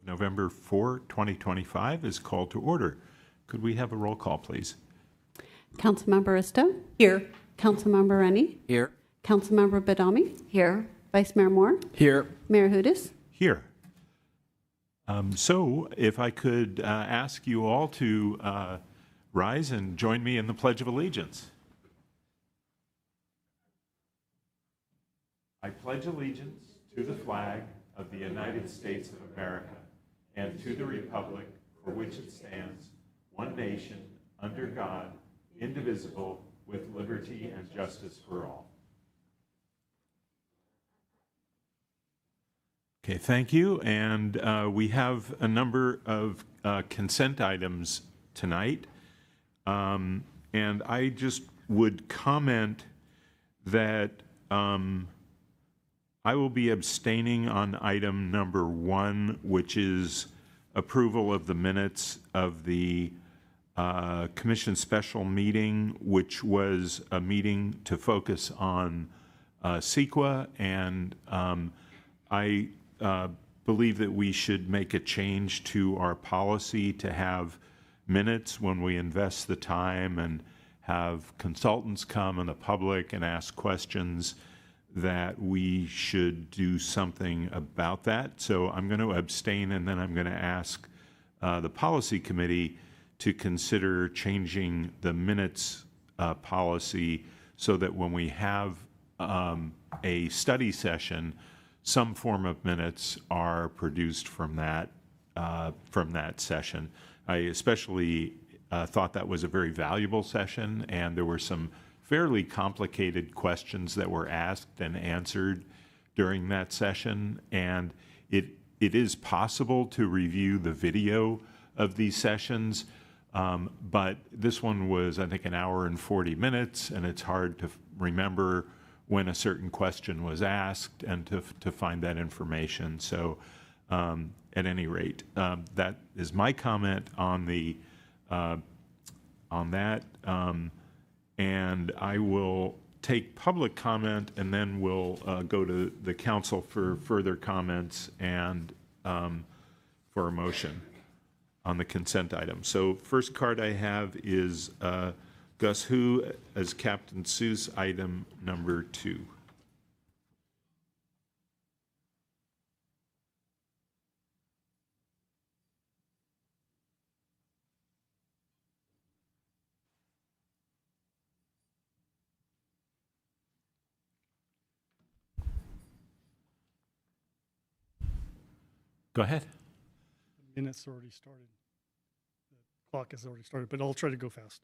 November 4, 2025 is called to order. Could we have a roll call, please? Councilmember Isto? Here. Councilmember Rennie? Here. Councilmember Badami? Here. Vice Mayor Moore? Here. Mayor Hudas? Here. So if I could ask you all to rise and join me in the Pledge of Allegiance. I pledge allegiance to the flag of the United States of America and to the republic for which it stands, one nation, under God, indivisible, with liberty and justice for all. Okay, thank you. And we have a number of consent items tonight. And I just would comment that I will be abstaining on item number 1, which is approval of the minutes of the Commission special meeting, which was a meeting to focus on CEQA. And I believe that we should make a change to our policy to have minutes when we invest the time and have consultants come and the public and ask questions, that we should do something about that. So I'm going to abstain, and then I'm going to ask the policy committee to consider changing the minutes policy so that when we have a study session, some form of minutes are produced from that session. I especially thought that was a very valuable session, and there were some fairly complicated questions that were asked and answered during that session. And it is possible to review the video of these sessions, but this one was, I think, 1 hour and 40 minutes, and it's hard to remember when a certain question was asked and to find that information. So at any rate, that is my comment on that. And I will take public comment, and then we'll go to the council for further comments and for a motion on the consent item. So first card I have is Gus Hu as Captain Seuss, item number 2. Go ahead. The minutes already started. The clock has already started, but I'll try to go fast.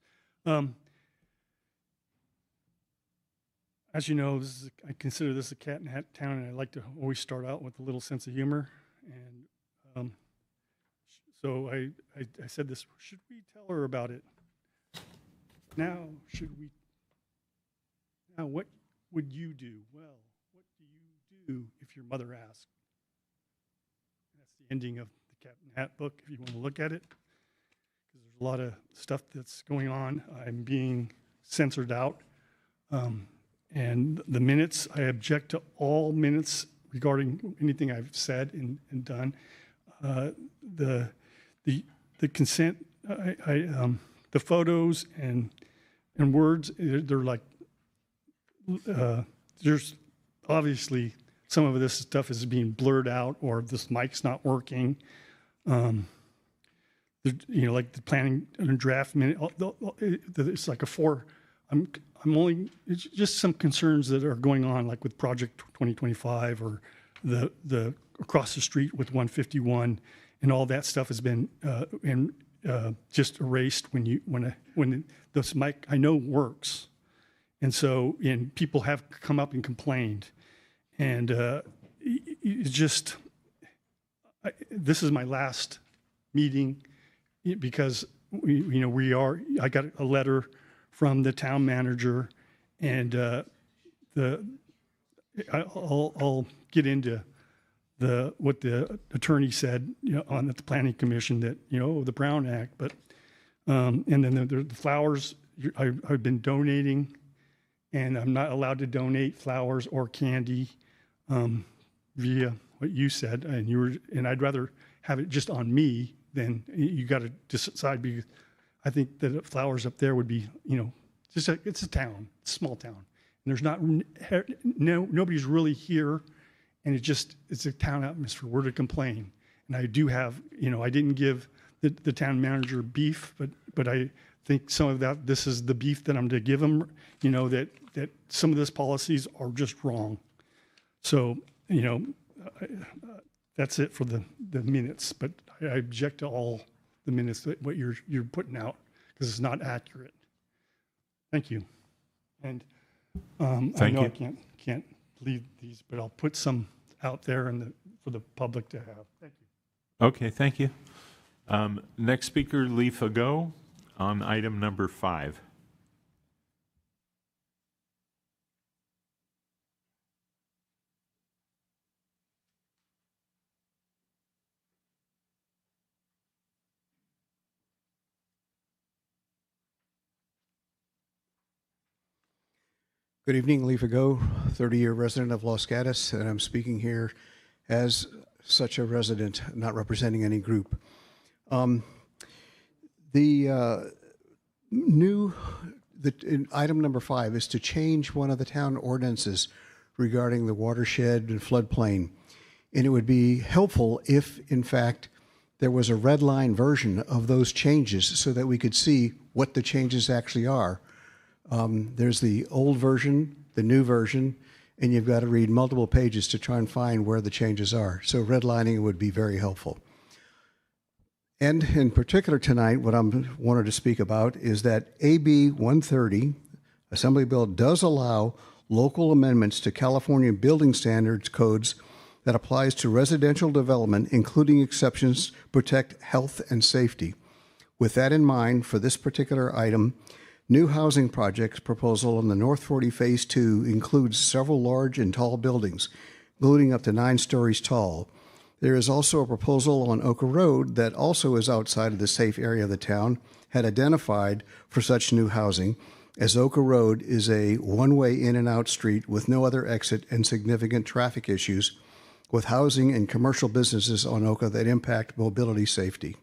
As you know, I consider this a cat and hat town, and I like to always start out with a little sense of humor. And so I said this, should we tell her about it? Now, what would you do? Well, what do you do if your mother asked? The ending of the Cat and Hat book, if you want to look at it, because there's a lot of stuff that's going on. I'm being censored out. And the minutes, I object to all minutes regarding anything I've said and done. The consent, the photos and words, they're like, there's obviously some of this stuff is being blurred out, or this mic's not working. Like the planning and draft minute, it's like a 4. It's just some concerns that are going on, like with Project 2025 or the across the street with 151, and all that stuff has been just erased when this mic I know works, and people have come up and complained. And it's just, this is my last meeting because I got a letter from the town manager, and I'll get into what the attorney said on the planning commission, that the Brown Act, but and then the flowers I've been donating, and I'm not allowed to donate flowers or candy via what you said, and I'd rather have it just on me, then you got to decide, because I think that flowers up there would be, it's a town, it's a small town. And there's nobody's really here, and it's a town atmosphere. We're to complain. And I do have, I didn't give the town manager beef, but I think some of that, this is the beef that I'm to give him, that some of these policies are just wrong. So, that's it for the minutes, but I object to all the minutes that what you're putting out, because it's not accurate. Thank you. And I know I can't leave these, but I'll put some out there for the public to have. Thank you. Okay, thank you. Next speaker, Lee Fago, on item number 5. Good evening, Lee Fago, 30-year resident of Los Gatos, and I'm speaking here as such a resident, not representing any group. Item number 5 is to change one of the town ordinances regarding the watershed and floodplain. And it would be helpful if, in fact, there was a red line version of those changes so that we could see what the changes actually are. There's the old version, the new version, and you've got to read multiple pages to try and find where the changes are. So redlining would be very helpful. And in particular tonight, what I wanted to speak about is that AB 130, Assembly Bill, does allow local amendments to California building standards codes that applies to residential development, including exceptions to protect health and safety. With that in mind, for this particular item, new housing projects proposal on the North 40 Phase 2 includes several large and tall buildings, including up to 9 stories tall. There is also a proposal on Oka Road that also is outside of the safe area of the town, had identified for such new housing, as Oka Road is a one-way in and out street with no other exit and significant traffic issues with housing and commercial businesses on Oka that impact mobility safety.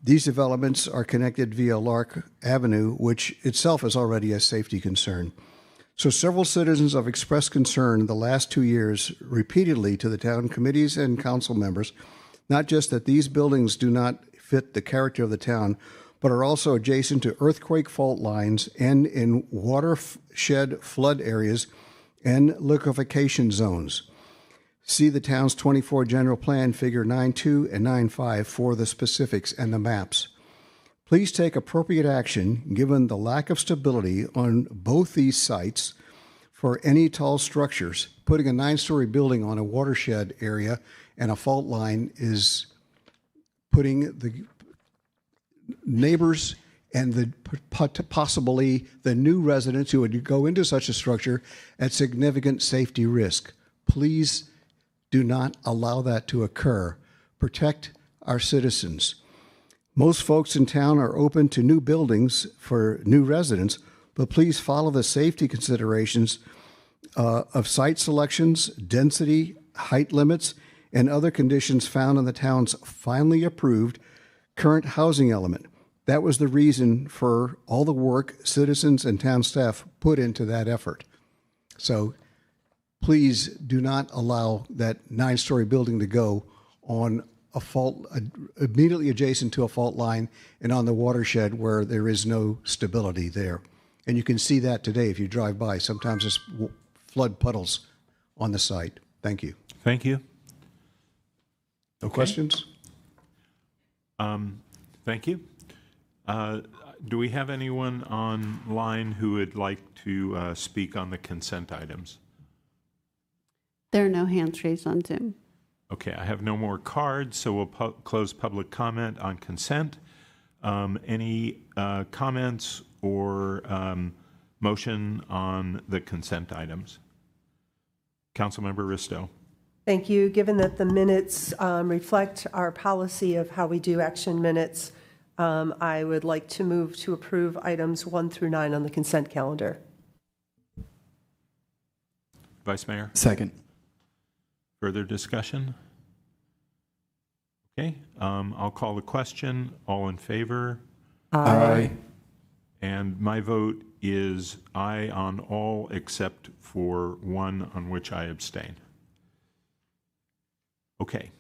These developments are connected via Lark Avenue, which itself is already a safety concern. So several citizens have expressed concern in the last 2 years repeatedly to the town committees and council members, not just that these buildings do not fit the character of the town, but are also adjacent to earthquake fault lines and in watershed flood areas and liquefaction zones. See the town's 24 general plan, figure 9.2 and 9.5 for the specifics and the maps. Please take appropriate action given the lack of stability on both these sites for any tall structures. Putting a 9-story building on a watershed area and a fault line is putting the neighbors and possibly the new residents who would go into such a structure at significant safety risk. Please do not allow that to occur. Protect our citizens. Most folks in town are open to new buildings for new residents, but please follow the safety considerations of site selections, density, height limits, and other conditions found in the town's finally approved current housing element. That was the reason for all the work citizens and town staff put into that effort. So please do not allow that 9-story building to go on a fault immediately adjacent to a fault line and on the watershed where there is no stability there. And you can see that today if you drive by. Sometimes there's flood puddles on the site. Thank you. Thank you. No questions? Thank you. Do we have anyone online who would like to speak on the consent items? There are no hands raised on Zoom. Okay, I have no more cards, so we'll close public comment on consent. Any comments or motion on the consent items? Councilmember Risto. Thank you. Given that the minutes reflect our policy of how we do action minutes, I would like to move to approve items 1 through 9 on the consent calendar. Vice Mayor? Second. Further discussion? Okay, I'll call the question. All in favor? Aye. And my vote is aye on all except for one on which I abstain. Okay,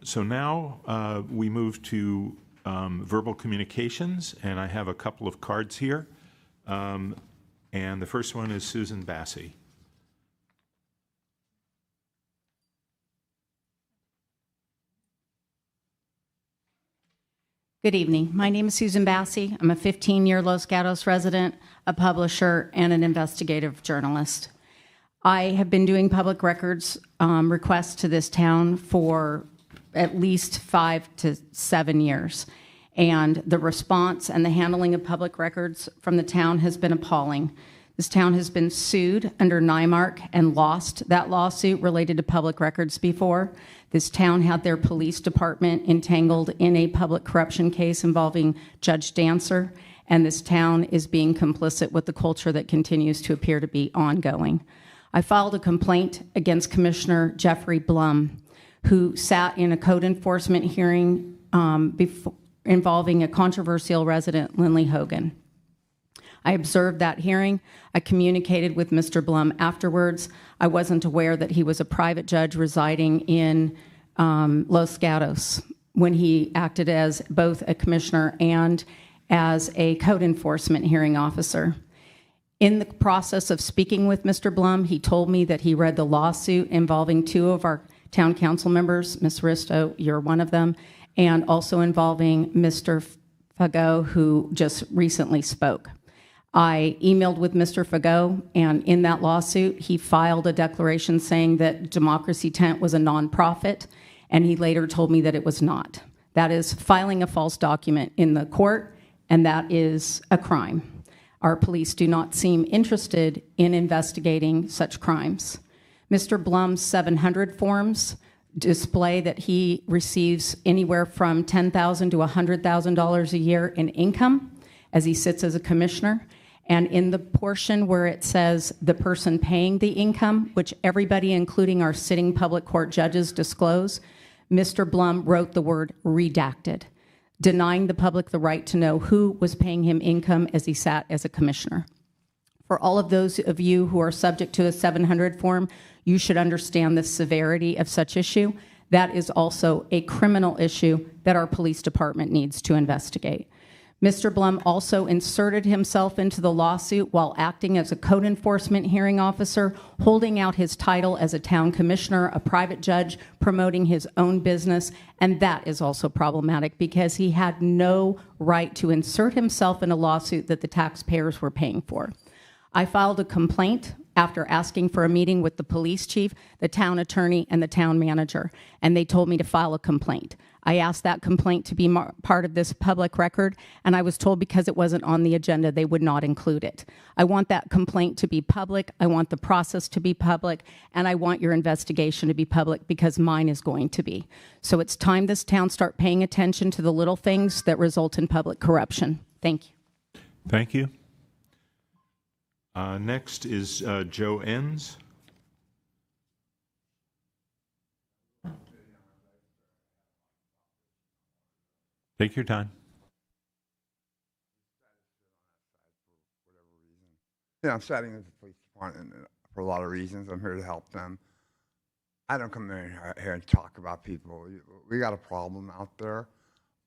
so now we move to verbal communications, and I have a couple of cards here. And the first one is Susan Bassey. Good evening. My name is Susan Bassey. I'm a 15-year Los Gatos resident, a publisher, and an investigative journalist. I have been doing public records requests to this town for at least 5 to 7 years. And the response and the handling of public records from the town has been appalling. This town has been sued under NYMARC and lost that lawsuit related to public records before. This town had their police department entangled in a public corruption case involving Judge Dancer, and this town is being complicit with the culture that continues to appear to be ongoing. I filed a complaint against Commissioner Jeffrey Blum, who sat in a code enforcement hearing involving a controversial resident, Lindley Hogan. I observed that hearing. I communicated with Mr. Blum afterwards. I wasn't aware that he was a private judge residing in Los Gatos when he acted as both a commissioner and as a code enforcement hearing officer. In the process of speaking with Mr. Blum, he told me that he read the lawsuit involving 2 of our town council members, Ms. Risto, you're one of them, and also involving Mr. Fagot, who just recently spoke. I emailed with Mr. Fagot, and in that lawsuit, he filed a declaration saying that Democracy Tent was a nonprofit, and he later told me that it was not. That is filing a false document in the court, and that is a crime. Our police do not seem interested in investigating such crimes. Mr. Blum's 700 forms display that he receives anywhere from $10,000 to $100,000 a year in income as he sits as a commissioner. And in the portion where it says the person paying the income, which everybody, including our sitting public court judges, disclose, Mr. Blum wrote the word redacted, denying the public the right to know who was paying him income as he sat as a commissioner. For all of those of you who are subject to a 700 form, you should understand the severity of such issue. That is also a criminal issue that our police department needs to investigate. Mr. Blum also inserted himself into the lawsuit while acting as a code enforcement hearing officer, holding out his title as a town commissioner, a private judge, promoting his own business, and that is also problematic because he had no right to insert himself in a lawsuit that the taxpayers were paying for. I filed a complaint after asking for a meeting with the police chief, the town attorney, and the town manager, and they told me to file a complaint. I asked that complaint to be part of this public record, and I was told because it wasn't on the agenda, they would not include it. I want that complaint to be public, I want the process to be public, and I want your investigation to be public because mine is going to be. So it's time this town start paying attention to the little things that result in public corruption. Thank you. Thank you. Next is Joe Enns. Take your time. Yeah, I'm starting with the police department for a lot of reasons. I'm here to help them. I don't come here and talk about people. We got a problem out there.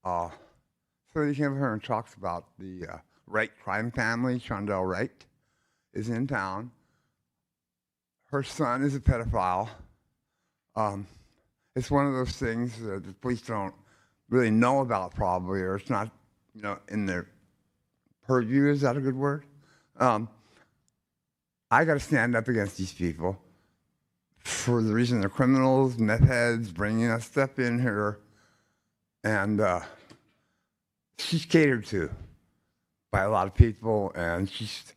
So he came here and talks about the Wright crime family. Shondell Wright is in town. Her son is a pedophile. It's one of those things that the police don't really know about probably, or it's not, in their purview. Is that a good word? I got to stand up against these people for the reason they're criminals, meth heads, bringing that stuff in here, and she's catered to by a lot of people, and she's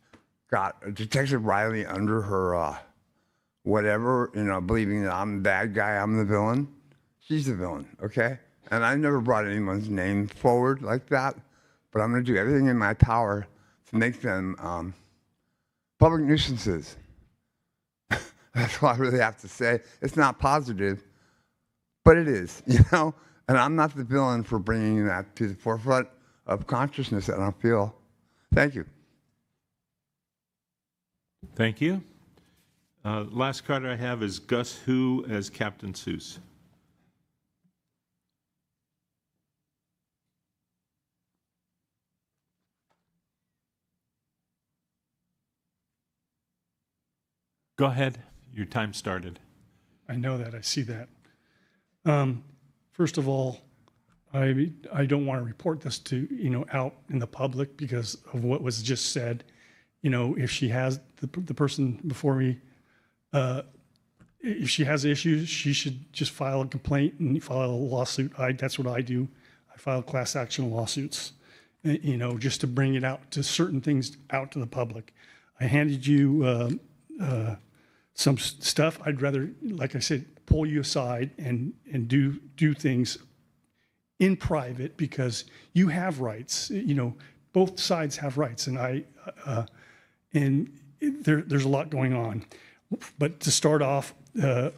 got Detective Riley under her whatever, believing that I'm the bad guy, I'm the villain. She's the villain, okay? And I never brought anyone's name forward like that, but I'm going to do everything in my power to make them public nuisances. That's all I really have to say. It's not positive, but it is, And I'm not the villain for bringing that to the forefront of consciousness that I feel. Thank you. Thank you. Last card I have is Gus Hu as Captain Seuss. Go ahead. Your time started. I know that. I see that. First of all, I don't want to report this to, out in the public because of what was just said. If she has, the person before me, if she has issues, she should just file a complaint and file a lawsuit. That's what I do. I file class action lawsuits, just to bring it out to certain things out to the public. I handed you some stuff. I'd rather, like I said, pull you aside and do things in private because you have rights. Both sides have rights, and there's a lot going on. But to start off, I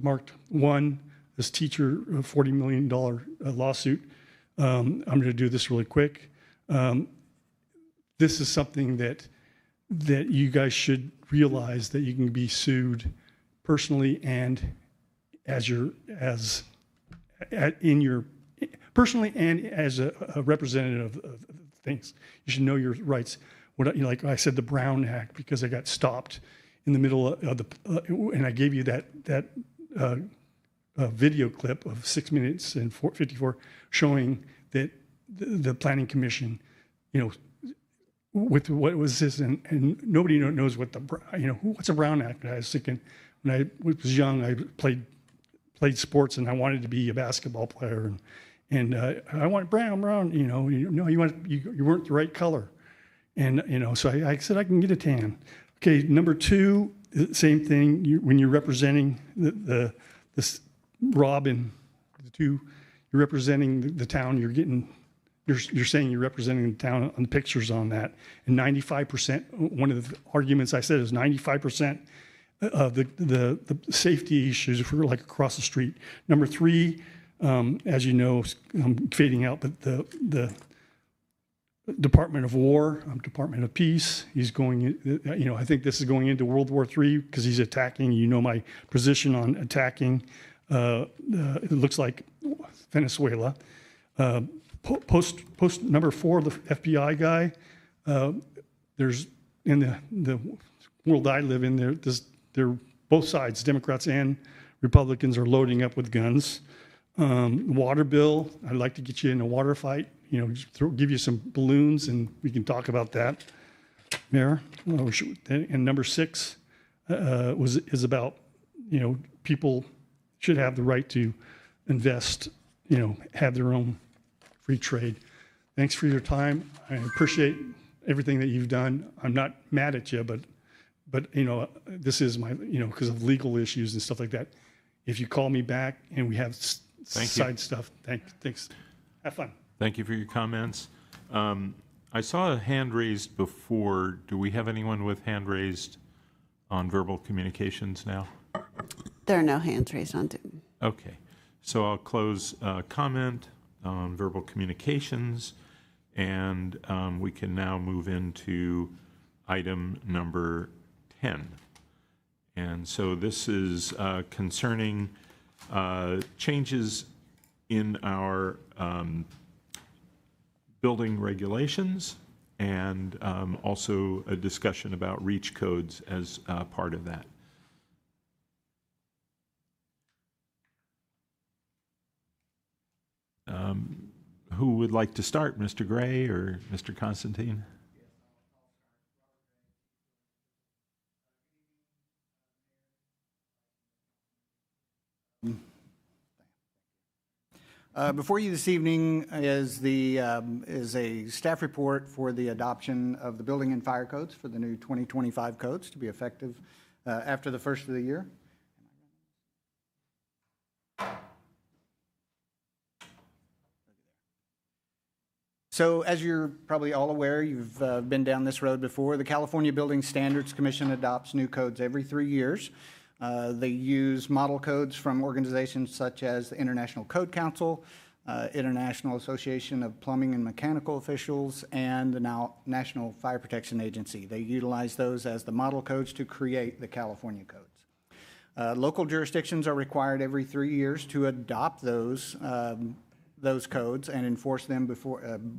marked one, this teacher, a $40 million lawsuit. I'm going to do this really quick. This is something that you guys should realize that you can be sued personally and personally and as a representative of things. You should know your rights. Like I said, the Brown Act, because I got stopped in the middle of and I gave you that video clip of 6 minutes and 54 showing that the Planning Commission, with what was this, and nobody knows what what's a Brown Act. I was thinking when I was young, I played sports and I wanted to be a basketball player, and I wanted brown. You weren't the right color, and so I said I can get a tan. Okay, number two, same thing. When you're representing this Robin, you're representing the town. You're saying you're representing the town on the pictures on that, and 95%. One of the arguments I said is 95% of the safety issues if we were like across the street. Number three, as you know, I'm fading out, but the Department of War, Department of Peace, he's going. I think this is going into World War III because he's attacking. My position on attacking. It looks like Venezuela. Post number 4, the FBI guy, there's in the world I live in, they're both sides, Democrats and Republicans, are loading up with guns. Water bill, I'd like to get you in a water fight, give you some balloons and we can talk about that, Mayor. And number 6 is about, people should have the right to invest, have their own free trade. Thanks for your time. I appreciate everything that you've done. I'm not mad at you, but this is my, because of legal issues and stuff like that. If you call me back and we have side stuff, thanks. Have fun. Thank you for your comments. I saw a hand raised before. Do we have anyone with hand raised on verbal communications now? There are no hands raised on Zoom. Okay, so I'll close comment on verbal communications, and we can now move into item number 10. And so this is concerning changes in our building regulations and also a discussion about REACH codes as part of that. Who would like to start, Mr. Gray or Mr. Constantine? Before you this evening is a staff report for the adoption of the building and fire codes for the new 2025 codes to be effective after the first of the year. So as you're probably all aware, you've been down this road before. The California Building Standards Commission adopts new codes every 3 years. They use model codes from organizations such as the International Code Council, International Association of Plumbing and Mechanical Officials, and the National Fire Protection Agency. They utilize those as the model codes to create the California codes. Local jurisdictions are required every 3 years to adopt those codes and enforce them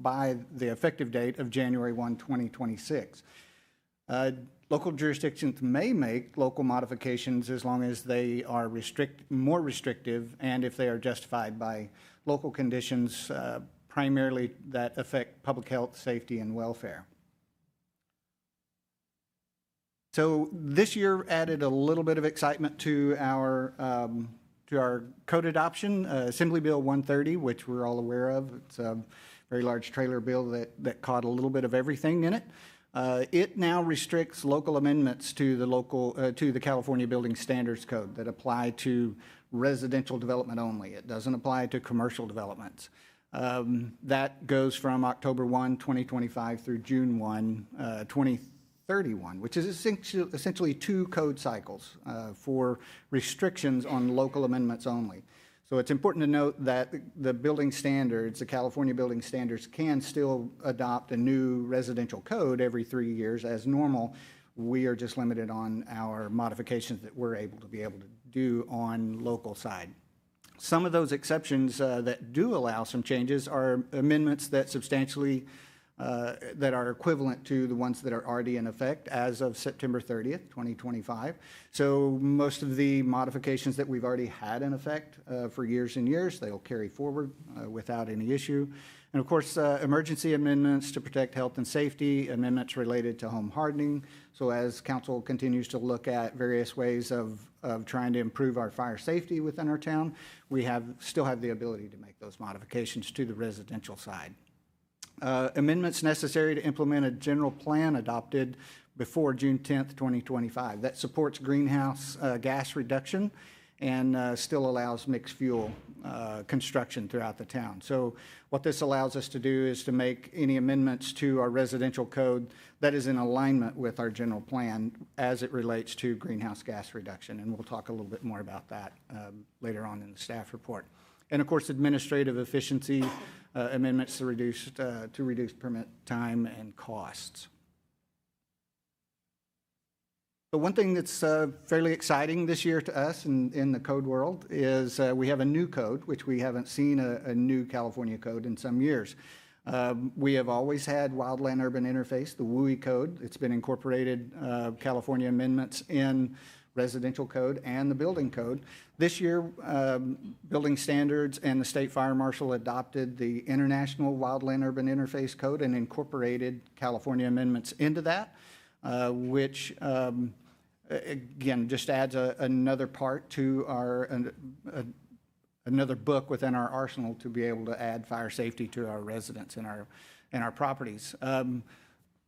by the effective date of January 1, 2026. Local jurisdictions may make local modifications as long as they are more restrictive and if they are justified by local conditions, primarily that affect public health, safety, and welfare. So this year added a little bit of excitement to our code adoption. Assembly Bill 130, which we're all aware of. It's a very large trailer bill that caught a little bit of everything in it. It now restricts local amendments to the California Building Standards Code that apply to residential development only. It doesn't apply to commercial developments. That goes from October 1, 2025 through June 1, 2031, which is essentially 2 code cycles for restrictions on local amendments only. So it's important to note that the building standards, the California building standards, can still adopt a new residential code every 3 years as normal. We are just limited on our modifications that we're able to do on local side. Some of those exceptions that do allow some changes are amendments that substantially that are equivalent to the ones that are already in effect as of September 30th, 2025. So most of the modifications that we've already had in effect for years and years, they'll carry forward without any issue. And of course, emergency amendments to protect health and safety, amendments related to home hardening. So as council continues to look at various ways of trying to improve our fire safety within our town, we still have the ability to make those modifications to the residential side. Amendments necessary to implement a general plan adopted before June 10th, 2025 that supports greenhouse gas reduction and still allows mixed fuel construction throughout the town. So what this allows us to do is to make any amendments to our residential code that is in alignment with our general plan as it relates to greenhouse gas reduction. And we'll talk a little bit more about that later on in the staff report. And of course, administrative efficiency amendments to reduce permit time and costs. So one thing that's fairly exciting this year to us in the code world is we have a new code, which we haven't seen a new California code in some years. We have always had wildland-urban interface, the WUI code. It's been incorporated California amendments in residential code and the building code. This year, building standards and the state fire marshal adopted the International Wildland-Urban Interface Code and incorporated California amendments into that, which again just adds another part to another book within our arsenal to be able to add fire safety to our residents and our properties.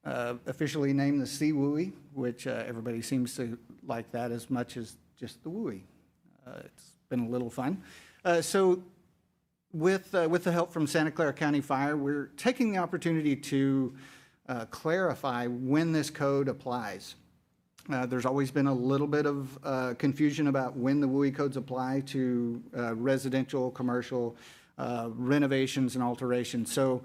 Officially named the CWUI, which everybody seems to like that as much as just the WUI. It's been a little fun. So with the help from Santa Clara County Fire, we're taking the opportunity to clarify when this code applies. There's always been a little bit of confusion about when the WUI codes apply to residential, commercial, renovations and alterations. So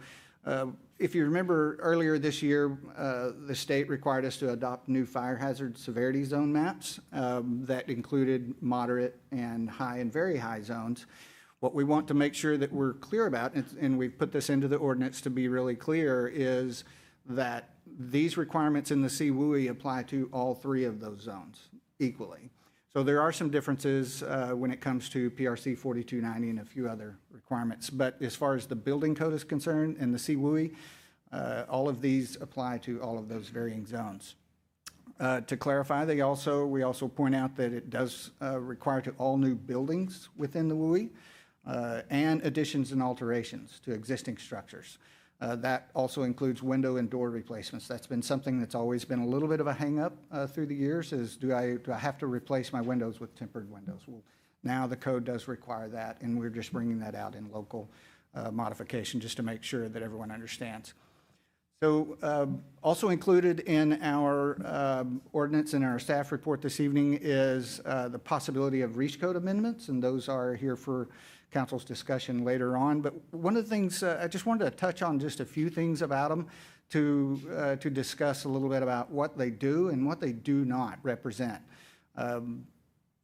if you remember earlier this year, the state required us to adopt new fire hazard severity zone maps that included moderate and high and very high zones. What we want to make sure that we're clear about, and we've put this into the ordinance to be really clear, is that these requirements in the CWUI apply to all 3 of those zones equally. So there are some differences when it comes to PRC 4290 and a few other requirements. But as far as the building code is concerned and the CWUI, all of these apply to all of those varying zones. To clarify, we also point out that it does require to all new buildings within the WUI and additions and alterations to existing structures. That also includes window and door replacements. That's been something that's always been a little bit of a hang-up through the years is do I have to replace my windows with tempered windows? Well, now the code does require that, and we're just bringing that out in local modification just to make sure that everyone understands. So also included in our ordinance and our staff report this evening is the possibility of reach code amendments, and those are here for council's discussion later on. But one of the things, I just wanted to touch on just a few things about them to discuss a little bit about what they do and what they do not represent.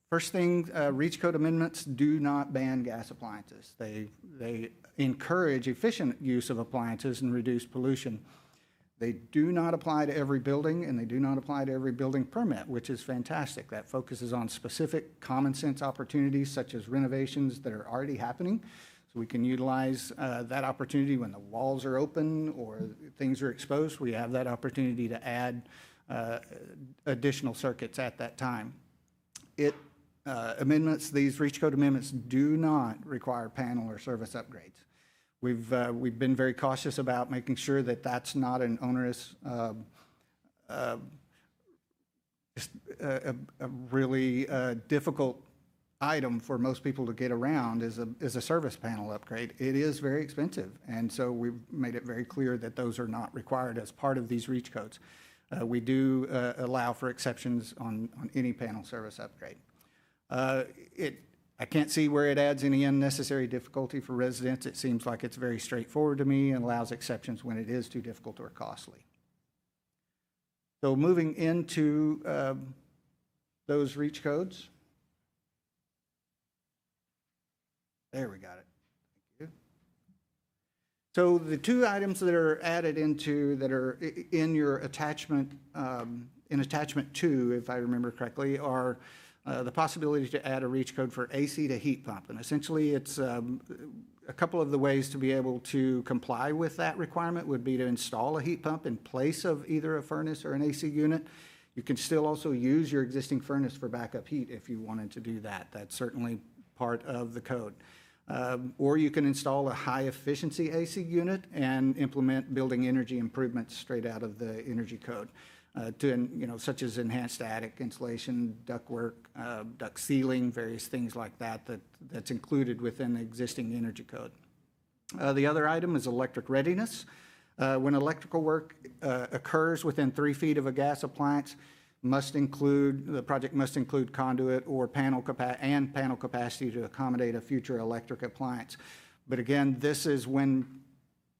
First thing, reach code amendments do not ban gas appliances. They encourage efficient use of appliances and reduce pollution. They do not apply to every building, and they do not apply to every building permit, which is fantastic. That focuses on specific common sense opportunities such as renovations that are already happening. So we can utilize that opportunity when the walls are open or things are exposed. We have that opportunity to add additional circuits at that time. These reach code amendments do not require panel or service upgrades. We've been very cautious about making sure that that's not an onerous, really difficult item for most people to get around is a service panel upgrade. It is very expensive, and so we've made it very clear that those are not required as part of these reach codes. We do allow for exceptions on any panel service upgrade. I can't see where it adds any unnecessary difficulty for residents. It seems like it's very straightforward to me and allows exceptions when it is too difficult or costly. So moving into those reach codes. There we got it. Thank you. So the two items that are added into, that are in your attachment, in attachment 2, if I remember correctly, are the possibility to add a reach code for AC to heat pump. And essentially it's a couple of the ways to be able to comply with that requirement would be to install a heat pump in place of either a furnace or an AC unit. You can still also use your existing furnace for backup heat if you wanted to do that. That's certainly part of the code. Or you can install a high efficiency AC unit and implement building energy improvements straight out of the energy code. Such as enhanced attic insulation, ductwork, duct sealing, various things like that's included within the existing energy code. The other item is electric readiness. When electrical work occurs within 3 feet of a gas appliance, the project must include conduit or panel capacity to accommodate a future electric appliance. But again, this is when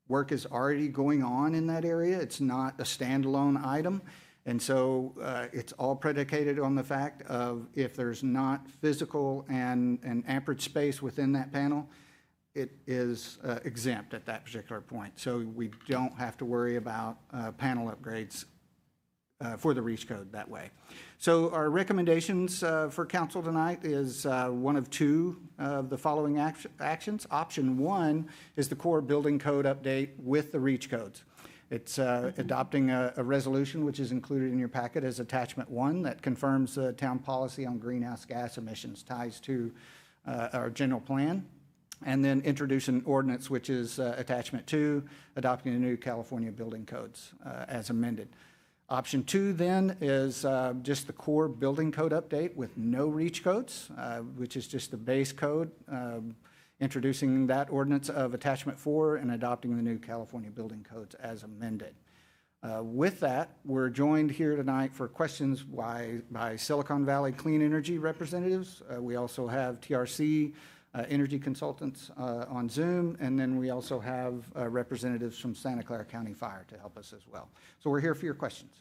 work is already going on in that area. It's not a standalone item. And so it's all predicated on the fact of if there's not physical and amperage space within that panel, it is exempt at that particular point. So we don't have to worry about panel upgrades for the reach code that way. So our recommendations for council tonight is one of two of the following actions. Option 1 is the core building code update with the reach codes. It's adopting a resolution which is included in your packet as attachment 1 that confirms the town policy on greenhouse gas emissions, ties to our general plan, and then introduce an ordinance which is attachment 2, adopting the new California building codes as amended. Option 2 then is just the core building code update with no reach codes, which is just the base code, introducing that ordinance of attachment 4 and adopting the new California building codes as amended. With that, we're joined here tonight for questions by Silicon Valley Clean Energy representatives. We also have TRC energy consultants on Zoom, and then we also have representatives from Santa Clara County Fire to help us as well. So we're here for your questions.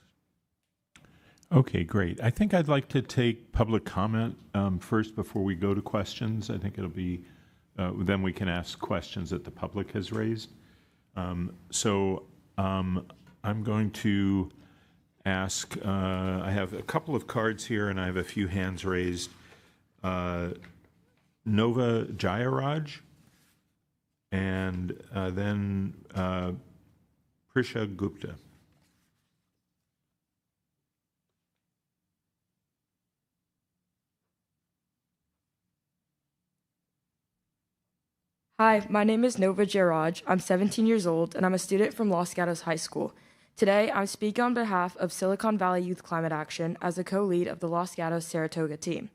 Okay, great. I think I'd like to take public comment first before we go to questions. I think it'll be, then we can ask questions that the public has raised. So I'm going to ask, I have a couple of cards here and I have a few hands raised. Nova Jayaraj, and then Prisha Gupta. Hi, my name is Nova Jayaraj. I'm 17 years old, and I'm a student from Los Gatos High School. Today, I'm speaking on behalf of Silicon Valley Youth Climate Action as a co-lead of the Los Gatos Saratoga team.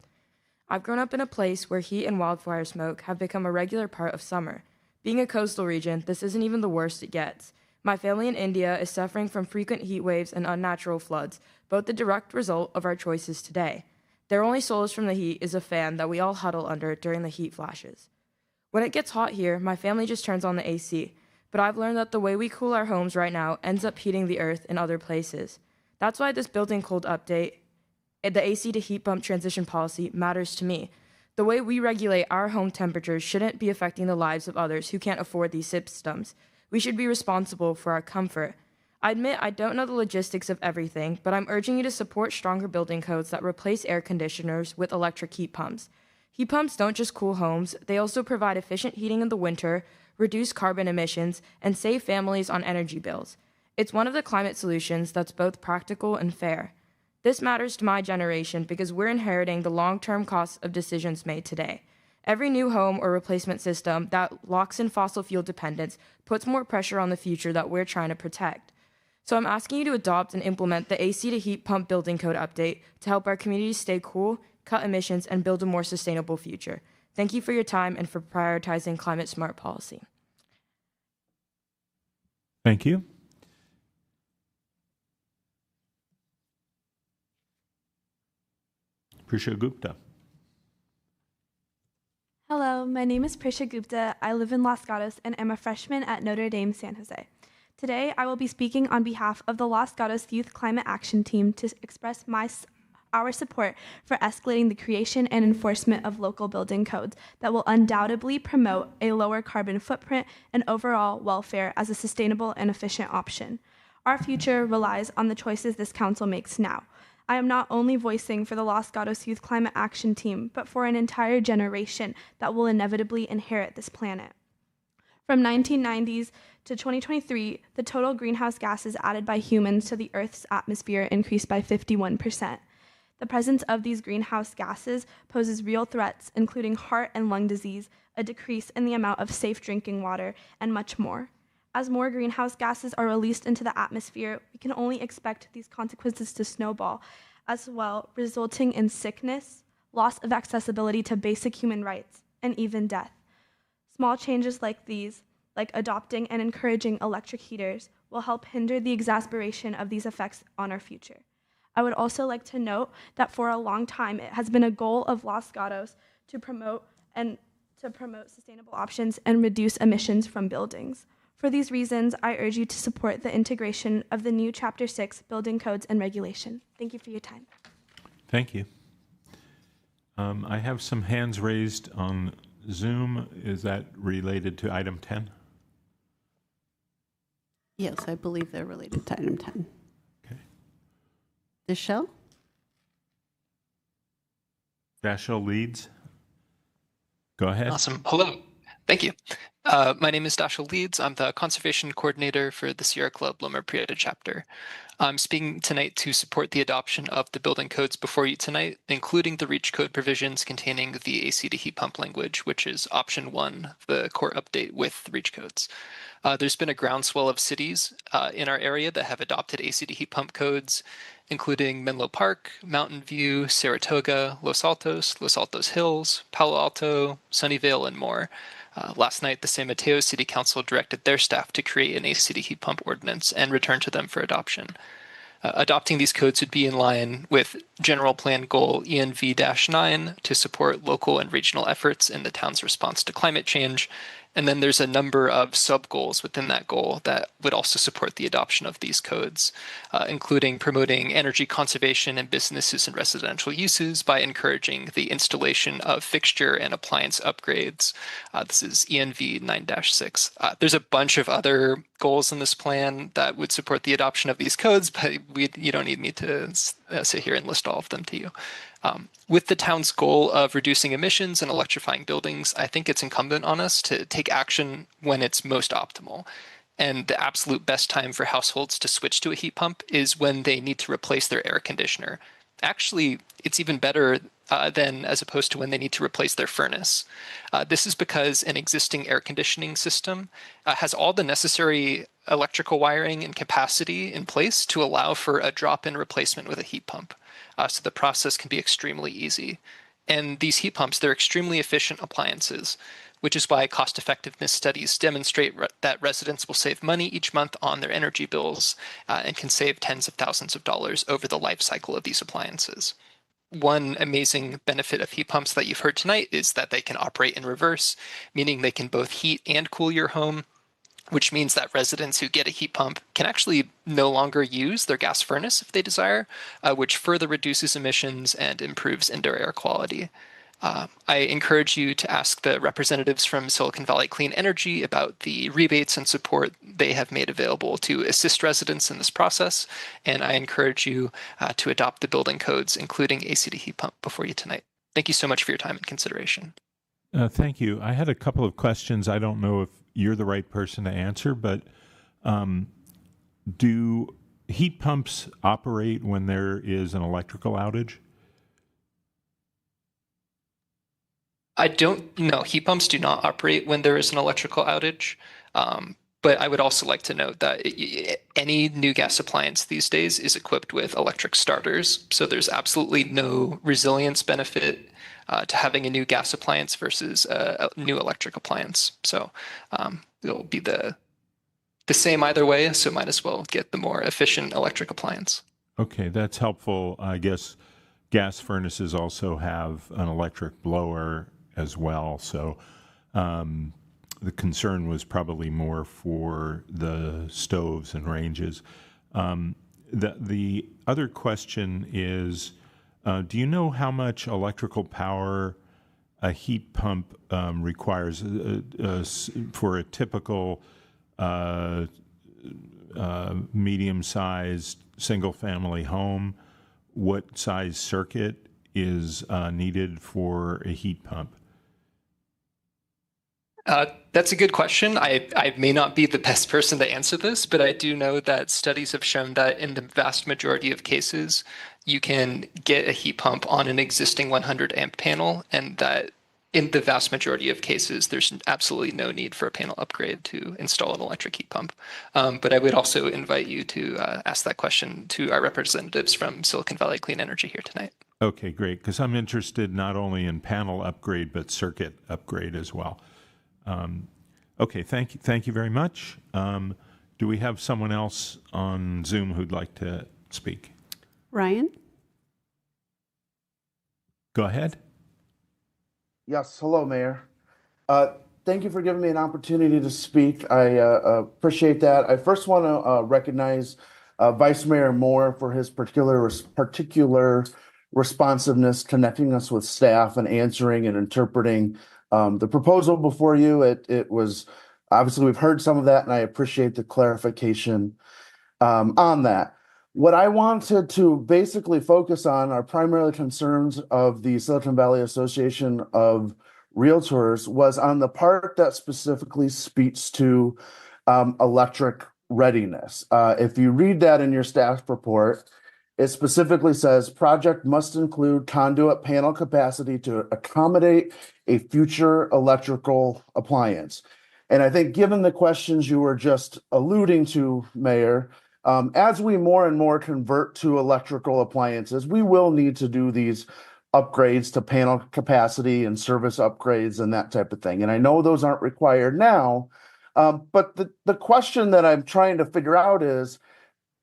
I've grown up in a place where heat and wildfire smoke have become a regular part of summer. Being a coastal region, this isn't even the worst it gets. My family in India is suffering from frequent heat waves and unnatural floods, both the direct result of our choices today. Their only solace from the heat is a fan that we all huddle under during the heat flashes. When it gets hot here, my family just turns on the AC, but I've learned that the way we cool our homes right now ends up heating the earth in other places. That's why this building code update, the AC to heat pump transition policy, matters to me. The way we regulate our home temperatures shouldn't be affecting the lives of others who can't afford these systems. We should be responsible for our comfort. I admit I don't know the logistics of everything, but I'm urging you to support stronger building codes that replace air conditioners with electric heat pumps. Heat pumps don't just cool homes, they also provide efficient heating in the winter, reduce carbon emissions, and save families on energy bills. It's one of the climate solutions that's both practical and fair. This matters to my generation because we're inheriting the long-term costs of decisions made today. Every new home or replacement system that locks in fossil fuel dependence puts more pressure on the future that we're trying to protect. So I'm asking you to adopt and implement the AC to heat pump building code update to help our communities stay cool, cut emissions, and build a more sustainable future. Thank you for your time and for prioritizing climate smart policy. Thank you. Prisha Gupta. Hello, my name is Prisha Gupta. I live in Los Gatos and am a freshman at Notre Dame San Jose. Today, I will be speaking on behalf of the Los Gatos Youth Climate Action Team to express our support for escalating the creation and enforcement of local building codes that will undoubtedly promote a lower carbon footprint and overall welfare as a sustainable and efficient option. Our future relies on the choices this council makes now. I am not only voicing for the Los Gatos Youth Climate Action Team, but for an entire generation that will inevitably inherit this planet. From 1990s to 2023, the total greenhouse gases added by humans to the Earth's atmosphere increased by 51%. The presence of these greenhouse gases poses real threats, including heart and lung disease, a decrease in the amount of safe drinking water, and much more. As more greenhouse gases are released into the atmosphere, we can only expect these consequences to snowball as well, resulting in sickness, loss of accessibility to basic human rights, and even death. Small changes like these, like adopting and encouraging electric heaters, will help hinder the exacerbation of these effects on our future. I would also like to note that for a long time, it has been a goal of Los Gatos to promote sustainable options and reduce emissions from buildings. For these reasons, I urge you to support the integration of the new Chapter 6 Building Codes and Regulation. Thank you for your time. Thank you. I have some hands raised on Zoom. Is that related to item 10? Yes, I believe they're related to item 10. Okay. Deshelle? Dashel Leeds. Go ahead. Awesome. Hello. Thank you. My name is Dashel Leeds. I'm the Conservation Coordinator for the Sierra Club Loma Prieta chapter. I'm speaking tonight to support the adoption of the building codes before you tonight, including the REACH code provisions containing the AC to heat pump language, which is option 1, the core update with REACH codes. There's been a groundswell of cities in our area that have adopted AC to heat pump codes, including Menlo Park, Mountain View, Saratoga, Los Altos Hills, Palo Alto, Sunnyvale, and more. Last night, the San Mateo City Council directed their staff to create an AC to heat pump ordinance and return to them for adoption. Adopting these codes would be in line with General Plan Goal ENV-9 to support local and regional efforts in the town's response to climate change. And then there's a number of sub-goals within that goal that would also support the adoption of these codes, including promoting energy conservation in businesses and residential uses by encouraging the installation of fixture and appliance upgrades. This is ENV 9-6. There's a bunch of other goals in this plan that would support the adoption of these codes, but you don't need me to sit here and list all of them to you. With the town's goal of reducing emissions and electrifying buildings, I think it's incumbent on us to take action when it's most optimal. And the absolute best time for households to switch to a heat pump is when they need to replace their air conditioner. Actually, it's even better than as opposed to when they need to replace their furnace. This is because an existing air conditioning system has all the necessary electrical wiring and capacity in place to allow for a drop-in replacement with a heat pump. So the process can be extremely easy. And these heat pumps, they're extremely efficient appliances. which is why cost effectiveness studies demonstrate that residents will save money each month on their energy bills and can save tens of thousands of dollars over the life cycle of these appliances. One amazing benefit of heat pumps that you've heard tonight is that they can operate in reverse, meaning they can both heat and cool your home, which means that residents who get a heat pump can actually no longer use their gas furnace if they desire, which further reduces emissions and improves indoor air quality. I encourage you to ask the representatives from Silicon Valley Clean Energy about the rebates and support they have made available to assist residents in this process. And I encourage you to adopt the building codes, including AC to heat pump, before you tonight. Thank you so much for your time and consideration. Thank you. I had a couple of questions. I don't know if you're the right person to answer, but do heat pumps operate when there is an electrical outage? I don't know. Heat pumps do not operate when there is an electrical outage. But I would also like to note that any new gas appliance these days is equipped with electric starters. So there's absolutely no resilience benefit to having a new gas appliance versus a new electric appliance. So it'll be the same either way. So might as well get the more efficient electric appliance. Okay, that's helpful. I guess gas furnaces also have an electric blower as well. So the concern was probably more for the stoves and ranges. The other question is, do you know how much electrical power a heat pump requires for a typical medium-sized single-family home? What size circuit is needed for a heat pump? That's a good question. I may not be the best person to answer this, but I do know that studies have shown that in the vast majority of cases, you can get a heat pump on an existing 100 amp panel, and that in the vast majority of cases, there's absolutely no need for a panel upgrade to install an electric heat pump. But I would also invite you to ask that question to our representatives from Silicon Valley Clean Energy here tonight. Okay, great, because I'm interested not only in panel upgrade, but circuit upgrade as well. Okay, thank you very much. Do we have someone else on Zoom who'd like to speak? Ryan? Go ahead. Yes, hello, Mayor. Thank you for giving me an opportunity to speak. I appreciate that. I first want to recognize Vice Mayor Moore for his particular responsiveness, connecting us with staff and answering and interpreting the proposal before you. It was, obviously, we've heard some of that, and I appreciate the clarification on that. What I wanted to basically focus on are primarily concerns of the Silicon Valley Association of Realtors was on the part that specifically speaks to electric readiness. If you read that in your staff report, it specifically says project must include conduit panel capacity to accommodate a future electrical appliance. And I think given the questions you were just alluding to, Mayor, as we more and more convert to electrical appliances, we will need to do these upgrades to panel capacity and service upgrades and that type of thing. And I know those aren't required now, but the question that I'm trying to figure out is,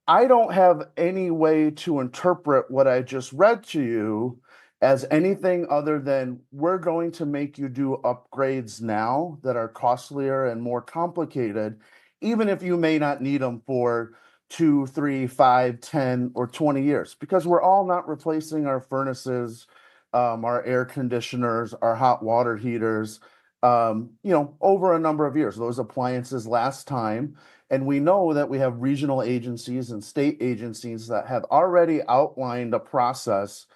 I don't have any way to interpret what I just read to you as anything other than we're going to make you do upgrades now that are costlier and more complicated, even if you may not need them for 2, 3, 5, 10, or 20 years, because we're all not replacing our furnaces, our air conditioners, our hot water heaters, over a number of years. Those appliances last time. And we know that we have regional agencies and state agencies that have already outlined a process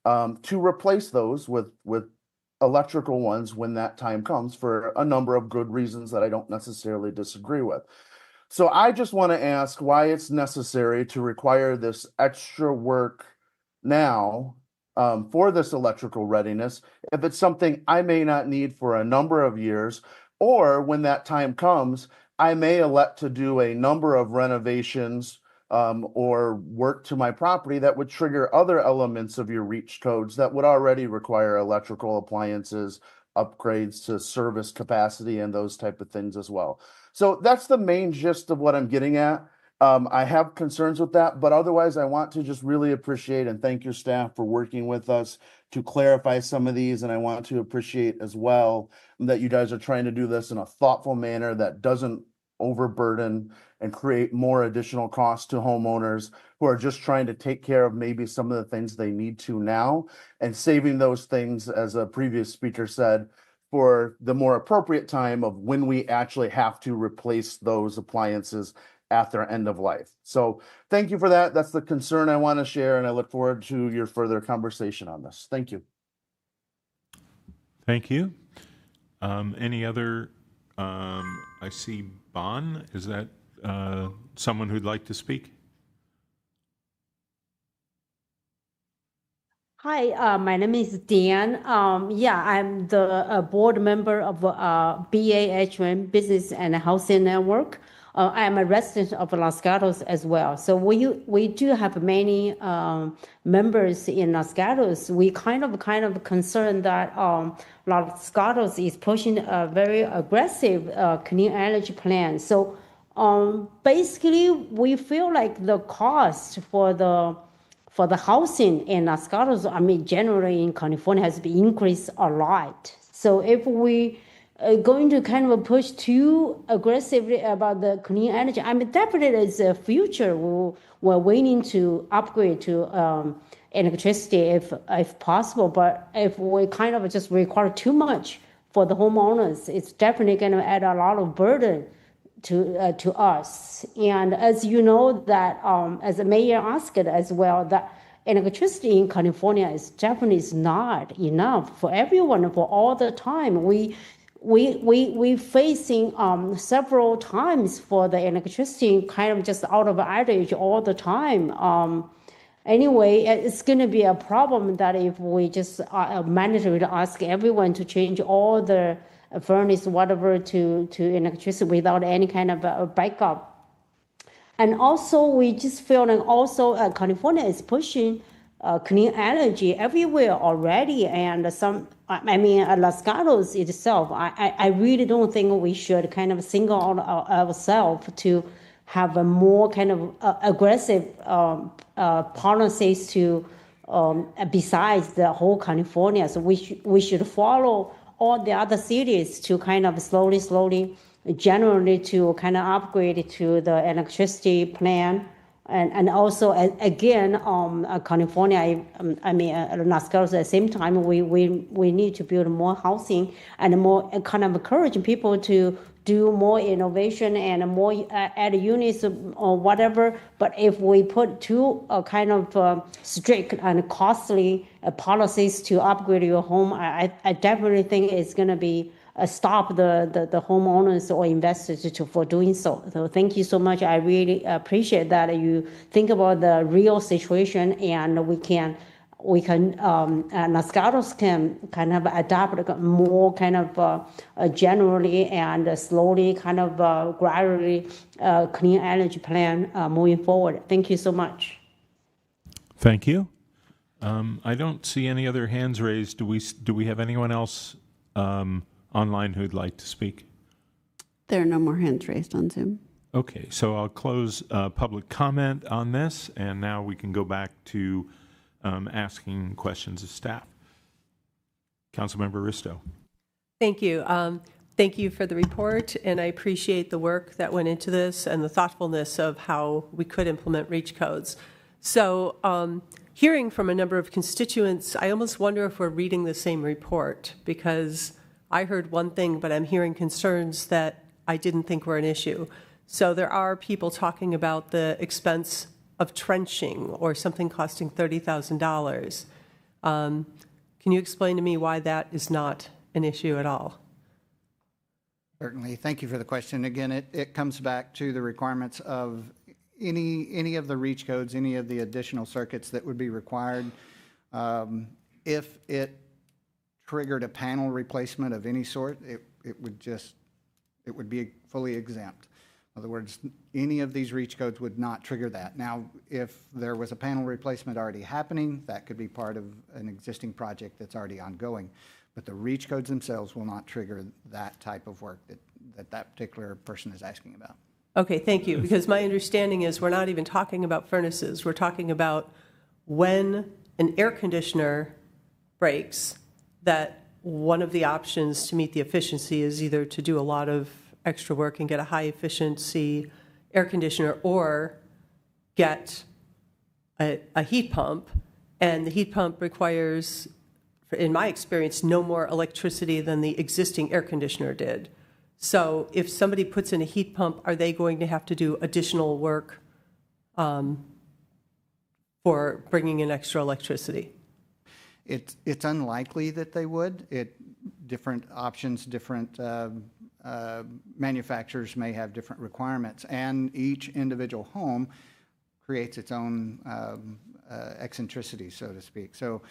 to replace those with electrical ones when that time comes, for a number of good reasons that I don't necessarily disagree with. So I just want to ask why it's necessary to require this extra work now for this electrical readiness, if it's something I may not need for a number of years, or when that time comes, I may elect to do a number of renovations or work to my property that would trigger other elements of your REACH codes that would already require electrical appliances upgrades to service capacity and those type of things as well. So that's the main gist of what I'm getting at. I have concerns with that, but otherwise I want to just really appreciate and thank your staff for working with us to clarify some of these. And I want to appreciate as well that you guys are trying to do this in a thoughtful manner that doesn't overburden and create more additional costs to homeowners who are just trying to take care of maybe some of the things they need to now and saving those things, as a previous speaker said, for the more appropriate time of when we actually have to replace those appliances at their end of life. So thank you for that. That's the concern I want to share, and I look forward to your further conversation on this. Thank you. Thank you. Any other, I see Bon, is that someone who'd like to speak? Hi, my name is Dan. Yeah, I'm the board member of BAHM Business and Housing Network. I am a resident of Los Gatos as well. So we do have many members in Los Gatos. We kind of concerned that Los Gatos is pushing a very aggressive clean energy plan. So basically, we feel like the cost for the housing in Los Gatos, I mean, generally in California, has been increased a lot. So if we are going to kind of push too aggressively about the clean energy, I mean, definitely it's a future. We're willing to upgrade to electricity if possible. But if we kind of just require too much for the homeowners, it's definitely going to add a lot of burden to us. And as you know, that as the mayor asked as well, that electricity in California is definitely not enough for everyone for all the time. We facing several times for the electricity kind of just out of outage all the time. Anyway, it's going to be a problem that if we just mandatory to ask everyone to change all the furnace, whatever, to electricity without any kind of a backup. And also, we just feel like also California is pushing clean energy everywhere already. And Los Gatos itself, I really don't think we should kind of single out ourselves to have a more kind of aggressive policies to besides the whole California. So we should follow all the other cities to kind of slowly, generally to kind of upgrade to the electricity plan. And also, again, California, Los Gatos, at the same time, we need to build more housing and more kind of encouraging people to do more innovation and more add units or whatever. But if we put too kind of strict and costly policies to upgrade your home, I definitely think it's going to be stop the homeowners or investors for doing so. So thank you so much. I really appreciate that you think about the real situation, and we can Los Gatos can kind of adopt more kind of generally and slowly kind of gradually clean energy plan moving forward. Thank you so much. Thank you. I don't see any other hands raised. Do we have anyone else online who'd like to speak? There are no more hands raised on Zoom. Okay, so I'll close public comment on this, and now we can go back to asking questions of staff. Councilmember Risto. Thank you. Thank you for the report, and I appreciate the work that went into this and the thoughtfulness of how we could implement REACH codes. So hearing from a number of constituents, I almost wonder if we're reading the same report, because I heard one thing, but I'm hearing concerns that I didn't think were an issue. So there are people talking about the expense of trenching or something costing $30,000. Can you explain to me why that is not an issue at all? Certainly. Thank you for the question. Again, it comes back to the requirements of any of the REACH codes, any of the additional circuits that would be required. If it triggered a panel replacement of any sort, it would be fully exempt. In other words, any of these reach codes would not trigger that. Now, if there was a panel replacement already happening, that could be part of an existing project that's already ongoing. But the reach codes themselves will not trigger that type of work that particular person is asking about. Okay, thank you, because my understanding is we're not even talking about furnaces. We're talking about when an air conditioner breaks, that one of the options to meet the efficiency is either to do a lot of extra work and get a high efficiency air conditioner, or get a heat pump. And the heat pump requires, in my experience, no more electricity than the existing air conditioner did. So if somebody puts in a heat pump, are they going to have to do additional work for bringing in extra electricity? It's unlikely that they would. Different options, different manufacturers may have different requirements, and each individual home creates its own eccentricity, so to speak. So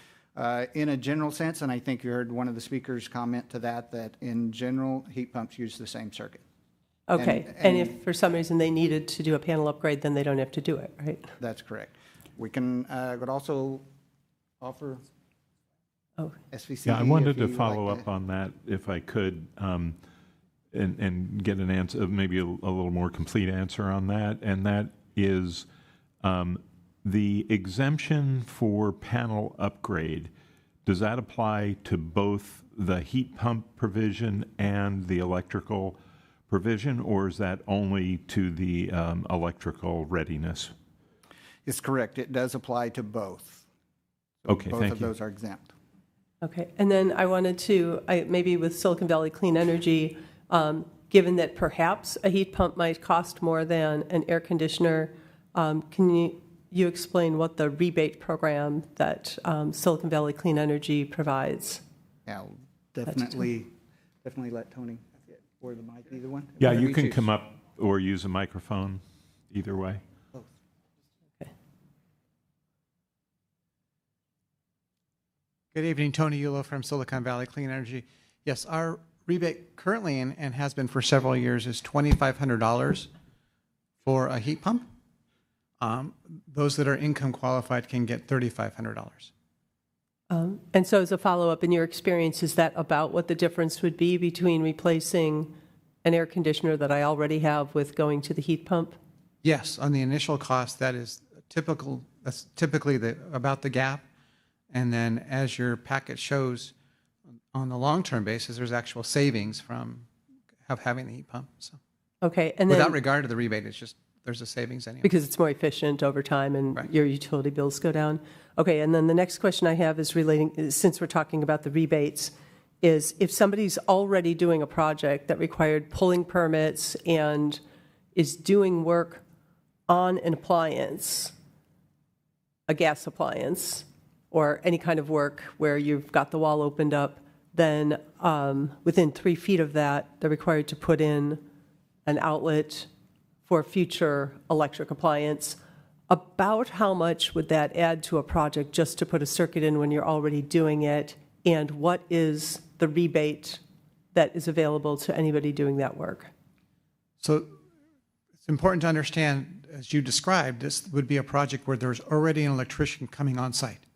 in a general sense, and I think you heard one of the speakers comment to that in general, heat pumps use the same circuit. Okay, and if for some reason they needed to do a panel upgrade, then they don't have to do it, right? That's correct. We could also offer SVC. Yeah, I wanted to follow up on that if I could, and get an answer, maybe a little more complete answer on that. And that is the exemption for panel upgrade. Does that apply to both the heat pump provision and the electrical provision, or is that only to the electrical readiness? It's correct. It does apply to both. Okay, both thank of you. those are exempt. Okay, and then I wanted to, maybe with Silicon Valley Clean Energy, given that perhaps a heat pump might cost more than an air conditioner, can you explain what the rebate program that Silicon Valley Clean Energy provides? Yeah, I'll definitely let Tony or the mic, either one. Yeah, you can come up or use a microphone, either way. Good evening, Tony Yulo from Silicon Valley Clean Energy. Yes, our rebate currently and has been for several years is $2,500 for a heat pump. Those that are income qualified can get $3,500. And so as a follow-up, in your experience, is that about what the difference would be between replacing an air conditioner that I already have with going to the heat pump? Yes, on the initial cost, that is typical. That's typically about the gap. And then as your packet shows, on the long-term basis, there's actual savings from having the heat pump. So, okay, and then without regard to the rebate, it's just there's a savings anyway. Because it's more efficient over time and Right. your utility bills go down. Okay, and then the next question I have is relating, since we're talking about the rebates, is if somebody's already doing a project that required pulling permits and is doing work on an appliance, a gas appliance, or any kind of work where you've got the wall opened up, then within 3 feet of that, they're required to put in an outlet for future electric appliance. About how much would that add to a project just to put a circuit in when you're already doing it? And what is the rebate that is available to anybody doing that work? So it's important to understand, as you described, this would be a project where there's already an electrician coming on site.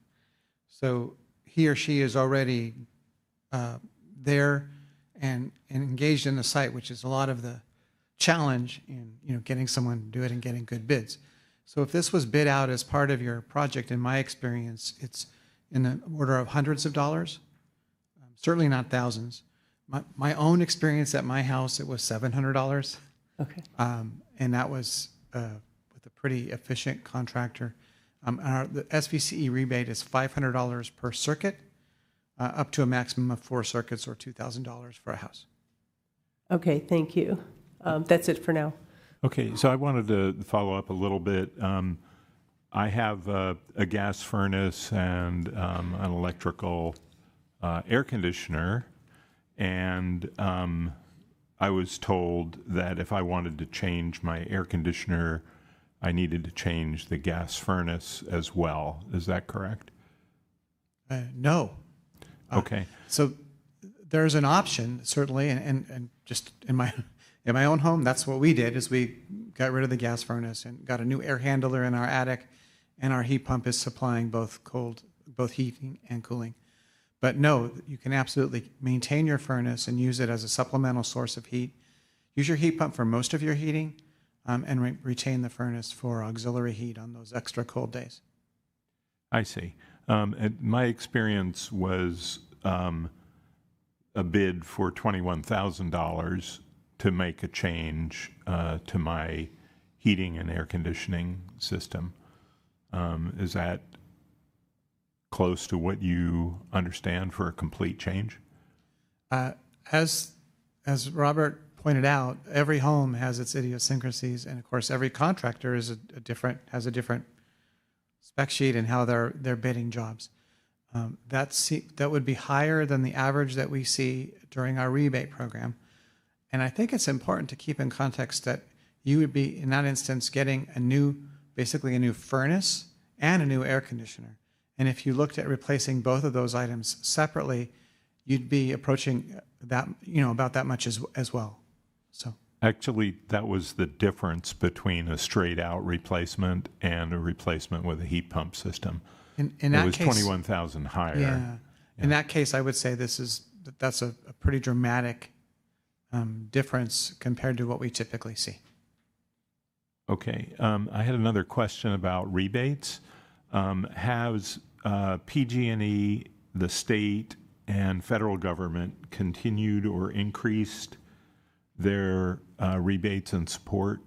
So he or she is already there and engaged in the site, which is a lot of the challenge in getting someone to do it and getting good bids. So if this was bid out as part of your project, in my experience, it's in the order of hundreds of dollars, certainly not thousands. My own experience at my house, it was $700. Okay. And that was with a pretty efficient contractor. The SVCE rebate is $500 per circuit, up to a maximum of 4 circuits or $2,000 for a house. Okay, thank you. That's it for now. Okay, so I wanted to follow up a little bit. I have a gas furnace and an electrical air conditioner, and I was told that if I wanted to change my air conditioner, I needed to change the gas furnace as well. Is that correct? No. Okay. So there's an option, certainly, and just in In my own home, that's what we did, is we got rid of the gas furnace and got a new air handler in our attic, and our heat pump is supplying both heating and cooling. But no, you can absolutely maintain your furnace and use it as a supplemental source of heat. Use your heat pump for most of your heating, and retain the furnace for auxiliary heat on those extra cold days. I see. And my experience was a bid for $21,000 to make a change to my heating and air conditioning system. Is that close to what you understand for a complete change? As Robert pointed out, every home has its idiosyncrasies, and of course, every contractor has a different spec sheet and how they're bidding jobs. That would be higher than the average that we see during our rebate program. And I think it's important to keep in context that you would be, in that instance, getting basically a new furnace and a new air conditioner. And if you looked at replacing both of those items separately, you'd be approaching that, about that much as well. So actually, that was the difference between a straight out replacement and a replacement with a heat pump system. In it that was case, 21,000 higher. Yeah. In that case, I would say that's a pretty dramatic difference compared to what we typically see. Okay. I had another question about rebates. Has PG&E, the state, and federal government continued or increased their rebates and support?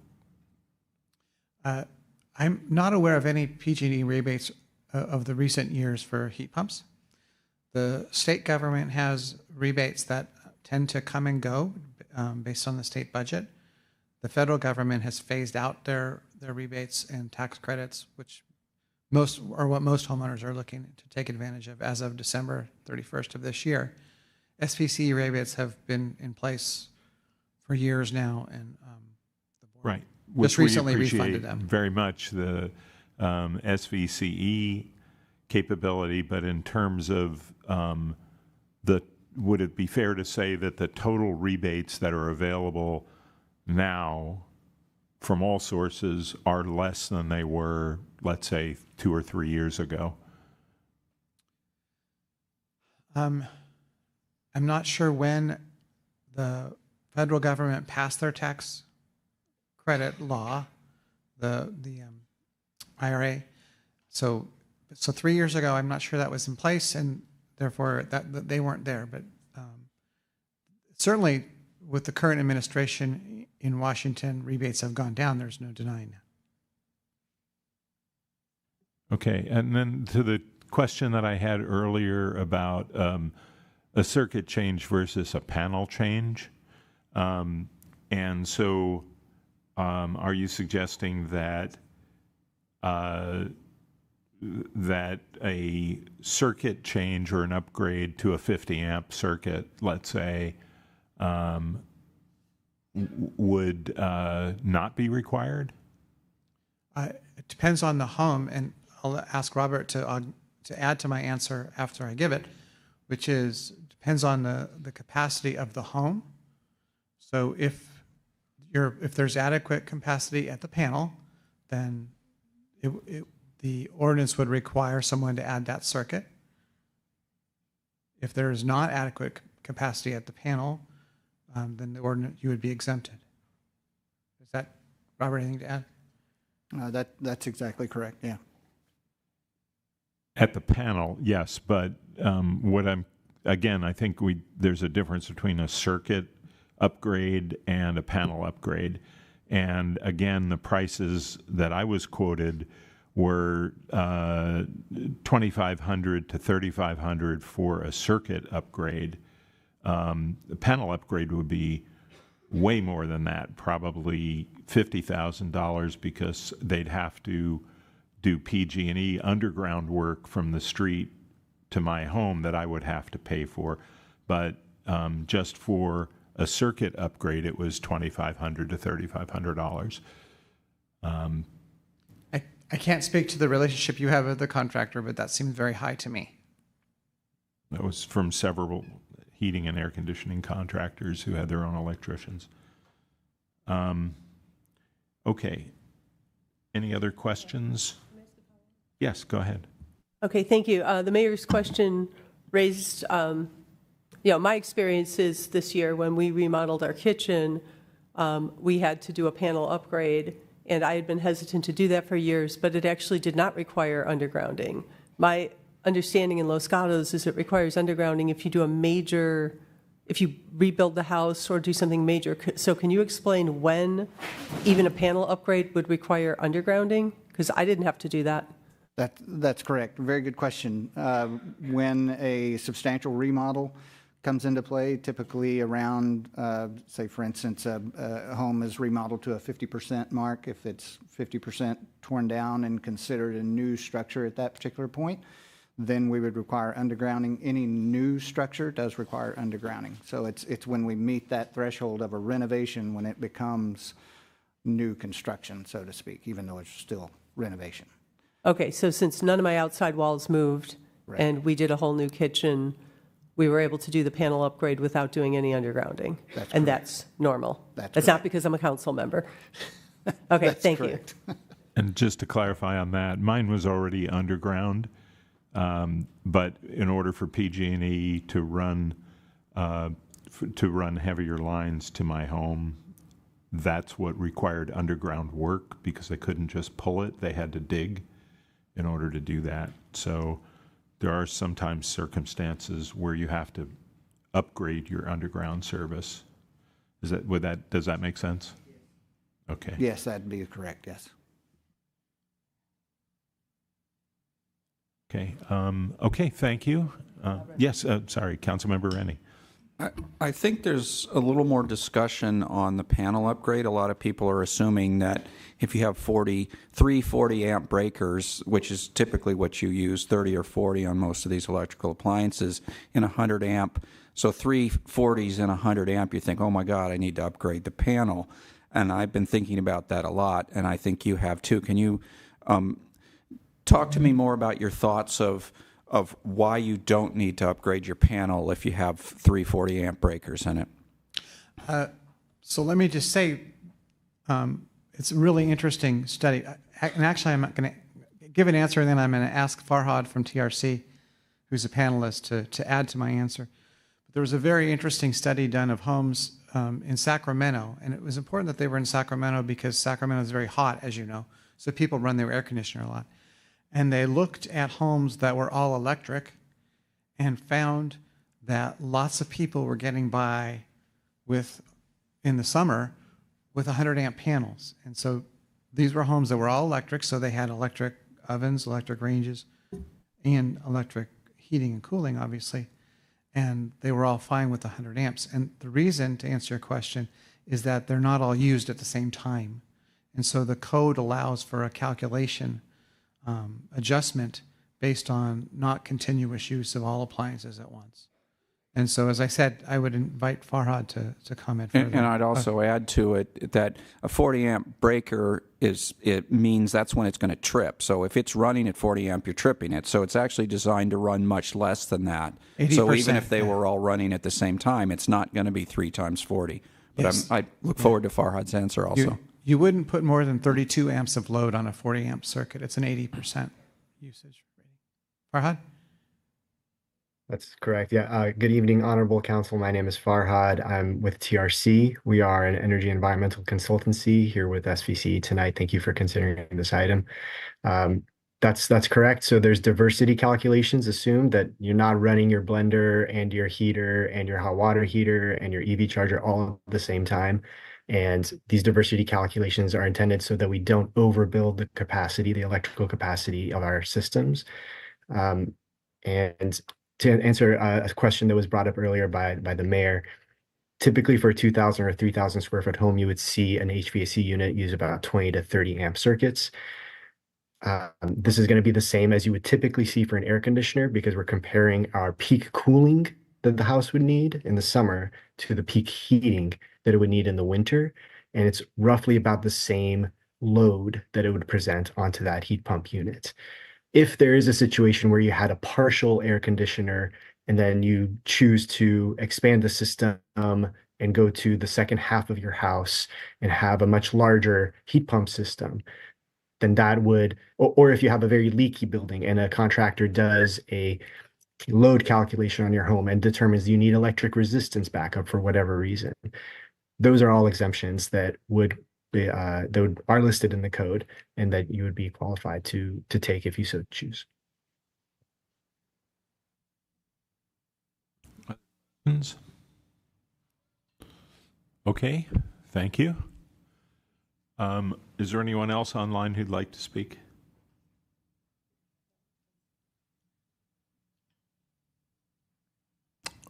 I'm not aware of any PG&E rebates of the recent years for heat pumps. The state government has rebates that tend to come and go based on the state budget. The federal government has phased out their rebates and tax credits, which most homeowners are looking to take advantage of as of December 31st of this year. SVC rebates have been in place for years now, and the board right. just recently refunded them. Very much the SVCE capability, but in terms of would it be fair to say that the total rebates that are available now from all sources are less than they were, let's say, 2 or 3 years ago? I'm not sure when the federal government passed their tax credit law, the IRA. So 3 years ago, I'm not sure that was in place, and therefore that they weren't there. But certainly, with the current administration in Washington, rebates have gone down. There's no denying that. Okay, and then to the question that I had earlier about a circuit change versus a panel change. And so are you suggesting that that a circuit change or an upgrade to a 50 amp circuit, let's say, would not be required? It depends on the home, and I'll ask Robert to add to my answer after I give it, which is depends on the capacity of the home. So if there's adequate capacity at the panel, then the ordinance would require someone to add that circuit. If there is not adequate capacity at the panel, then the ordinance, you would be exempted. Is that, Robert, anything to add? That's exactly correct, yeah. At the panel, yes, but I think there's a difference between a circuit upgrade and a panel upgrade. And again, the prices that I was quoted were $2,500 to $3,500 for a circuit upgrade. The panel upgrade would be way more than that, probably $50,000, because they'd have to do PG&E underground work from the street to my home that I would have to pay for. But just for a circuit upgrade, it was $2,500 to $3,500. I can't speak to the relationship you have with the contractor, but that seems very high to me. That was from several heating and air conditioning contractors who had their own electricians. Okay. Any other questions? Yes, go ahead. Okay, thank you. The mayor's question raised, my experiences this year when we remodeled our kitchen, we had to do a panel upgrade, and I had been hesitant to do that for years, but it actually did not require undergrounding. My understanding in Los Gatos is it requires undergrounding if you do if you rebuild the house or do something major. So can you explain when even a panel upgrade would require undergrounding? Because I didn't have to do that. That's correct. Very good question. When a substantial remodel comes into play, typically around, say, for instance, a home is remodeled to a 50% mark. If it's 50% torn down and considered a new structure at that particular point, then we would require undergrounding. Any new structure does require undergrounding. So it's when we meet that threshold of a renovation when it becomes new construction, so to speak, even though it's still renovation. Okay, so since none of my outside walls moved and we did a whole new kitchen, we were able to do the panel upgrade without doing any undergrounding. And that's normal. That's not because I'm a council member. Okay, thank you. And just to clarify on that, mine was already underground, but in order for PG&E to run heavier lines to my home, that's what required underground work because they couldn't just pull it; they had to dig in order to do that. So there are sometimes circumstances where you have to upgrade your underground service. Does that make sense? Okay. Yes, that'd be correct, yes. Okay. Okay, thank you. Yes, sorry, Councilmember Rennie. I think there's a little more discussion on the panel upgrade. A lot of people are assuming that if you have 3 40-amp breakers, which is typically what you use, 30 or 40 on most of these electrical appliances, in 100-amp, so 3 40s in 100-amp, you think, oh, my God, I need to upgrade the panel. And I've been thinking about that a lot, and I think you have too. Can you talk to me more about your thoughts of why you don't need to upgrade your panel if you have 3 40-amp breakers in it? So let me just say, it's a really interesting study. And actually, I'm going to give an answer, and then I'm going to ask Farhad from TRC, who's a panelist, to add to my answer. But there was a very interesting study done of homes in Sacramento, and it was important that they were in Sacramento because Sacramento is very hot, as you know, so people run their air conditioner a lot. And they looked at homes that were all electric and found that lots of people were getting by in the summer, with 100-amp panels. And so these were homes that were all electric, so they had electric ovens, electric ranges, and electric heating and cooling, obviously. And they were all fine with 100 amps. And the reason, to answer your question, is that they're not all used at the same time. And so the code allows for a calculation adjustment based on not continuous use of all appliances at once. And so, as I said, I would invite Farhad to comment further. And I'd also add to it that a 40-amp breaker means that's when it's going to trip. So if it's running at 40 amp, you're tripping it. So it's actually designed to run much less than that. 80%, so even if they were all running at the same time, it's not going to be 3 times 40. But Yes. I look forward to Farhad's answer also. You wouldn't put more than 32 amps of load on a 40-amp circuit. It's an 80% usage rating. Farhad? That's correct. Yeah. Good evening, Honorable Council. My name is Farhad. I'm with TRC. We are an energy environmental consultancy here with SVC tonight. Thank you for considering this item. That's correct. So there's diversity calculations assume that you're not running your blender and your heater and your hot water heater and your EV charger all at the same time. And these diversity calculations are intended so that we don't overbuild the capacity, the electrical capacity of our systems. And to answer a question that was brought up earlier by the mayor, typically for a 2,000 or 3,000 square foot home, you would see an HVAC unit use about 20 to 30 amp circuits. This is going to be the same as you would typically see for an air conditioner because we're comparing our peak cooling that the house would need in the summer to the peak heating that it would need in the winter. And it's roughly about the same load that it would present onto that heat pump unit. If there is a situation where you had a partial air conditioner and then you choose to expand the system and go to the second half of your house and have a much larger heat pump system, then that would, or if you have a very leaky building and a contractor does a load calculation on your home and determines you need electric resistance backup for whatever reason, those are all exemptions that would be, are listed in the code and that you would be qualified to take if you so choose. Okay, thank you. Is there anyone else online who'd like to speak?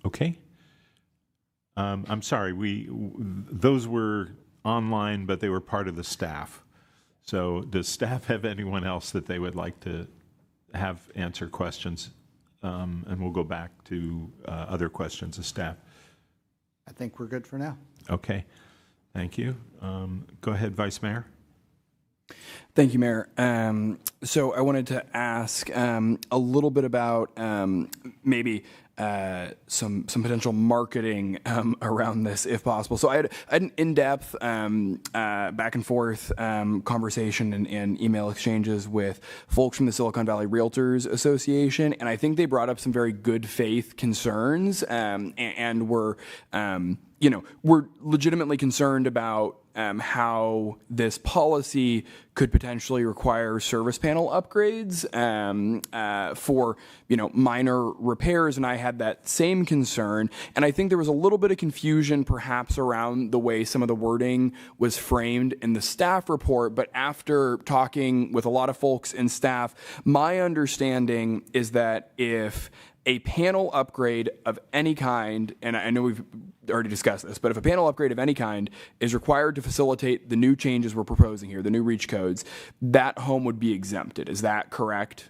Okay. I'm sorry, those were online, but they were part of the staff. So does staff have anyone else that they would like to have answer questions? And we'll go back to other questions of staff. I think we're good for now. Okay, thank you. Go ahead, Vice Mayor. Thank you, Mayor. So I wanted to ask a little bit about maybe some potential marketing around this, if possible. So I had an in-depth back and forth conversation and email exchanges with folks from the Silicon Valley Realtors Association, and I think they brought up some very good faith concerns, and were legitimately concerned about how this policy could potentially require service panel upgrades for minor repairs, and I had that same concern. And I think there was a little bit of confusion perhaps around the way some of the wording was framed in the staff report, but after talking with a lot of folks in staff, my understanding is that if a panel upgrade of any kind, and I know we've already discussed this, but if a panel upgrade of any kind is required to facilitate the new changes we're proposing here, the new REACH codes, that home would be exempted. Is that correct?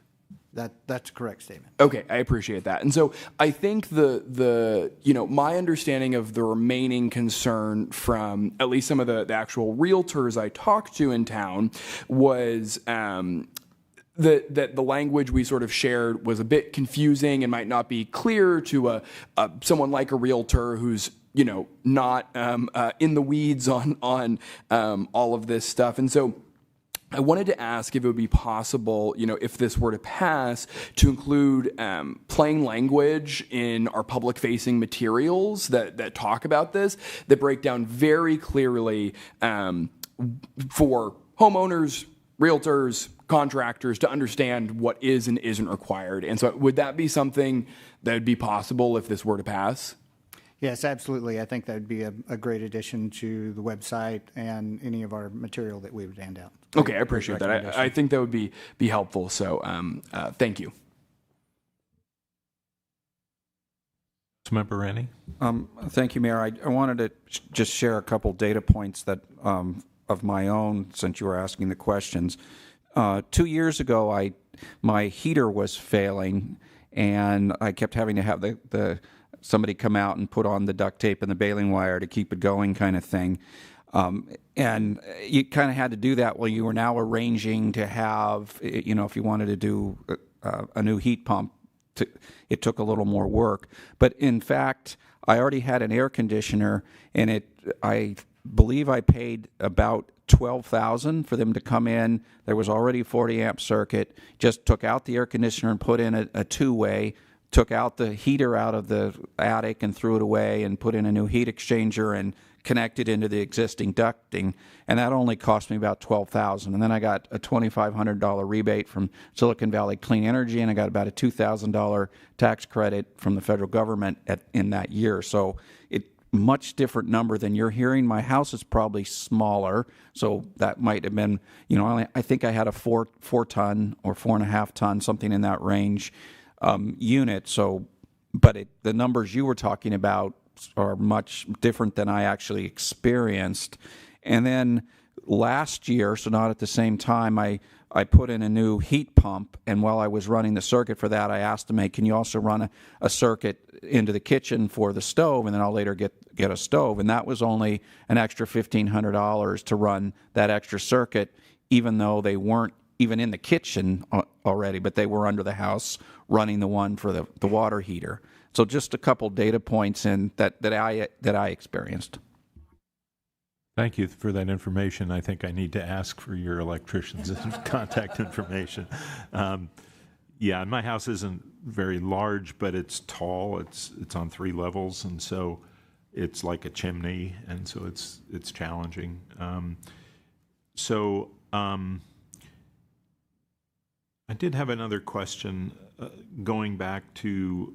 That's a correct statement. Okay, I appreciate that. And so I think my understanding of the remaining concern from at least some of the actual realtors I talked to in town was that the language we sort of shared was a bit confusing and might not be clear to someone like a realtor who's not in the weeds on all of this stuff. And so I wanted to ask if it would be possible, if this were to pass, to include plain language in our public-facing materials that talk about this, that break down very clearly for homeowners, realtors, contractors to understand what is and isn't required. And so would that be something that would be possible if this were to pass? Yes, absolutely. I think that would be a great addition to the website and any of our material that we would hand out. Okay, I appreciate that. I think that would be helpful. So thank you. Member Rennie? Thank you, Mayor. I wanted to just share a couple data points that of my own, since you were asking the questions. 2 years ago, my heater was failing, and I kept having to have somebody come out and put on the duct tape and the baling wire to keep it going, kind of thing. And you kind of had to do that while you were now arranging to have, if you wanted to do a new heat pump, it took a little more work. But in fact, I already had an air conditioner, and I believe I paid about $12,000 for them to come in. There was already a 40-amp circuit. Just took out the air conditioner and put in a two-way. Took out the heater out of the attic and threw it away, and put in a new heat exchanger and connected into the existing ducting. And that only cost me about $12,000. And then I got a $2,500 rebate from Silicon Valley Clean Energy, and I got about a $2,000 tax credit from the federal government in that year. So much different number than you're hearing. My house is probably smaller, so that might have been, I think I had a 4-ton or 4.5 ton, something in that range unit. So, but the numbers you were talking about are much different than I actually experienced. And then last year, so not at the same time, I put in a new heat pump, and while I was running the circuit for that, I asked them, hey, can you also run a circuit into the kitchen for the stove, and then I'll later get a stove. And that was only an extra $1,500 to run that extra circuit, even though they weren't even in the kitchen already, but they were under the house running the one for the water heater. So just a couple data points in that I experienced. Thank you for that information. I think I need to ask for your electrician's contact information. Yeah, and my house isn't very large, but it's tall. It's on 3 levels, and so it's like a chimney, and so it's challenging. I did have another question going back to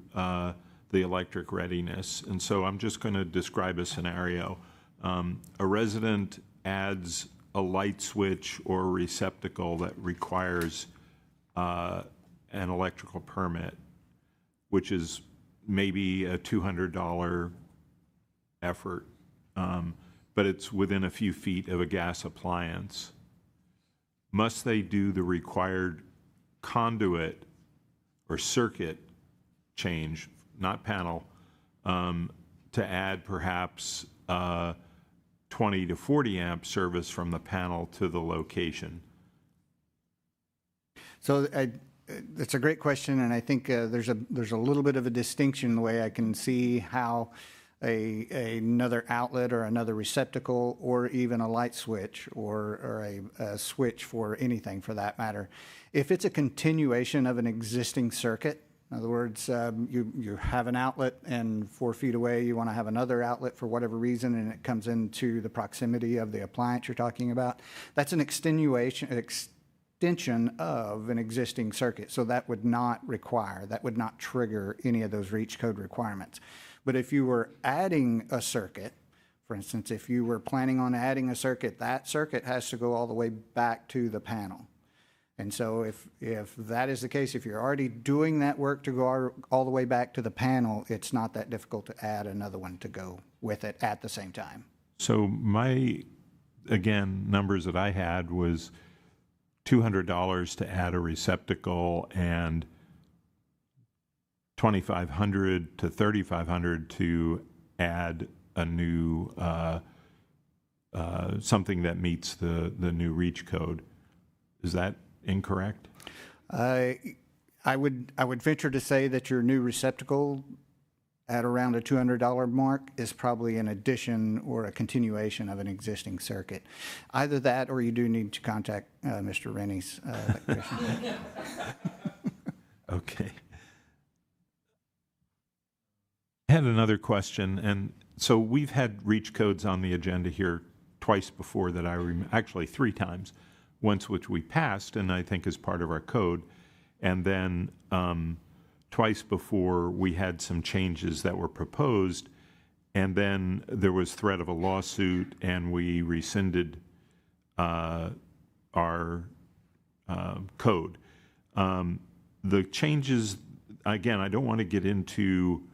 the electric readiness, and so I'm just going to describe a scenario. A resident adds a light switch or a receptacle that requires an electrical permit, which is maybe a $200 effort, but it's within a few feet of a gas appliance. Must they do the required conduit or circuit change, not panel, to add perhaps 20 to 40 amp service from the panel to the location? So it's a great question, and I think there's a little bit of a distinction the way I can see how another outlet or another receptacle or even a light switch or a switch for anything for that matter. If it's a continuation of an existing circuit, in other words, you have an outlet and 4 feet away you want to have another outlet for whatever reason, and it comes into the proximity of the appliance you're talking about, that's an extension of an existing circuit. So that would not trigger any of those reach code requirements. But if you were adding a circuit, for instance, if you were planning on adding a circuit, that circuit has to go all the way back to the panel. And so if that is the case, if you're already doing that work to go all the way back to the panel, it's not that difficult to add another one to go with it at the same time. So my, again, numbers that I had was $200 to add a receptacle and $2,500 to $3,500 to add a new something that meets the new reach code. Is that incorrect? I would venture to say that your new receptacle at around a $200 mark is probably an addition or a continuation of an existing circuit. Either that, or you do need to contact Mr. Rennie's electrician. Okay. I had another question, and so we've had reach codes on the agenda here twice before that I remember, actually 3 times, once which we passed and I think is part of our code, and then twice before we had some changes that were proposed, and then there was threat of a lawsuit and we rescinded our code. The changes, again, I don't want to get into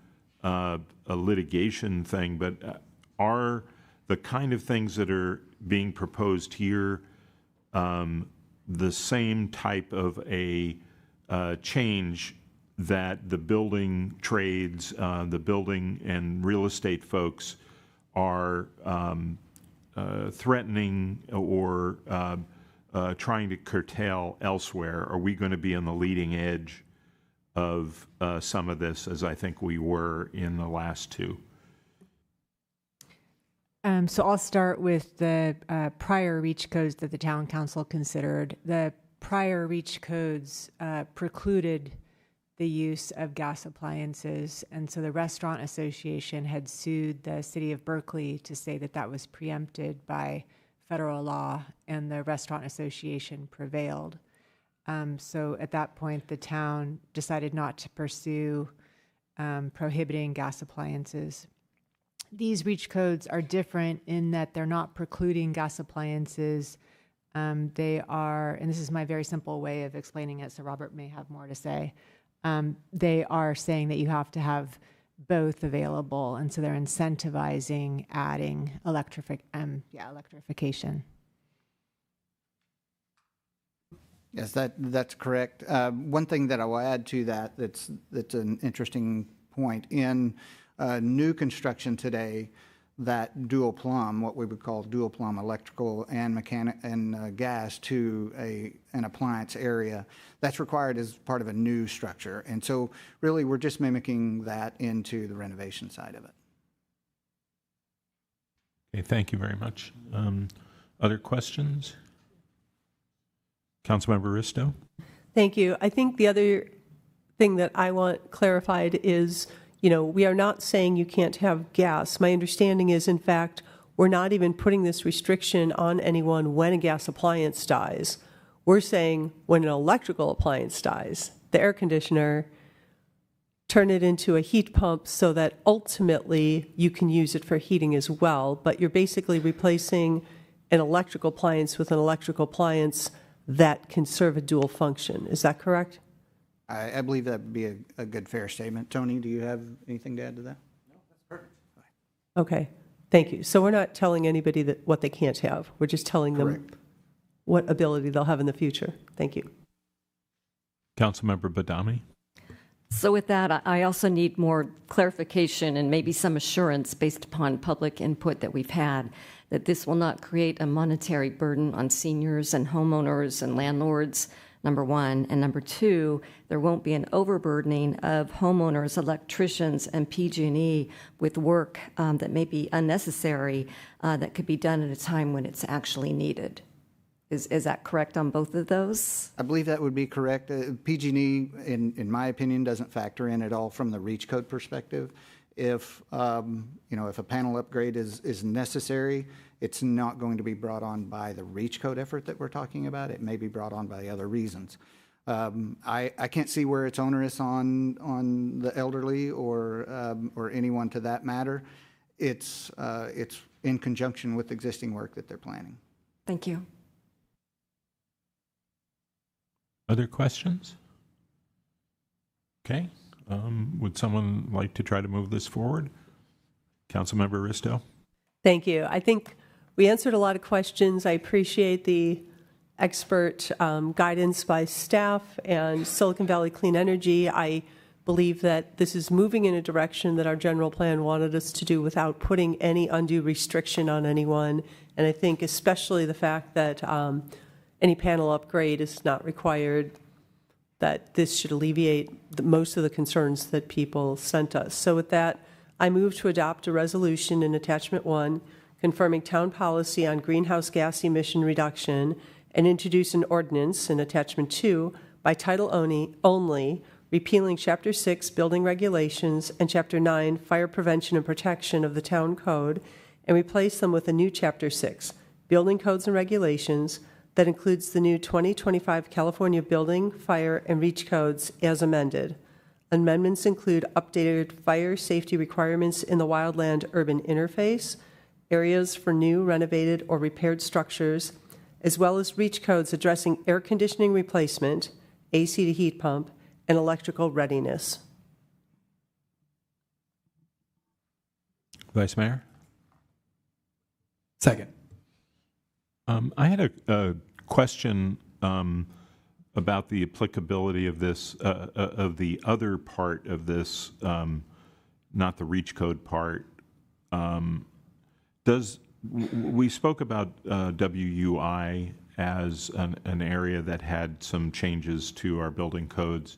a litigation thing, but are the kind of things that are being proposed here the same type of a change that the building trades, the building and real estate folks are threatening or trying to curtail elsewhere? Are we going to be on the leading edge of some of this, as I think we were in the last 2? So I'll start with the prior reach codes that the town council considered. The prior reach codes precluded the use of gas appliances, and so the Restaurant Association had sued the city of Berkeley to say that that was preempted by federal law, and the Restaurant Association prevailed. So at that point, the town decided not to pursue prohibiting gas appliances. These reach codes are different in that they're not precluding gas appliances. They are, and this is my very simple way of explaining it, so Robert may have more to say. They are saying that you have to have both available, and so they're incentivizing adding electrification. Yes, that's correct. One thing that I will add to that's an interesting point. In new construction today, that dual plumb, what we would call dual plumb electrical and gas to an appliance area. That's required as part of a new structure. And so really we're just mimicking that into the renovation side of it. Okay, thank you very much. Other questions? Councilmember Risto? Thank you. I think the other thing that I want clarified is, we are not saying you can't have gas. My understanding is, in fact, we're not even putting this restriction on anyone when a gas appliance dies. We're saying when an electrical appliance dies, the air conditioner, turn it into a heat pump so that ultimately you can use it for heating as well. But you're basically replacing an electrical appliance with an electrical appliance that can serve a dual function. Is that correct? I believe that would be a good, fair statement. Tony, do you have anything to add to that? No, that's perfect. Okay, thank you. So we're not telling anybody that what they can't have. We're just telling them what ability they'll have in the future. Thank you. Councilmember Badami? So with that, I also need more clarification and maybe some assurance based upon public input that we've had that this will not create a monetary burden on seniors and homeowners and landlords, number one. And number two, there won't be an overburdening of homeowners, electricians, and PG&E with work that may be unnecessary that could be done at a time when it's actually needed. Is that correct on both of those? I believe that would be correct. PG&E, in my opinion, doesn't factor in at all from the REACH code perspective. If if a panel upgrade is necessary, it's not going to be brought on by the REACH code effort that we're talking about. It may be brought on by other reasons. I can't see where it's onerous on the elderly or anyone to that matter. It's in conjunction with existing work that they're planning. Thank you. Other questions? Okay. Would someone like to try to move this forward? Councilmember Risto? Thank you. I think we answered a lot of questions. I appreciate the expert guidance by staff and Silicon Valley Clean Energy. I believe that this is moving in a direction that our general plan wanted us to do without putting any undue restriction on anyone. And I think especially the fact that any panel upgrade is not required, that this should alleviate most of the concerns that people sent us. So with that, I move to adopt a resolution in Attachment 1 confirming town policy on greenhouse gas emission reduction and introduce an ordinance in Attachment 2 by title only, repealing Chapter 6 Building Regulations and Chapter 9 Fire Prevention and Protection of the Town Code and replace them with a new Chapter 6 Building Codes and Regulations that includes the new 2025 California Building, Fire, and REACH codes as amended. Amendments include updated fire safety requirements in the wildland-urban interface, areas for new, renovated, or repaired structures, as well as REACH codes addressing air conditioning replacement, AC to heat pump, and electrical readiness. Vice Mayor? Second. I had a question about the applicability of this, of the other part of this, not the REACH code part. We spoke about WUI as an area that had some changes to our building codes.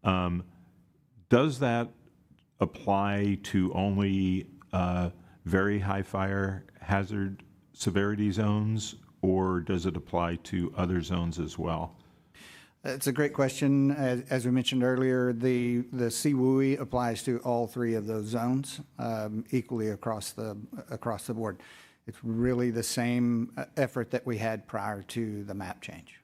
Does that apply to only very high fire hazard severity zones, or does it apply to other zones as well? It's a great question. As we mentioned earlier, the CWUI applies to all three of those zones equally across the board. It's really the same effort that we had prior to the map change.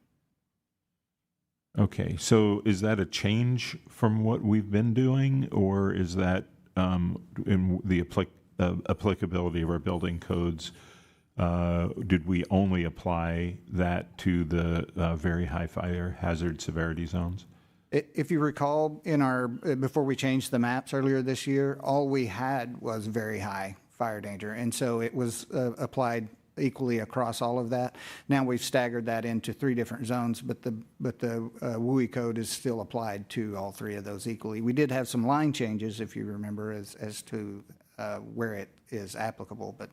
Okay, so is that a change from what we've been doing, or is that in the applicability of our building codes? Did we only apply that to the very high fire hazard severity zones? If you recall, before we changed the maps earlier this year, all we had was very high fire danger, and so it was applied equally across all of that. Now we've staggered that into 3 different zones, but the WUI code is still applied to all 3 of those equally. We did have some line changes, if you remember, as to where it is applicable, but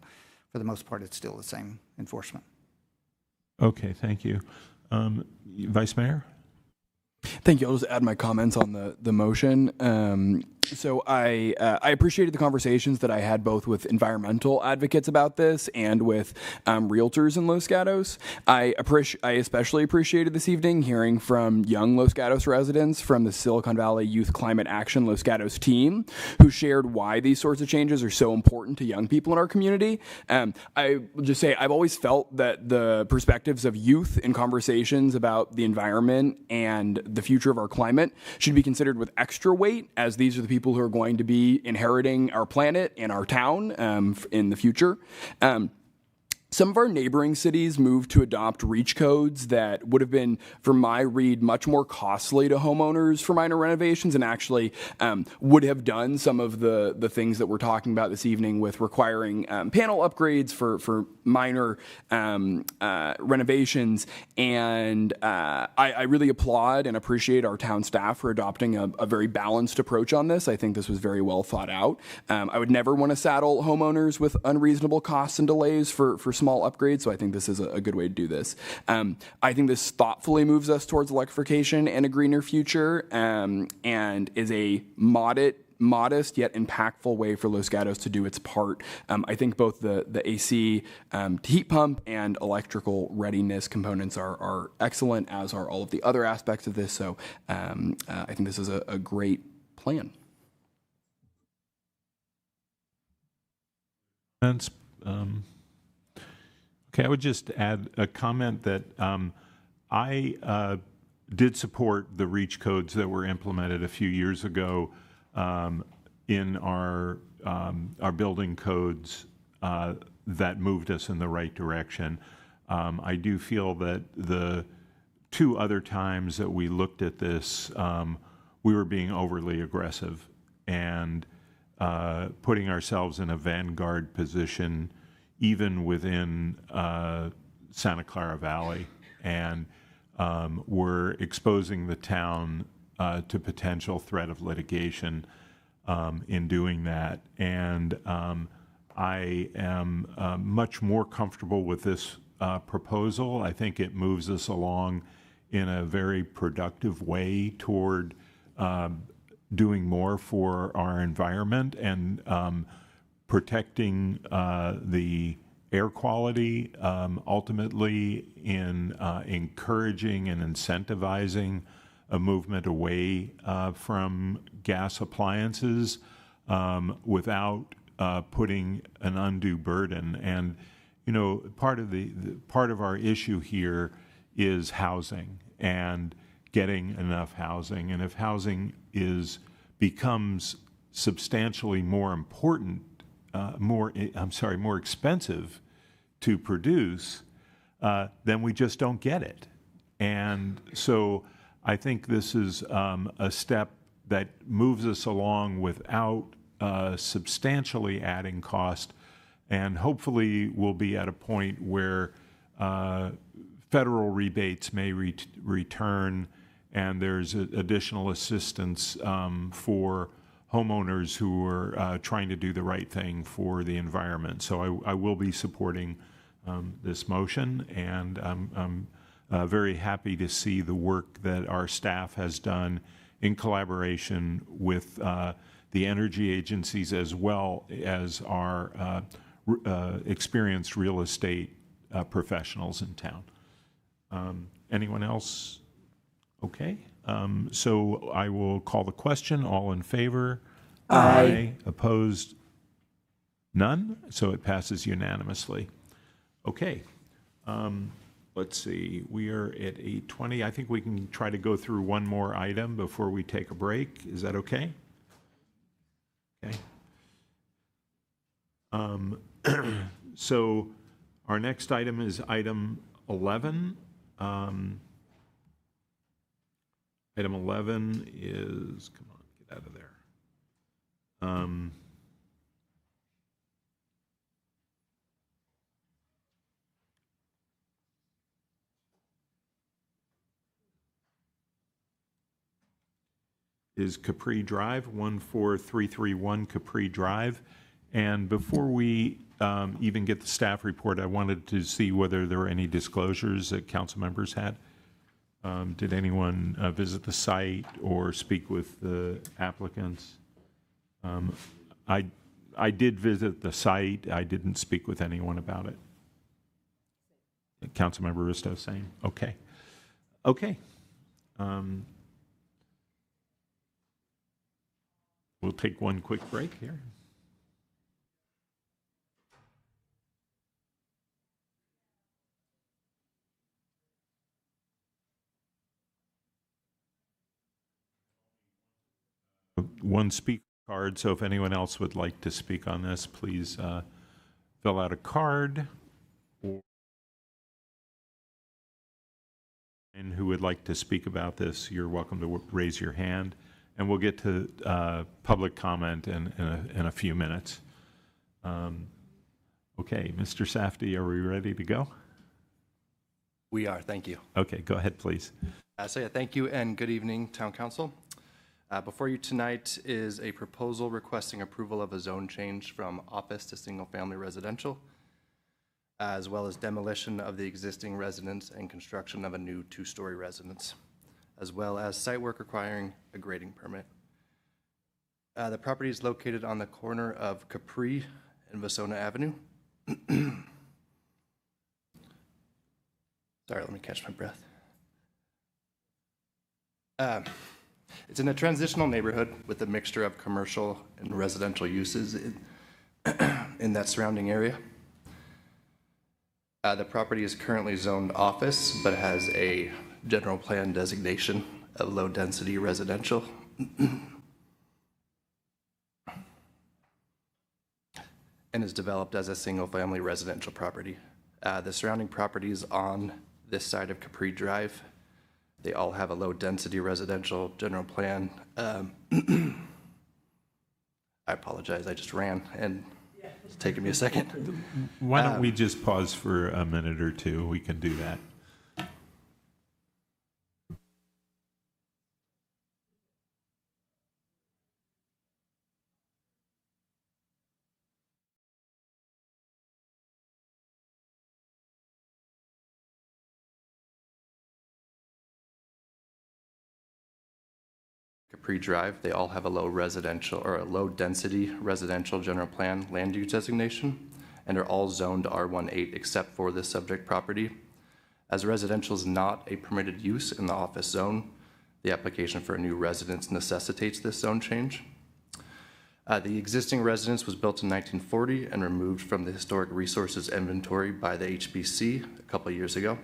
for the most part, it's still the same enforcement. Okay, thank you. Vice Mayor? Thank you. I'll just add my comments on the motion. So I appreciated the conversations that I had both with environmental advocates about this and with realtors in Los Gatos. I especially appreciated this evening hearing from young Los Gatos residents from the Silicon Valley Youth Climate Action Los Gatos team who shared why these sorts of changes are so important to young people in our community. I will just say I've always felt that the perspectives of youth in conversations about the environment and the future of our climate should be considered with extra weight, as these are the people who are going to be inheriting our planet and our town in the future. Some of our neighboring cities moved to adopt REACH codes that would have been, from my read, much more costly to homeowners for minor renovations, and actually would have done some of the things that we're talking about this evening with requiring panel upgrades for minor renovations. And I really applaud and appreciate our town staff for adopting a very balanced approach on this. I think this was very well thought out. I would never want to saddle homeowners with unreasonable costs and delays for small upgrades, so I think this is a good way to do this. I think this thoughtfully moves us towards electrification and a greener future, and is a modest yet impactful way for Los Gatos to do its part. I think both the AC heat pump and electrical readiness components are excellent, as are all of the other aspects of this, so I think this is a great plan. That's, okay, I would just add a comment that I did support the REACH codes that were implemented a few years ago in our building codes that moved us in the right direction. I do feel that the two other times that we looked at this, we were being overly aggressive and putting ourselves in a vanguard position even within Santa Clara Valley, and we're exposing the town to potential threat of litigation in doing that. And I am much more comfortable with this proposal. I think it moves us along in a very productive way toward doing more for our environment and protecting the air quality, ultimately in encouraging and incentivizing a movement away from gas appliances without putting an undue burden. And you know, part of our issue here is housing and getting enough housing. And if housing becomes substantially more important, more expensive to produce, then we just don't get it. And so I think this is a step that moves us along without substantially adding cost, and hopefully we'll be at a point where federal rebates may return, and there's additional assistance for homeowners who are trying to do the right thing for the environment. So I will be supporting this motion, and I'm very happy to see the work that our staff has done in collaboration with the energy agencies as well as our experienced real estate professionals in town. Anyone else? Okay. So I will call the question. All in favor? Aye. Opposed? None? So it passes unanimously. Okay. Let's see. We are at 8:20. I think we can try to go through one more item before we take a break. Is that okay? Okay. So our next item is item 11. Item 11 is, come on, get out of there. Is Capri Drive, 14331 Capri Drive. And before we even get the staff report, I wanted to see whether there were any disclosures that council members had. Did anyone visit the site or speak with the applicants? I did visit the site. I didn't speak with anyone about it. Councilmember Risto, same. Okay. Okay. We'll take one quick break here. One speaker card, so if anyone else would like to speak on this, please fill out a card. And who would like to speak about this, you're welcome to raise your hand. And we'll get to public comment in a few minutes. Okay, Mr. Safdie, are we ready to go? We are, thank you. Okay, go ahead, please. So yeah, thank you and good evening, Town Council. Before you tonight is a proposal requesting approval of a zone change from office to single-family residential, as well as demolition of the existing residence and construction of a new two-story residence, as well as site work requiring a grading permit. The property is located on the corner of Capri and Vasona Avenue. Sorry, let me catch my breath. It's in a transitional neighborhood with a mixture of commercial and residential uses in that surrounding area. The property is currently zoned office, but has a general plan designation of low-density residential. And is developed as a single-family residential property. The surrounding properties on this side of Capri Drive, they all have a low-density residential general plan. I apologize, I just ran and it's taking me a second. Why don't we just pause for a minute or two? We can do that. Capri Drive, they all have a low residential or a low density residential general plan land use designation and are all zoned R18 except for this subject property. As residential is not a permitted use in the office zone, the application for a new residence necessitates this zone change. The existing residence was built in 1940 and removed from the historic resources inventory by the HBC a couple of years ago.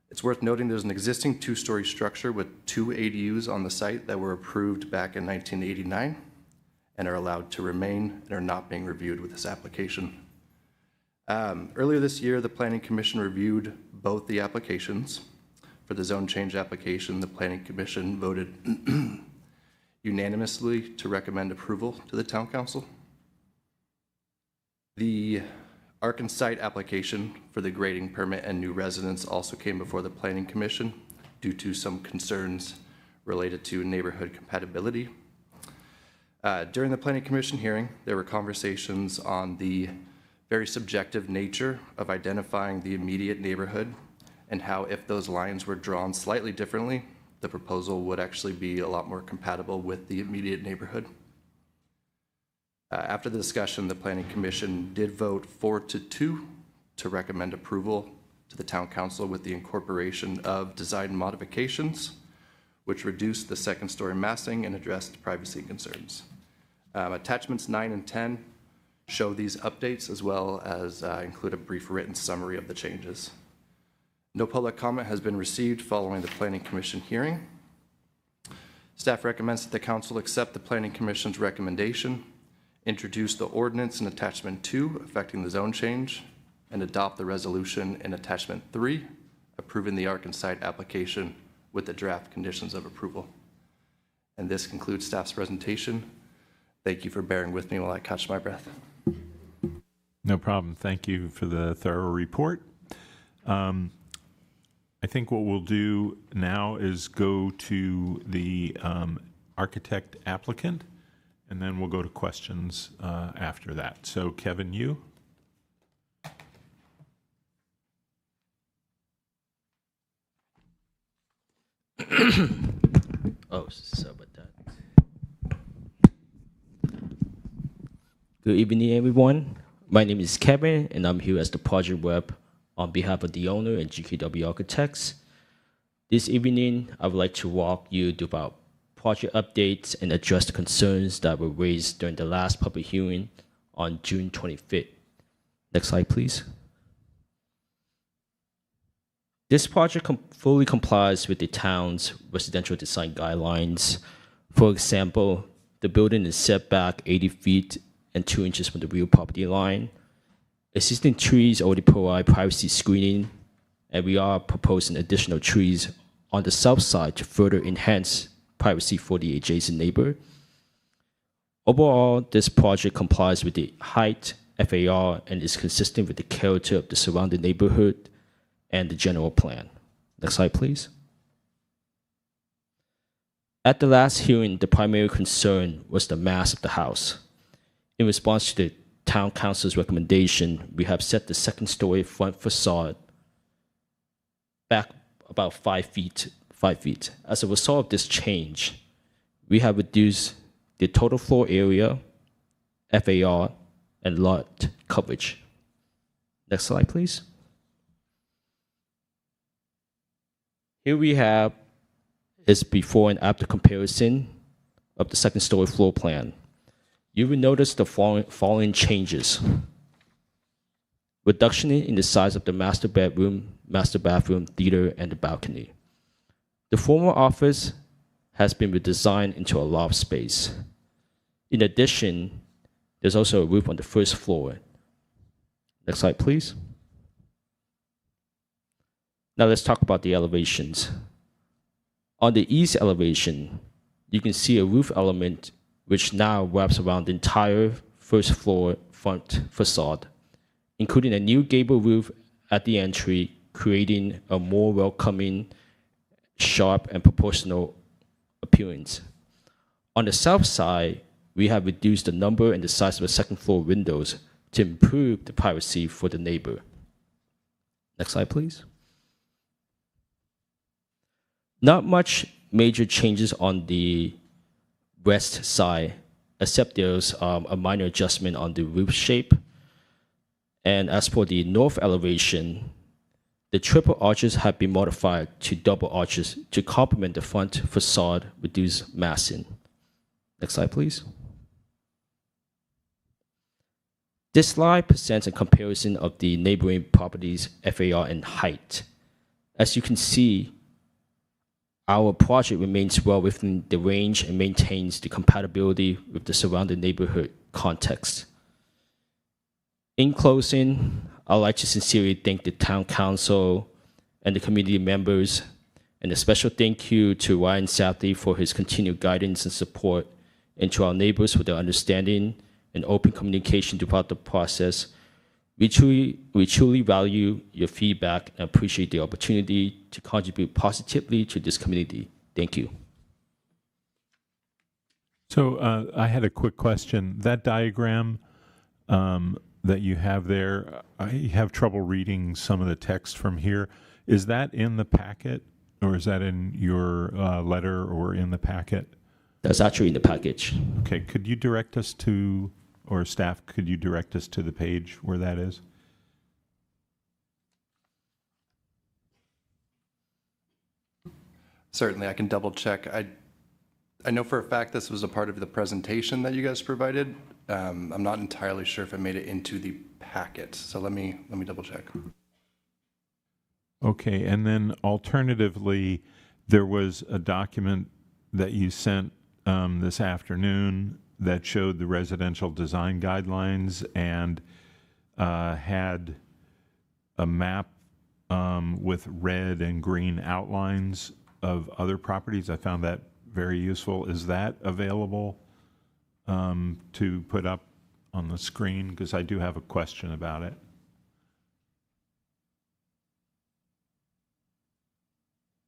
It's worth noting there's an existing two-story structure with 2 ADUs on the site that were approved back in 1989 and are allowed to remain and are not being reviewed with this application. Earlier this year, the Planning Commission reviewed both the applications. For the zone change application, the Planning Commission voted unanimously to recommend approval to the Town Council. The Ark and Site application for the grading permit and new residence also came before the Planning Commission due to some concerns related to neighborhood compatibility. During the Planning Commission hearing, there were conversations on the very subjective nature of identifying the immediate neighborhood and how if those lines were drawn slightly differently, the proposal would actually be a lot more compatible with the immediate neighborhood. After the discussion, the Planning Commission did vote 4-2 to recommend approval to the Town Council with the incorporation of design modifications, which reduced the second-story massing and addressed privacy concerns. Attachments 9 and 10 show these updates as well as include a brief written summary of the changes. No public comment has been received following the Planning Commission hearing. Staff recommends that the Council accept the Planning Commission's recommendation, introduce the ordinance in Attachment 2 affecting the zone change, and adopt the resolution in Attachment 3 approving the Ark and Site application with the draft conditions of approval. And this concludes staff's presentation. Thank you for bearing with me while I catch my breath. No problem. Thank you for the thorough report. I think what we'll do now is go to the architect applicant, and then we'll go to questions after that. So Kevin, you? Oh, sorry about that. Good evening, everyone. My name is Kevin, and I'm here as the project rep on behalf of the owner and GKW Architects. This evening, I would like to walk you through about project updates and address the concerns that were raised during the last public hearing on June 25th. Next slide, please. This project fully complies with the town's residential design guidelines. For example, the building is set back 80 feet and 2 inches from the real property line. Existing trees already provide privacy screening, and we are proposing additional trees on the south side to further enhance privacy for the adjacent neighbor. Overall, this project complies with the height, FAR, and is consistent with the character of the surrounding neighborhood and the general plan. Next slide, please. At the last hearing, the primary concern was the mass of the house. In response to the Town Council's recommendation, we have set the second-story front facade back about 5 feet. As a result of this change, we have reduced the total floor area, FAR, and lot coverage. Next slide, please. Here we have is before and after comparison of the second-story floor plan. You will notice the following changes. Reduction in the size of the master bedroom, master bathroom, theater, and the balcony. The former office has been redesigned into a loft space. In addition, there's also a roof on the first floor. Next slide, please. Now let's talk about the elevations. On the east elevation, you can see a roof element which now wraps around the entire first floor front facade, including a new gable roof at the entry, creating a more welcoming, sharp, and proportional appearance. On the south side, we have reduced the number and the size of the second floor windows to improve the privacy for the neighbor. Next slide, please. Not much major changes on the west side, except there's a minor adjustment on the roof shape. And as for the north elevation, the triple arches have been modified to double arches to complement the front facade, reduce massing. Next slide, please. This slide presents a comparison of the neighboring properties' FAR and height. As you can see, our project remains well within the range and maintains the compatibility with the surrounding neighborhood context. In closing, I'd like to sincerely thank the Town Council and the community members, and a special thank you to Ryan Southey for his continued guidance and support, and to our neighbors for their understanding and open communication throughout the process. We truly value your feedback and appreciate the opportunity to contribute positively to this community. Thank you. So I had a quick question. That diagram that you have there, I have trouble reading some of the text from here. Is that in the packet, or is that in your letter or in the packet? That's actually in the package. Okay, could you direct us to, or staff, could you direct us to the page where that is? Certainly, I can double check. I know for a fact this was a part of the presentation that you guys provided. I'm not entirely sure if it made it into the packet, so let me double check. Okay, and then alternatively, there was a document that you sent this afternoon that showed the residential design guidelines and had a map with red and green outlines of other properties. I found that very useful. Is that available to put up on the screen? Because I do have a question about it.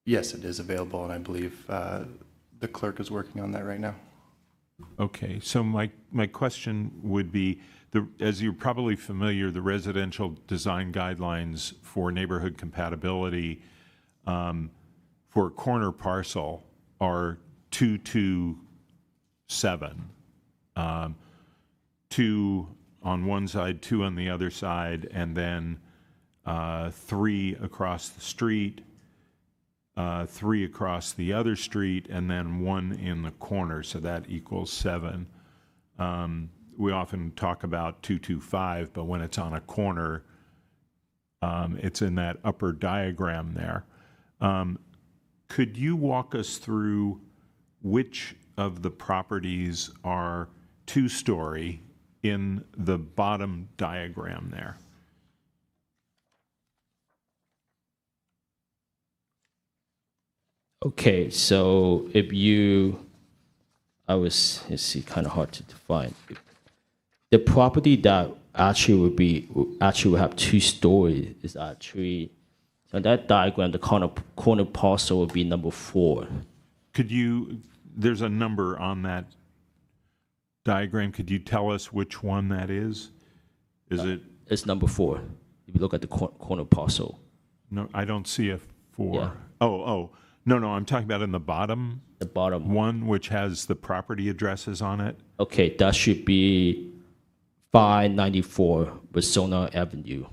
Yes, it is available, and I believe the clerk is working on that right now. Okay, so my question would be, as you're probably familiar, the residential design guidelines for neighborhood compatibility for a corner parcel are 227. 2 on one side, 2 on the other side, and then 3 across the street, 3 across the other street, and then 1 in the corner, so that equals 7. We often talk about 225, but when it's on a corner, it's in that upper diagram there. Could you walk us through which of the properties are 2-story in the bottom diagram there? Okay, so if you, let's see, kind of hard to define. The property that actually will have 2 stories is actually, so that diagram, the corner parcel would be number 4. There's a number on that diagram. Could you tell us which one that is? It's number 4. If you look at the corner parcel. No, I don't see a 4. Yeah. Oh, no, I'm talking about in the bottom. The bottom one, which has the property addresses on it. Okay, that should be 594 Wasona Avenue.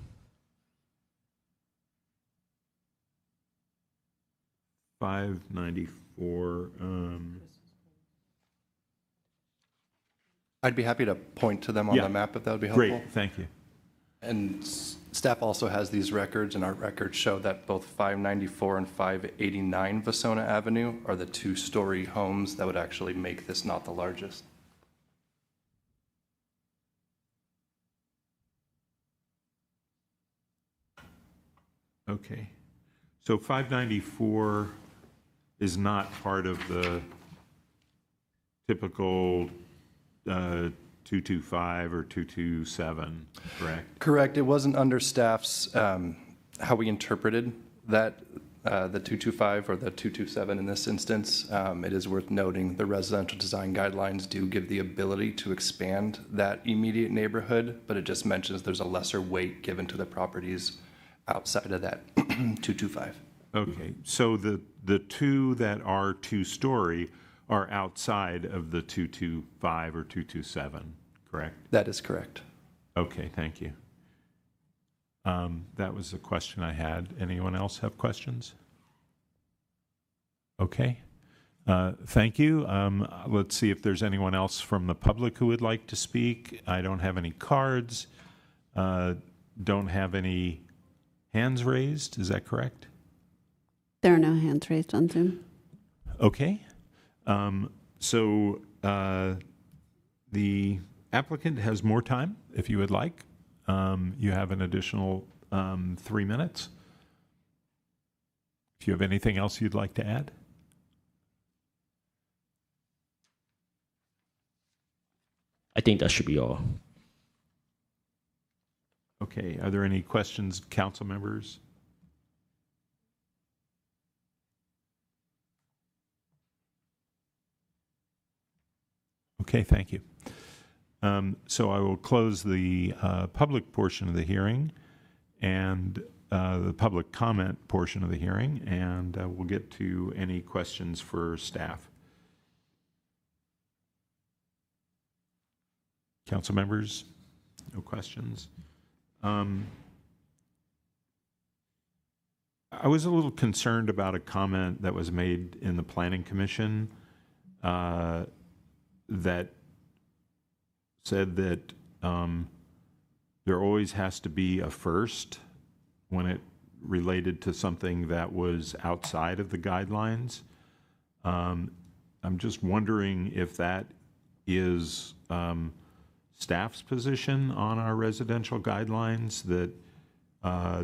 I'd be happy to point to them on the map if that would be helpful. Great, thank you. And staff also has these records, and our records show that both 594 and 589 Vasona Avenue are the 2-story homes that would actually make this not the largest. Okay. So 594 is not part of the typical 225 or 227, correct? Correct. It wasn't under staff's, how we interpreted that, the 225 or the 227 in this instance. It is worth noting the residential design guidelines do give the ability to expand that immediate neighborhood, but it just mentions there's a lesser weight given to the properties outside of that 225. Okay, so the 2 that are 2-story are outside of the 225 or 227, correct? That is correct. Okay, thank you. That was the question I had. Anyone else have questions? Okay, thank you. Let's see if there's anyone else from the public who would like to speak. I don't have any cards. Don't have any hands raised. Is that correct? There are no hands raised on Zoom. Okay. So the applicant has more time if you would like. You have an additional 3 minutes. If you have anything else you'd like to add. I think that should be all. Okay, are there any questions, council members? Okay, thank you. So I will close the public portion of the hearing and the public comment portion of the hearing, and we'll get to any questions for staff. Council members, no questions. I was a little concerned about a comment that was made in the Planning Commission that said that there always has to be a first when it related to something that was outside of the guidelines. I'm just wondering if that is staff's position on our residential guidelines, that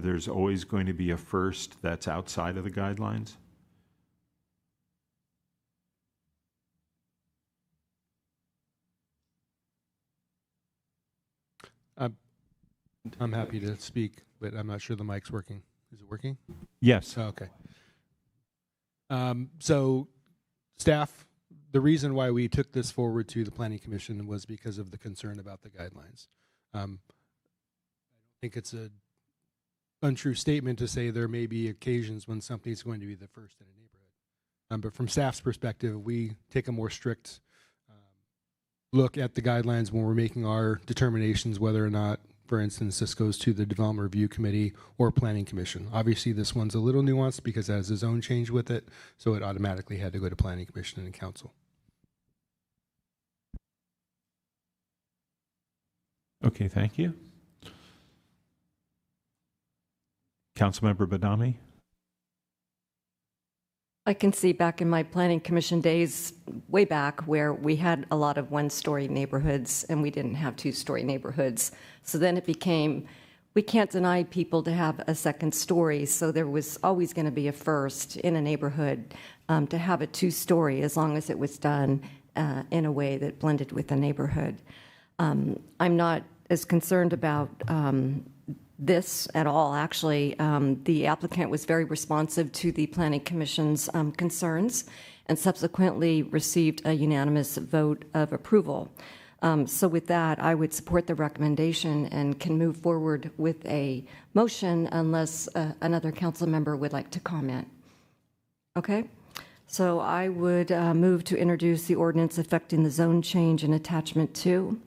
there's always going to be a first that's outside of the guidelines? I'm happy to speak, but I'm not sure the mic's working. Is it working? Yes. Oh, okay. So staff the reason why we took this forward to the Planning Commission was because of the concern about the guidelines. I don't think it's a untrue statement to say there may be occasions when something's going to be the first in a neighborhood. But from staff's perspective, we take a more strict look at the guidelines when we're making our determinations whether or not, for instance, this goes to the Development Review Committee or Planning Commission. Obviously, this one's a little nuanced because it has a zone change with it, so it automatically had to go to Planning Commission and Council. Okay, thank you. Councilmember Badami? I can see back in my planning commission days, way back, where we had a lot of one-story neighborhoods and we didn't have two-story neighborhoods. So then it became, we can't deny people to have a second story. So there was always going to be a first in a neighborhood to have a two-story, as long as it was done in a way that blended with the neighborhood. I'm not as concerned about this at all. Actually, the applicant was very responsive to the Planning Commission's concerns and subsequently received a unanimous vote of approval. So with that, I would support the recommendation and can move forward with a motion unless another council member would like to comment. Okay? So I would move to introduce the ordinance affecting the zone change in Attachment 2,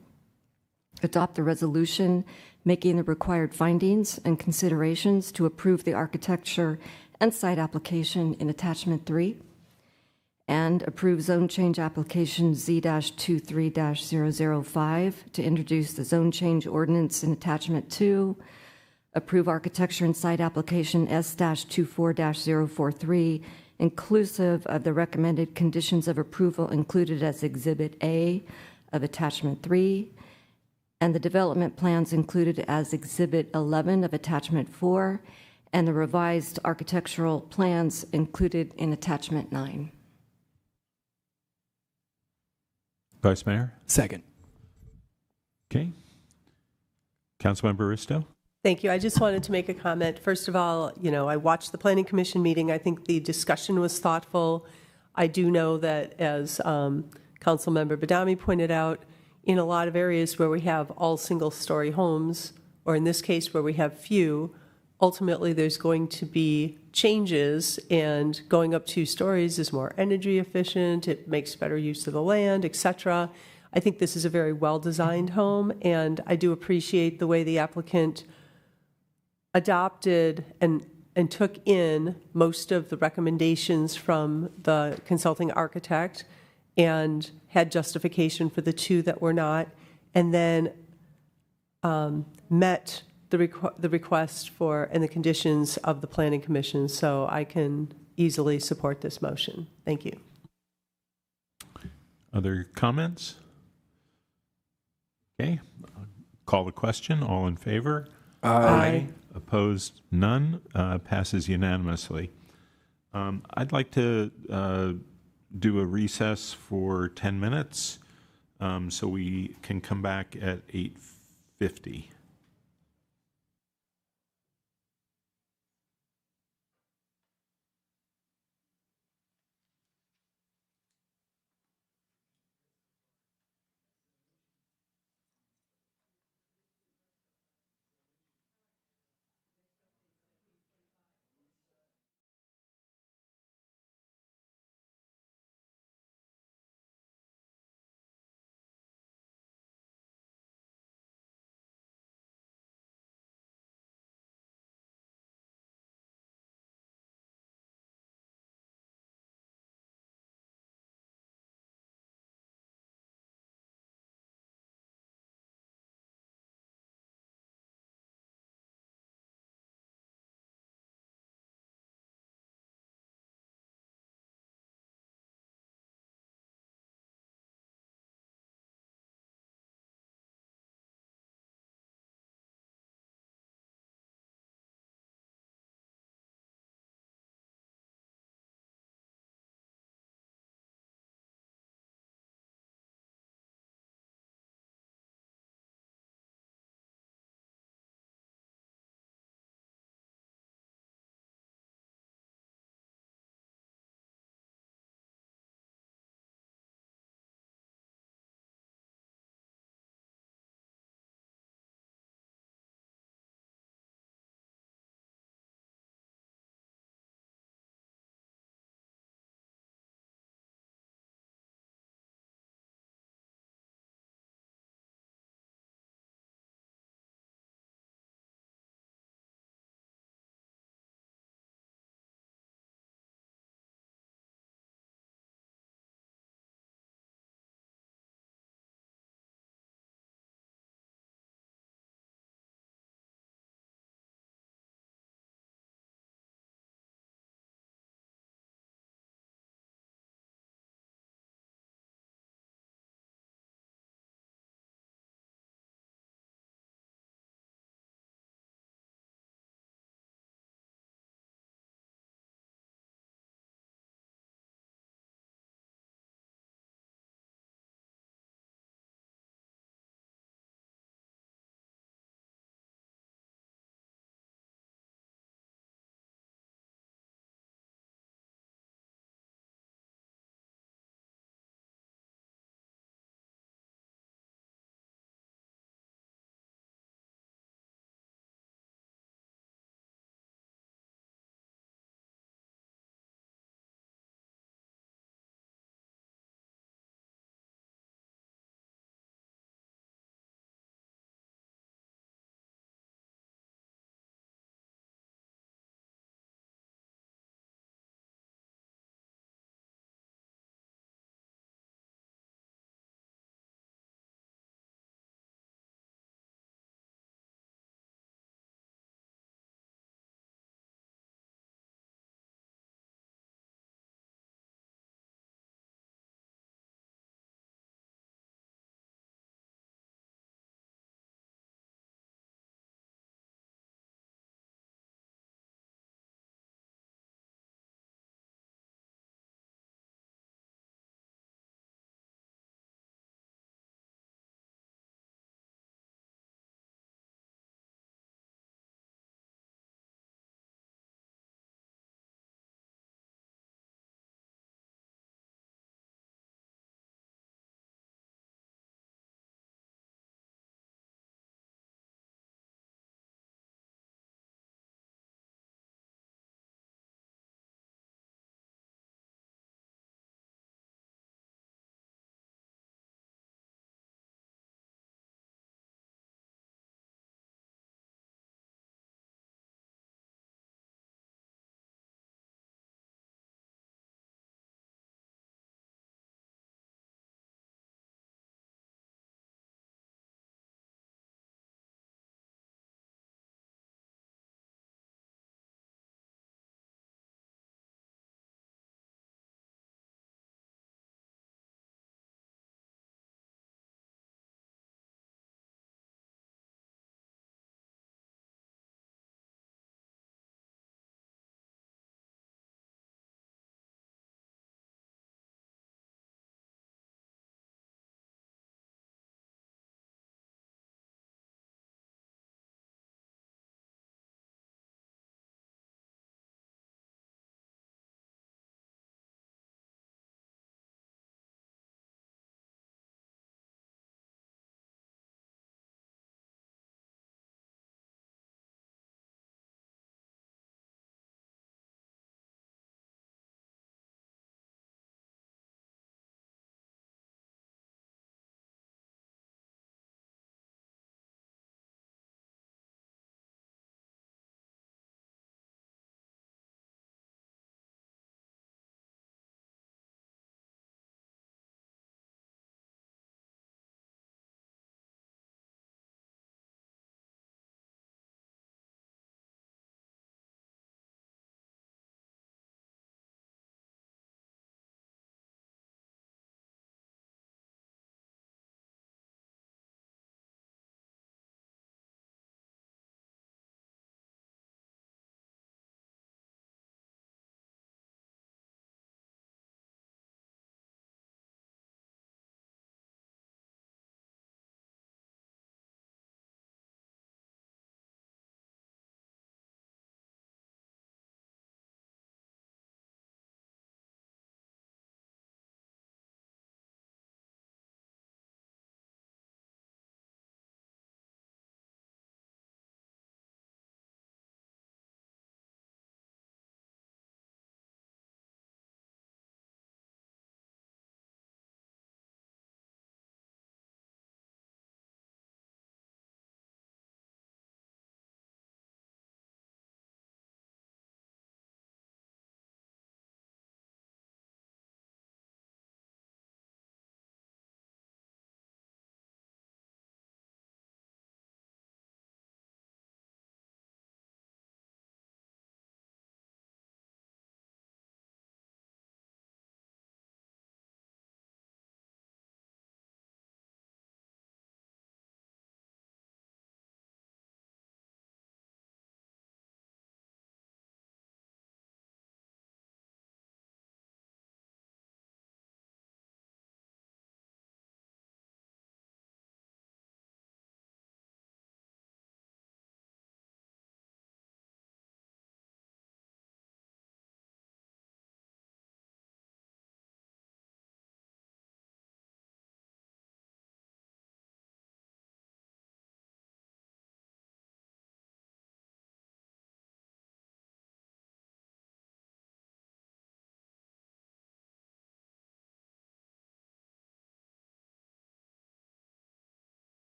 adopt the resolution making the required findings and considerations to approve the architecture and site application in Attachment 3, and approve zone change application Z-23-005 to introduce the zone change ordinance in Attachment 2, approve architecture and site application S-24-043, inclusive of the recommended conditions of approval included as Exhibit A of Attachment 3, and the development plans included as Exhibit 11 of Attachment 4, and the revised architectural plans included in Attachment 9. Vice Mayor? Second. Okay. Councilmember Risto? Thank you. I just wanted to make a comment. First of all, I watched the Planning Commission meeting. I think the discussion was thoughtful. I do know that, as Councilmember Badami pointed out, in a lot of areas where we have all single-story homes, or in this case where we have few, ultimately there's going to be changes, and going up 2 stories is more energy efficient, it makes better use of the land, etc. I think this is a very well-designed home, and I do appreciate the way the applicant adopted and took in most of the recommendations from the consulting architect and had justification for the 2 that were not, and then met the request for and the conditions of the Planning Commission. So I can easily support this motion. Thank you. Other comments? Okay. Call the question. All in favor? Aye. Opposed? None. Passes unanimously. I'd like to do a recess for 10 minutes so we can come back at 8:50.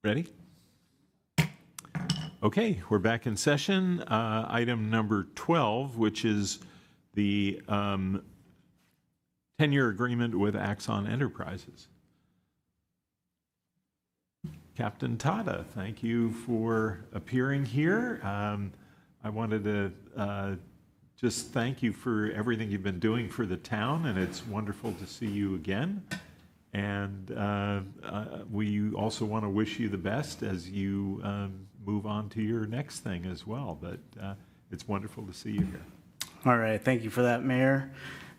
Ready? Okay, we're back in session. Item number 12, which is the 10-year agreement with Axon Enterprises. Captain Tada, thank you for appearing here. I wanted to just thank you for everything you've been doing for the town, and it's wonderful to see you again. And we also want to wish you the best as you move on to your next thing as well. But it's wonderful to see you here. All right. Thank you for that, Mayor.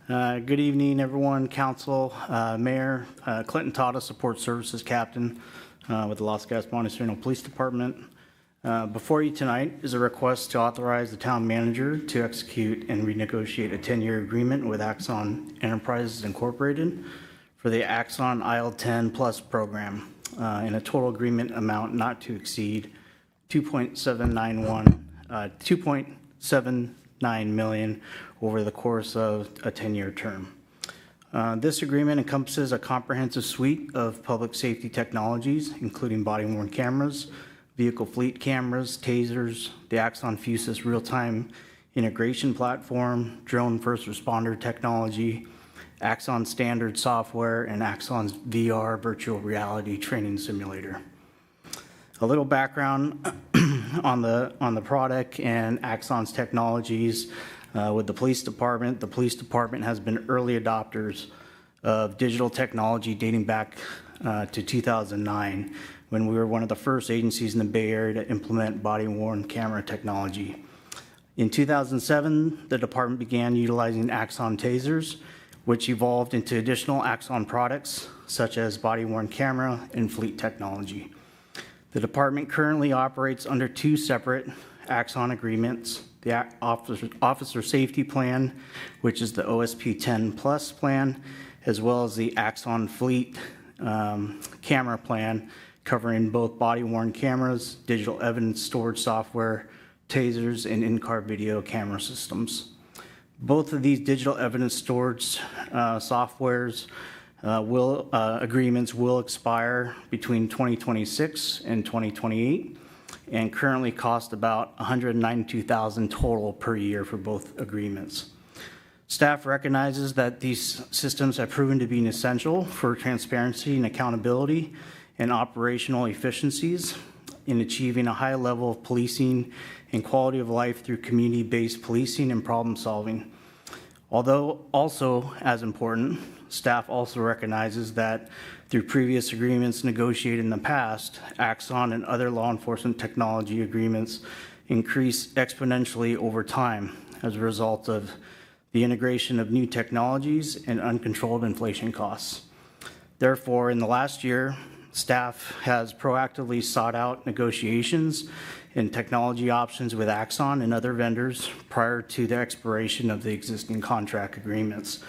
Good evening, everyone, Council, Mayor. Clinton Tada, Support Services Captain with the Los Gatos Montesino Police Department. Before you tonight is a request to authorize the town manager to execute and renegotiate a 10-year agreement with Axon Enterprises Incorporated for the Axon IL-10 Plus program in a total agreement amount not to exceed $2.79 million over the course of a 10-year term. This agreement encompasses a comprehensive suite of public safety technologies, including body-worn cameras, vehicle fleet cameras, tasers, the Axon Fusus real-time integration platform, drone first responder technology, Axon standard software, and Axon's VR virtual reality training simulator. A little background on the product and Axon's technologies with the police department. The police department has been early adopters of digital technology dating back to 2009, when we were one of the first agencies in the Bay Area to implement body-worn camera technology. In 2007, the department began utilizing Axon tasers, which evolved into additional Axon products, such as body-worn camera and fleet technology. The department currently operates under two separate Axon agreements: the Officer Safety Plan, which is the OSP 10 Plus plan, as well as the Axon Fleet Camera Plan, covering both body-worn cameras, digital evidence storage software, tasers, and in-car video camera systems. Both of these digital evidence storage softwares agreements will expire between 2026 and 2028, and currently cost about $192,000 total per year for both agreements. Staff recognizes that these systems have proven to be essential for transparency and accountability and operational efficiencies in achieving a high level of policing and quality of life through community-based policing and problem solving. Although also as important, staff also recognizes that through previous agreements negotiated in the past, Axon and other law enforcement technology agreements increase exponentially over time as a result of the integration of new technologies and uncontrolled inflation costs. Therefore, in the last year, staff has proactively sought out negotiations and technology options with Axon and other vendors prior to the expiration of the existing contract agreements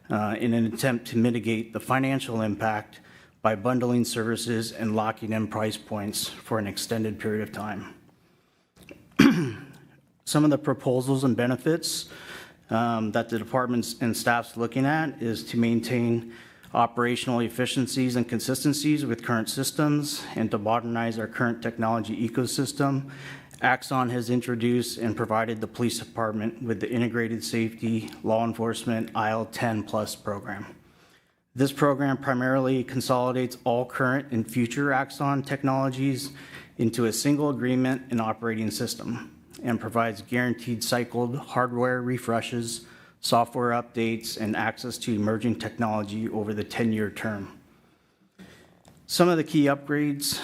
in an attempt to mitigate the financial impact by bundling services and locking in price points for an extended period of time. Some of the proposals and benefits that the department and staff's looking at is to maintain operational efficiencies and consistencies with current systems and to modernize our current technology ecosystem. Axon has introduced and provided the police department with the Integrated Safety Law Enforcement IL-10 Plus program. This program primarily consolidates all current and future Axon technologies into a single agreement and operating system and provides guaranteed cycled hardware refreshes, software updates, and access to emerging technology over the 10-year term. Some of the key upgrades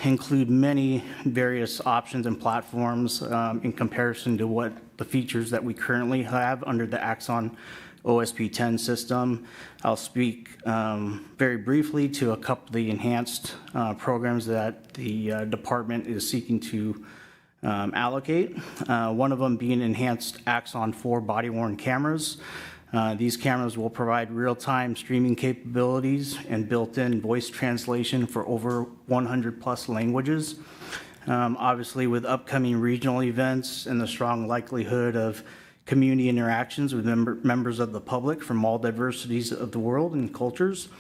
include many various options and platforms in comparison to what the features that we currently have under the Axon OSP 10 system. I'll speak very briefly to a couple of the enhanced programs that the department is seeking to allocate. One of them being enhanced Axon 4 body-worn cameras. These cameras will provide real-time streaming capabilities and built-in voice translation for over 100 plus languages. Obviously, with upcoming regional events and the strong likelihood of community interactions with members of the public from all diversities of the world and cultures,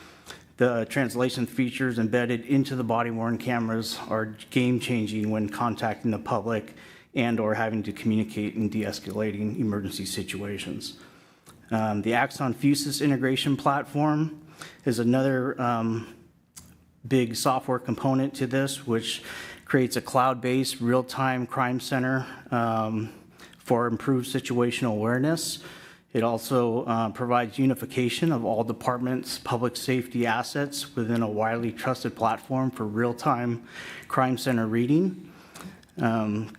The translation features embedded into the body-worn cameras are game-changing when contacting the public and or having to communicate in de-escalating emergency situations. The Axon Fusus integration platform is another big software component to this, which creates a cloud-based real-time crime center for improved situational awareness. It also provides unification of all departments' public safety assets within a widely trusted platform for real-time crime center reading.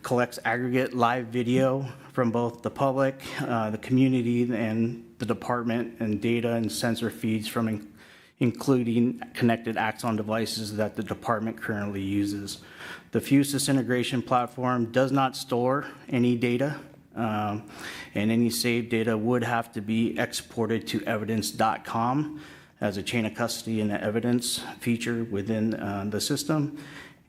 Collects aggregate live video from both the public, the community, and the department, and data and sensor feeds from including connected Axon devices that the department currently uses. The Fusus integration platform does not store any data, and any saved data would have to be exported to evidence.com as a chain of custody and evidence feature within the system,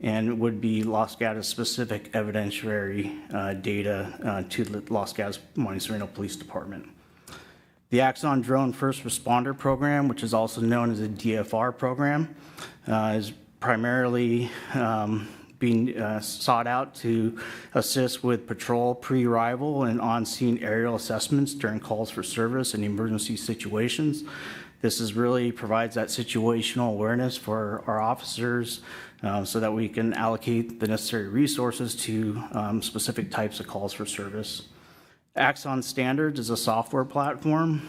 and would be Los Gatos specific evidentiary data to the Los Gatos Montsereno Police Department. The Axon Drone First Responder Program, which is also known as a DFR program, is primarily being sought out to assist with patrol pre-arrival and on-scene aerial assessments during calls for service and emergency situations. This really provides that situational awareness for our officers so that we can allocate the necessary resources to specific types of calls for service. Axon Standards is a software platform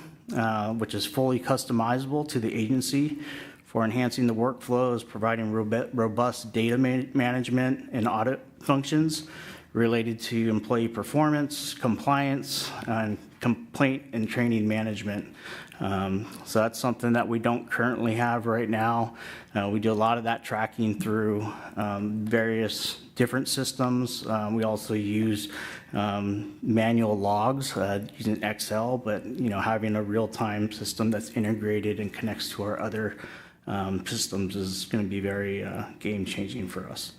which is fully customizable to the agency for enhancing the workflows, providing robust data management and audit functions related to employee performance, compliance, and complaint and training management. So that's something that we don't currently have right now. We do a lot of that tracking through various different systems. We also use manual logs using Excel, but having a real-time system that's integrated and connects to our other systems is going to be very game-changing for us.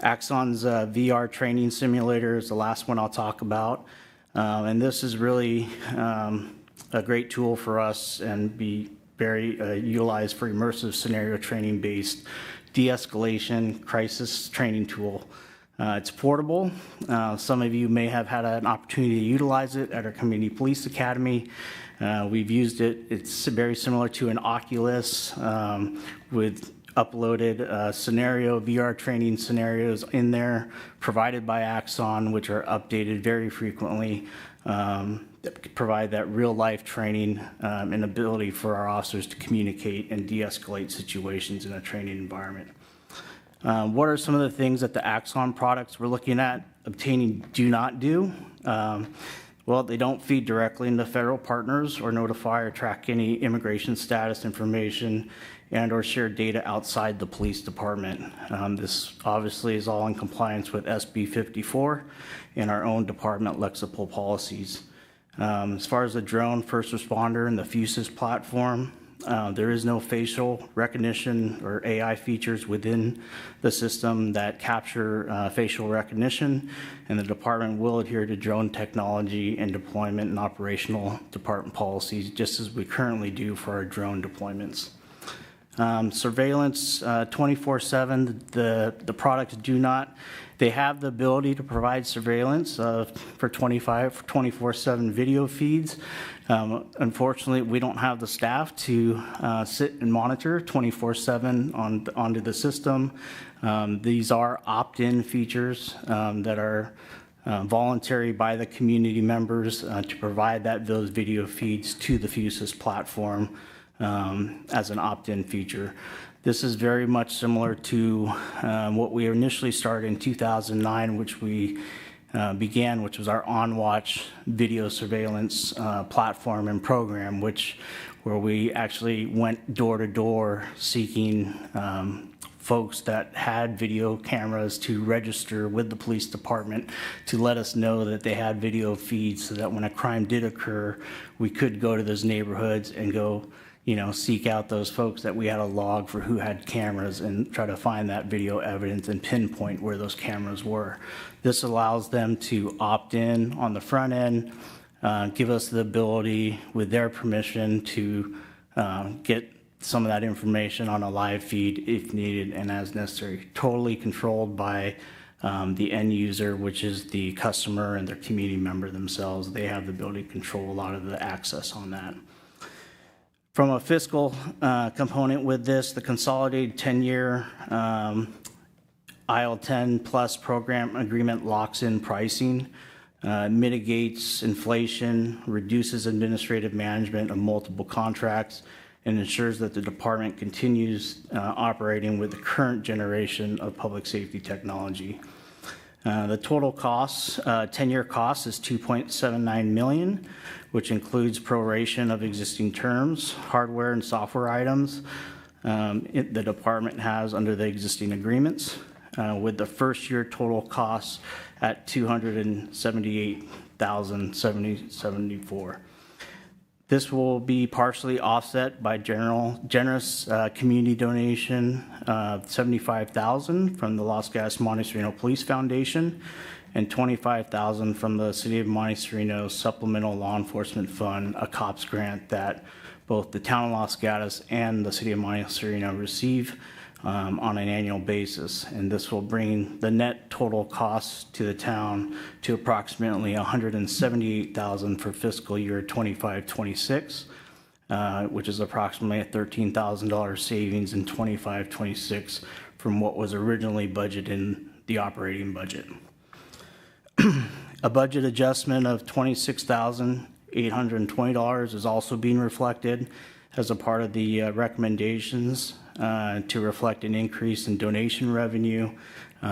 Axon's VR training simulator is the last one I'll talk about. And this is really a great tool for us and be very utilized for immersive scenario training based de-escalation crisis training tool. It's portable. Some of you may have had an opportunity to utilize it at our Community Police Academy. We've used it. It's very similar to an Oculus with uploaded scenario, VR training scenarios in there provided by Axon, which are updated very frequently, that provide that real life training and ability for our officers to communicate and de-escalate situations in a training environment. What are some of the things that the Axon products we're looking at obtaining do not do? Well, they don't feed directly into federal partners or notify or track any immigration status information and or share data outside the police department. This obviously is all in compliance with SB 54 and our own department lexical policies. As far as the drone first responder and the Fusus platform, there is no facial recognition or AI features within the system that capture facial recognition, and the department will adhere to drone technology and deployment and operational department policies, just as we currently do for our drone deployments. Surveillance 24/7, the products do not, they have the ability to provide surveillance for 24/7 video feeds. Unfortunately, we don't have the staff to sit and monitor 24/7 onto the system. These are opt-in features that are voluntary by the community members to provide those video feeds to the Fusus platform as an opt-in feature. This is very much similar to what we initially started in 2009, which we began, which was our OnWatch video surveillance platform and program, where we actually went door to door seeking folks that had video cameras to register with the police department to let us know that they had video feeds so that when a crime did occur, we could go to those neighborhoods and go seek out those folks that we had a log for who had cameras and try to find that video evidence and pinpoint where those cameras were. This allows them to opt in on the front end, give us the ability with their permission to get some of that information on a live feed if needed and as necessary. Totally controlled by the end user, which is the customer and their community member themselves. They have the ability to control a lot of the access on that. From a fiscal component with this, the consolidated 10-year IL10 plus program agreement locks in pricing, mitigates inflation, reduces administrative management of multiple contracts, and ensures that the department continues operating with the current generation of public safety technology. The total cost, 10-year cost, is $2.79 million, which includes proration of existing terms, hardware and software items the department has under the existing agreements, with the first year total cost at $278,074. This will be partially offset by generous community donation of $75,000 from the Los Gatos Monte Sereno Police Foundation and $25,000 from the City of Monte Sereno Supplemental Law Enforcement Fund, a COPS grant that both the town of Los Gatos and the City of Monte Sereno receive on an annual basis. And this will bring the net total cost to the town to approximately $178,000 for fiscal year 25-26, which is approximately a $13,000 savings in 25-26 from what was originally budgeted in the operating budget. A budget adjustment of $26,820 is also being reflected as a part of the recommendations to reflect an increase in donation revenue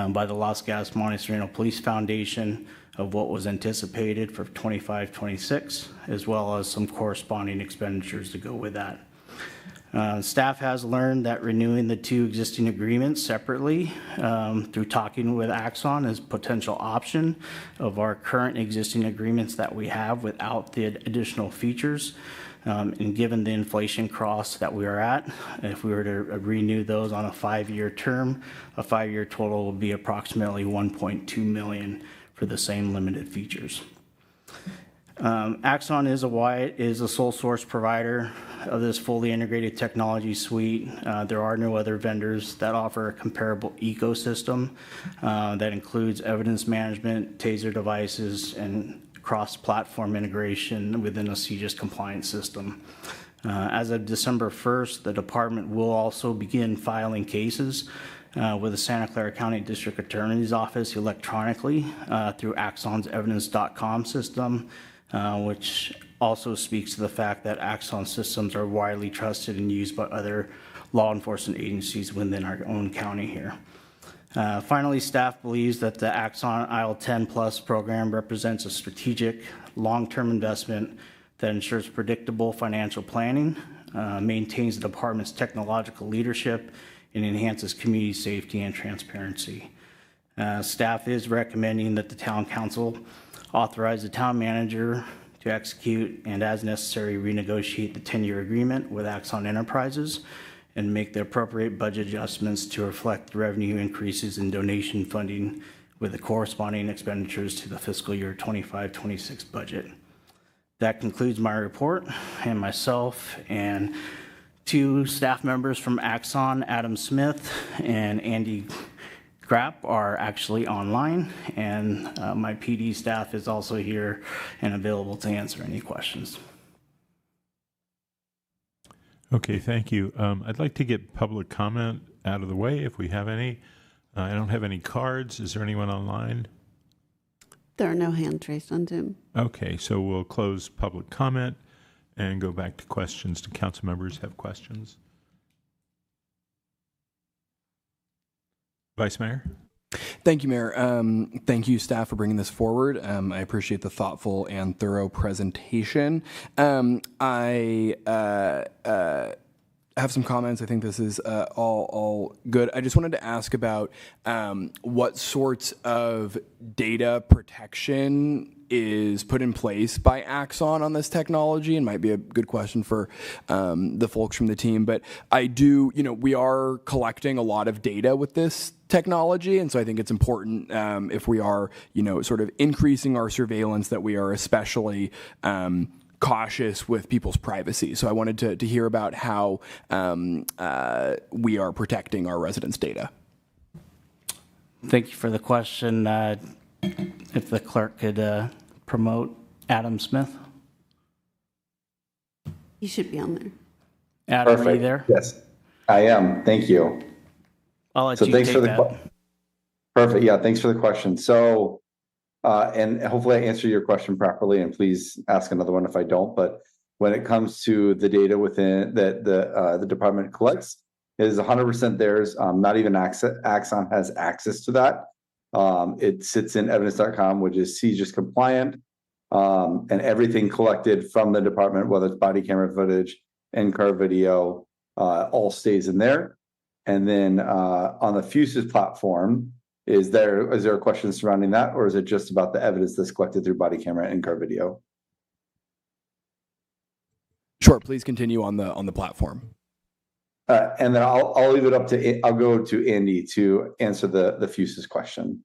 by the Los Gatos Monte Sereno Police Foundation of what was anticipated for 25-26, as well as some corresponding expenditures to go with that. Staff has learned that renewing the two existing agreements separately through talking with Axon is a potential option of our current existing agreements that we have without the additional features. And given the inflation costs that we are at, if we were to renew those on a 5-year term, a 5-year total will be approximately $1.2 million for the same limited features. Axon is a sole source provider of this fully integrated technology suite. There are no other vendors that offer a comparable ecosystem that includes evidence management, TASER devices, and cross-platform integration within a CJIS compliance system. As of December 1st, the department will also begin filing cases with the Santa Clara County District Attorney's Office electronically through Axon's evidence.com system, which also speaks to the fact that Axon systems are widely trusted and used by other law enforcement agencies within our own county here. Finally, staff believes that the Axon IL10 Plus program represents a strategic, long-term investment that ensures predictable financial planning, maintains the department's technological leadership, and enhances community safety and transparency. Staff is recommending that the town council authorize the town manager to execute and, as necessary, renegotiate the 10-year agreement with Axon Enterprises and make the appropriate budget adjustments to reflect the revenue increases in donation funding with the corresponding expenditures to the fiscal year 25-26 budget. That concludes my report, and myself and two staff members from Axon, Adam Smith and Andy Grapp, are actually online, and my PD staff is also here and available to answer any questions. Okay, thank you. I'd like to get public comment out of the way if we have any. I don't have any cards. Is there anyone online? There are no hands raised on Zoom. Okay, so we'll close public comment and go back to questions. Do council members have questions? Vice Mayor? Thank you, Mayor. Thank you, staff, for bringing this forward. I appreciate the thoughtful and thorough presentation. I have some comments. I think this is all good. I just wanted to ask about what sorts of data protection is put in place by Axon on this technology, and might be a good question for the folks from the team. But I do, we are collecting a lot of data with this technology, and so I think it's important if we are, sort of increasing our surveillance, that we are especially cautious with people's privacy. So I wanted to hear about how we are protecting our residents' data. Thank you for the question. If the clerk could promote Adam Smith. You should be on there. Adam, are you Perfect. there? Yes, I am. Thank you. I'll let So you thanks take for the that. Perfect. Yeah, thanks for the question. So, and hopefully I answer your question properly, and please ask another one if I don't. But when it comes to the data within that the department collects, it is 100% theirs. Not even Axon has access to that. It sits in evidence.com, which is CJIS compliant, and everything collected from the department, whether it's body camera footage, in-car video, all stays in there. And then on the Fuses platform, is there a question surrounding that, or is it just about the evidence that's collected through body camera and in-car video? Sure, please continue on the platform. And then I'll leave it up to, I'll go to Andy to answer the Fuses question.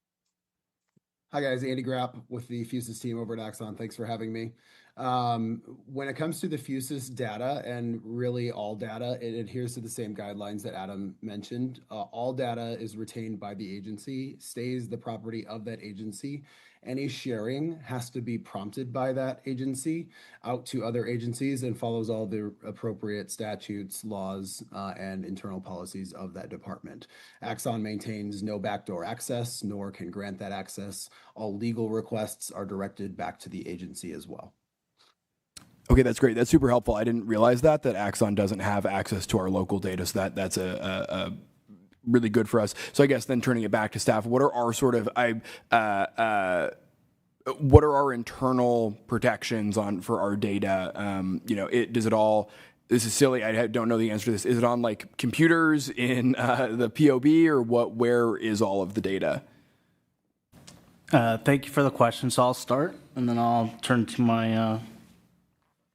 Hi guys, Andy Grapp with the Fuses team over at Axon. Thanks for having me. When it comes to the Fuses data, and really all data, it adheres to the same guidelines that Adam mentioned. All data is retained by the agency, stays the property of that agency. Any sharing has to be prompted by that agency out to other agencies and follows all the appropriate statutes, laws, and internal policies of that department. Axon maintains no backdoor access, nor can grant that access. All legal requests are directed back to the agency as well. Okay, that's great. That's super helpful. I didn't realize that Axon doesn't have access to our local data, so that's a really good for us. So I guess then turning it back to staff, what are our sort of what are our internal protections for our data? Does it all? This is silly. I don't know the answer to this. Is it on like computers in the POB, or what? Where is all of the data? Thank you for the question. So I'll start, and then I'll turn to my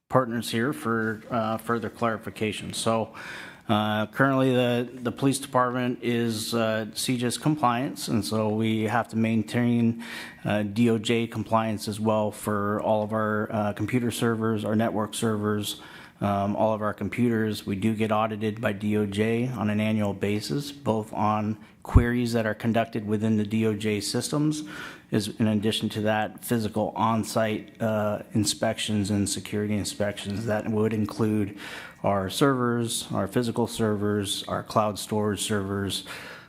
partners here for further clarification. So currently the police department is CJIS compliance, and so we have to maintain DOJ compliance as well for all of our computer servers, our network servers, all of our computers. We do get audited by DOJ on an annual basis, both on queries that are conducted within the DOJ systems, in addition to that, physical on-site inspections and security inspections. That would include our servers, our physical servers, our cloud storage servers,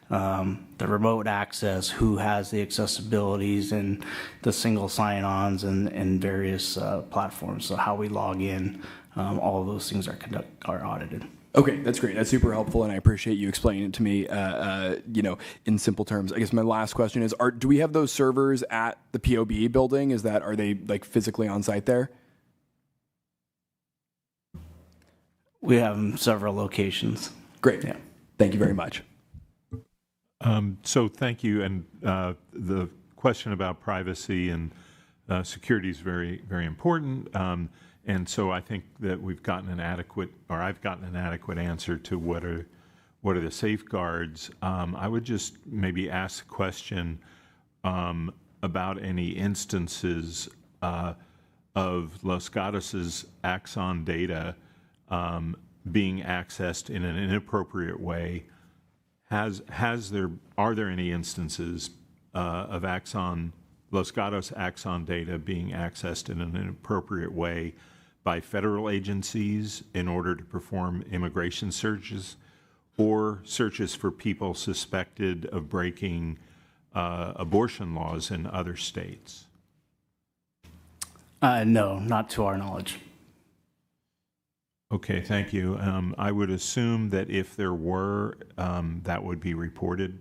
the remote access, who has the accessibilities, and the single sign-ons and various platforms. So how we log in, all of those things are audited. Okay, that's great. That's super helpful, and I appreciate you explaining it to me, in simple terms. I guess my last question is: do we have those servers at the POB building? Are they like physically on site there? We have several locations. Great. Yeah. Thank you very much. So thank you, and the question about privacy and security is very, very important. And so I think that I've gotten an adequate answer to what are the safeguards. I would just maybe ask a question about any instances of Los Gatos' Axon data being accessed in an inappropriate way. Are there any instances of Los Gatos Axon data being accessed in an inappropriate way by federal agencies in order to perform immigration searches or searches for people suspected of breaking abortion laws in other states? No, not to our knowledge. Okay, thank you. I would assume that if there were, that would be reported.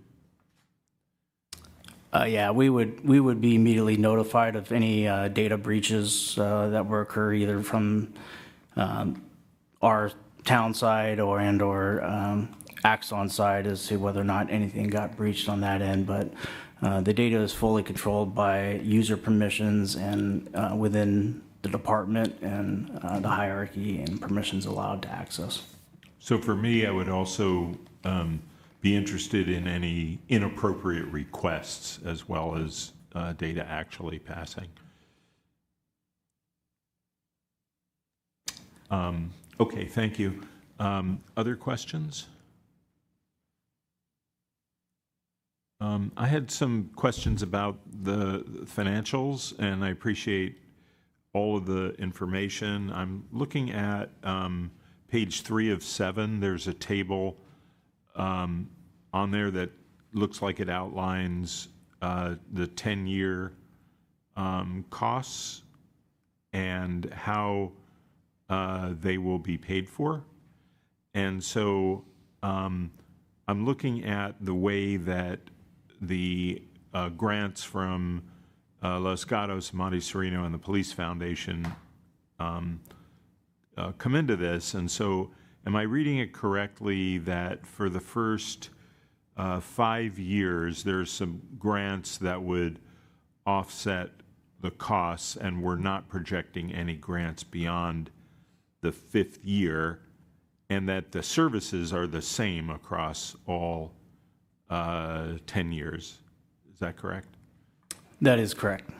Yeah, we would be immediately notified of any data breaches that were occur either from our town side or Axon side as to whether or not anything got breached on that end. But the data is fully controlled by user permissions and within the department and the hierarchy and permissions allowed to access. So for me, I would also be interested in any inappropriate requests as well as data actually passing. Okay, thank you. Other questions? I had some questions about the financials, and I appreciate all of the information. I'm looking at page 3 of 7. There's a table on there that looks like it outlines the 10-year costs and how they will be paid for. And so I'm looking at the way that the grants from Los Gatos, Monte Sereno, and the Police Foundation come into this. And so am I reading it correctly that for the first 5 years, there's some grants that would offset the costs, and we're not projecting any grants beyond the 5th year, and that the services are the same across all 10 years. Is that correct? That is correct.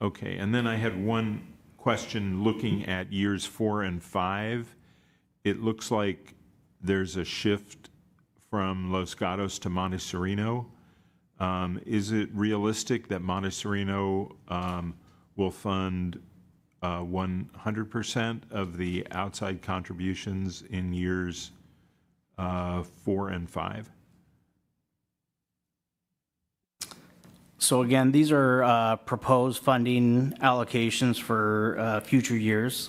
Okay, and then I had one question looking at years 4 and 5. It looks like there's a shift from Los Gatos to Monte Sereno. Is it realistic that Monte Sereno will fund 100% of the outside contributions in years 4 and 5? So again, these are proposed funding allocations for future years.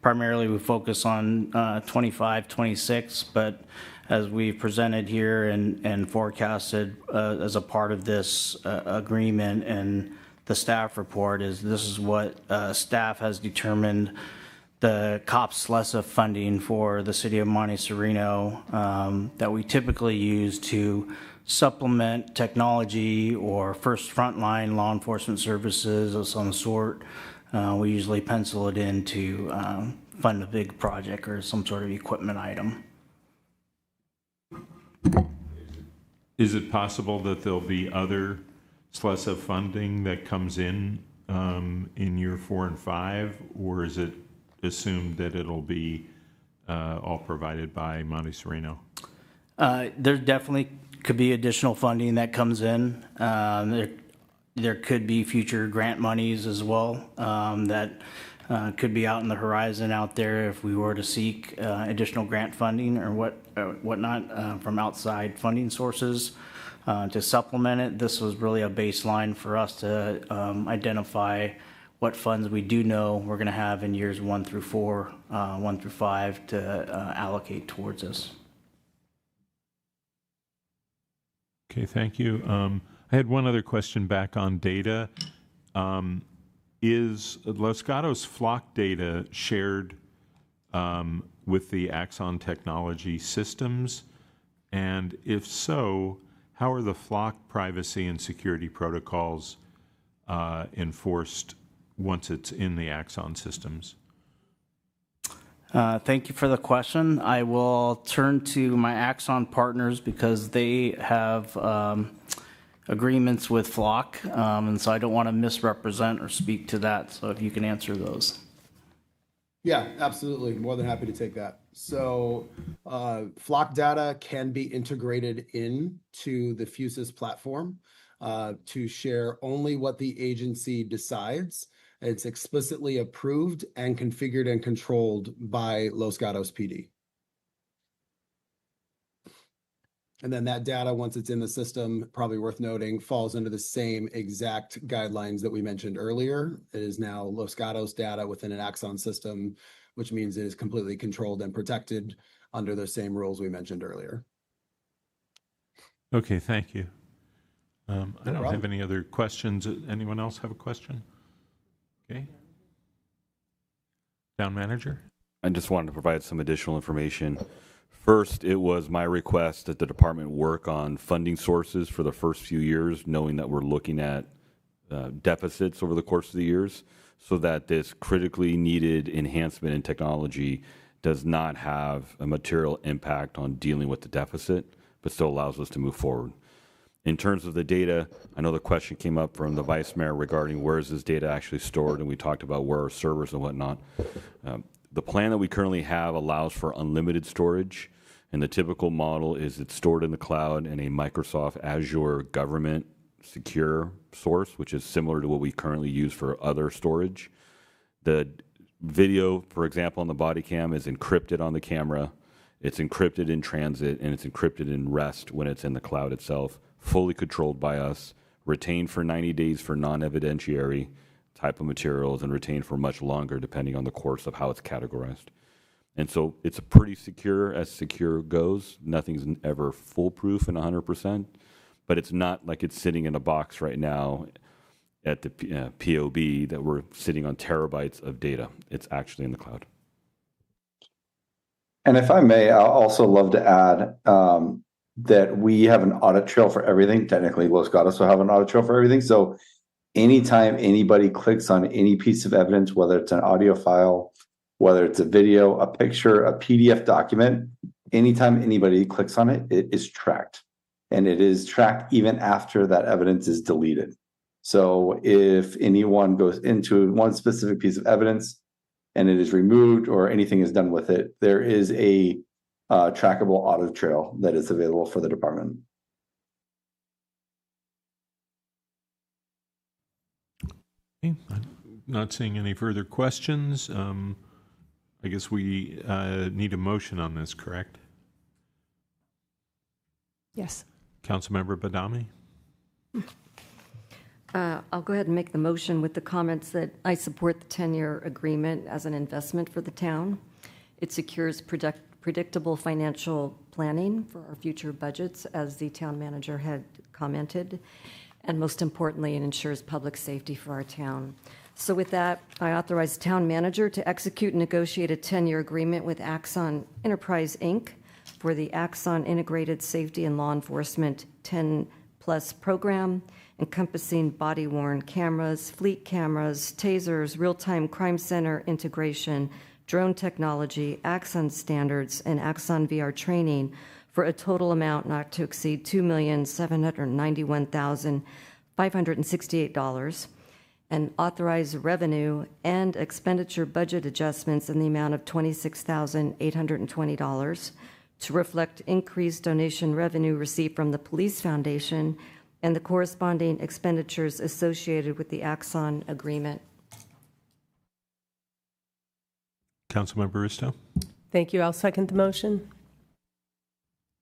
Primarily, we focus on 25, 26, but as we've presented here and forecasted as a part of this agreement and the staff report, this is what staff has determined the COPS LESA funding for the city of Monte Sereno that we typically use to supplement technology or first frontline law enforcement services of some sort. We usually pencil it in to fund a big project or some sort of equipment item. Is it possible that there'll be other SLESA funding that comes in year 4 and 5, or is it assumed that it'll be all provided by Monte Sereno? There definitely could be additional funding that comes in. There could be future grant monies as well that could be out in the horizon out there if we were to seek additional grant funding or whatnot from outside funding sources to supplement it. This was really a baseline for us to identify what funds we do know we're going to have in years 1 through 4, 1 through 5 to allocate towards this. Okay, thank you. I had one other question back on data. Is Los Gatos flock data shared with the Axon technology systems? And if so, how are the flock privacy and security protocols enforced once it's in the Axon systems? Thank you for the question. I will turn to my Axon partners because they have agreements with Flock, and so I don't want to misrepresent or speak to that. So if you can answer those. Yeah, absolutely. More than happy to take that. So Flock data can be integrated into the Fusus platform to share only what the agency decides. It's explicitly approved and configured and controlled by Los Gatos PD. And then that data, once it's in the system, probably worth noting, falls under the same exact guidelines that we mentioned earlier. It is now Los Gatos data within an Axon system, which means it is completely controlled and protected under the same rules we mentioned earlier. Okay, thank you. I don't have any other questions. Anyone else have a question? Okay. Town manager? I just wanted to provide some additional information. First, it was my request that the department work on funding sources for the first few years, knowing that we're looking at deficits over the course of the years, so that this critically needed enhancement in technology does not have a material impact on dealing with the deficit, but still allows us to move forward. In terms of the data, I know the question came up from the Vice Mayor regarding where is this data actually stored, and we talked about where are servers and whatnot. The plan that we currently have allows for unlimited storage, and the typical model is it's stored in the cloud in a Microsoft Azure government secure source, which is similar to what we currently use for other storage. The video, for example, on the body cam is encrypted on the camera, it's encrypted in transit, and it's encrypted in rest when it's in the cloud itself, fully controlled by us, retained for 90 days for non-evidentiary type of materials, and retained for much longer depending on the course of how it's categorized. And so it's a pretty secure as secure goes. Nothing's ever foolproof and 100%, but it's not like it's sitting in a box right now at the POB that we're sitting on terabytes of data. It's actually in the cloud. And if I may, I'll also love to add that we have an audit trail for everything. Technically, Los Gatos will have an audit trail for everything. So anytime anybody clicks on any piece of evidence, whether it's an audio file, whether it's a video, a picture, a PDF document, anytime anybody clicks on it, it is tracked. And it is tracked even after that evidence is deleted. So if anyone goes into one specific piece of evidence and it is removed or anything is done with it, there is a trackable audit trail that is available for the department. Okay. I'm not seeing any further questions. I guess we need a motion on this, correct? Yes. Councilmember Badami? I'll go ahead and make the motion with the comments that I support the 10-year agreement as an investment for the town. It secures predictable financial planning for our future budgets, as the town manager had commented, and most importantly, it ensures public safety for our town. So with that, I authorize the town manager to execute and negotiate a 10-year agreement with Axon Enterprise, Inc. for the Axon Integrated Safety and Law Enforcement 10-plus program, encompassing body-worn cameras, fleet cameras, tasers, real-time crime center integration, drone technology, Axon standards, and Axon VR training for a total amount not to exceed $2,791,568, and authorize revenue and expenditure budget adjustments in the amount of $26,820 to reflect increased donation revenue received from the Police Foundation and the corresponding expenditures associated with the Axon agreement. Councilmember Aristo? Thank you. I'll second the motion.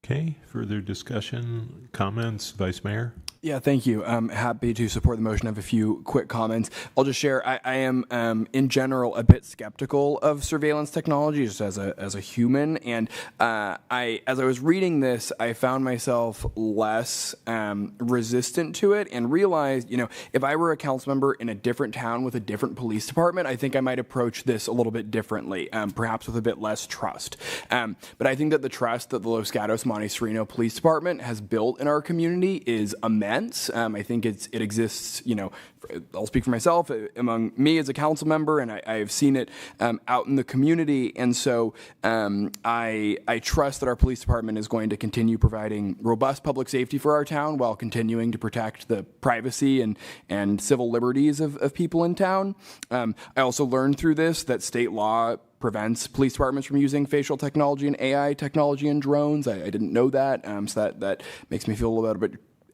Okay, further discussion, comments, Vice Mayor? Yeah, thank you. I'm happy to support the motion. I have a few quick comments. I'll just share, I am, in general, a bit skeptical of surveillance technology just as a human. And as I was reading this, I found myself less resistant to it and realized, if I were a council member in a different town with a different police department, I think I might approach this a little bit differently, perhaps with a bit less trust. But I think that the trust that the Los Gatos Monte Sereno Police Department has built in our community is immense. I think it exists, I'll speak for myself, among me as a council member, and I've seen it out in the community. And so I trust that our police department is going to continue providing robust public safety for our town while continuing to protect the privacy and civil liberties of people in town. I also learned through this that state law prevents police departments from using facial technology and AI technology and drones. I didn't know that, so that makes me feel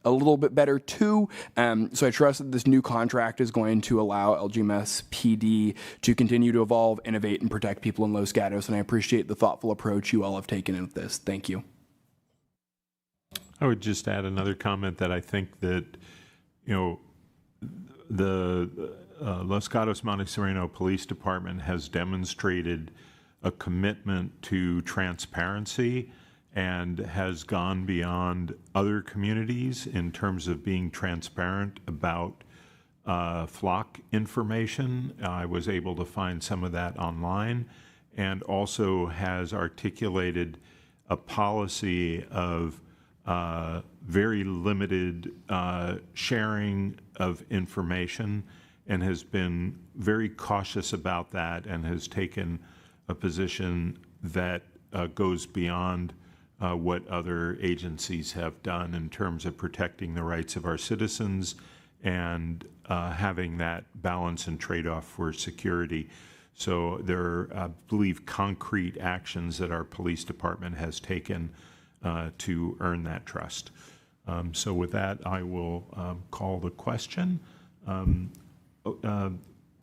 a little bit better too. So I trust that this new contract is going to allow LGMS PD to continue to evolve, innovate, and protect people in Los Gatos, and I appreciate the thoughtful approach you all have taken in this. Thank you. I would just add another comment that I think that, the Los Gatos Monte Sereno Police Department has demonstrated a commitment to transparency and has gone beyond other communities in terms of being transparent about flock information. I was able to find some of that online, and also has articulated a policy of very limited sharing of information, and has been very cautious about that, and has taken a position that goes beyond what other agencies have done in terms of protecting the rights of our citizens and having that balance and trade-off for security. So there are, I believe, concrete actions that our police department has taken to earn that trust. So with that, I will call the question. Councilmember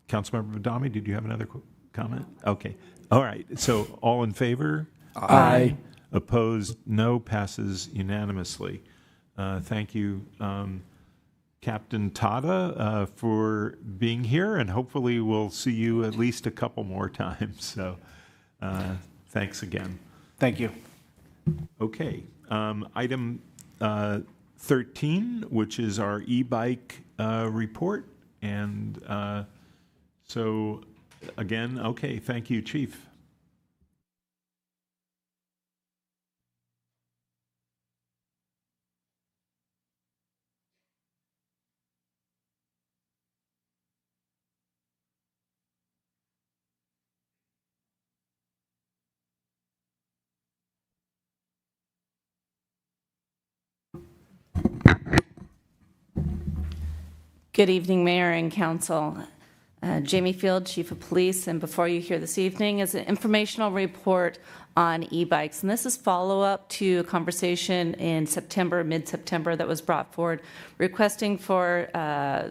Badami, did you have another comment? Okay. All right. So all in favor? Aye. Opposed? No. Passes unanimously. Thank you, Captain Tada, for being here, and hopefully we'll see you at least a couple more times. So thanks again. Thank you. Okay. Item 13, which is our e-bike report. And so again, okay, thank you, Chief. Good evening, Mayor and Council. Jamie Field, Chief of Police, and before you hear this evening is an informational report on e-bikes. And this is follow-up to a conversation in September, mid-September, that was brought forward, requesting for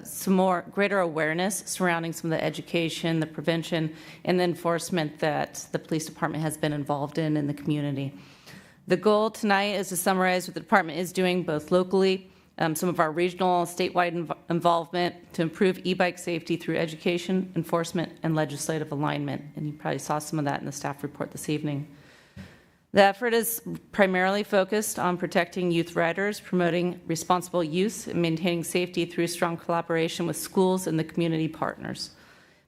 some more greater awareness surrounding some of the education, the prevention, and the enforcement that the police department has been involved in the community. The goal tonight is to summarize what the department is doing both locally, some of our regional, statewide involvement to improve e-bike safety through education, enforcement, and legislative alignment. And you probably saw some of that in the staff report this evening. The effort is primarily focused on protecting youth riders, promoting responsible use, and maintaining safety through strong collaboration with schools and the community partners.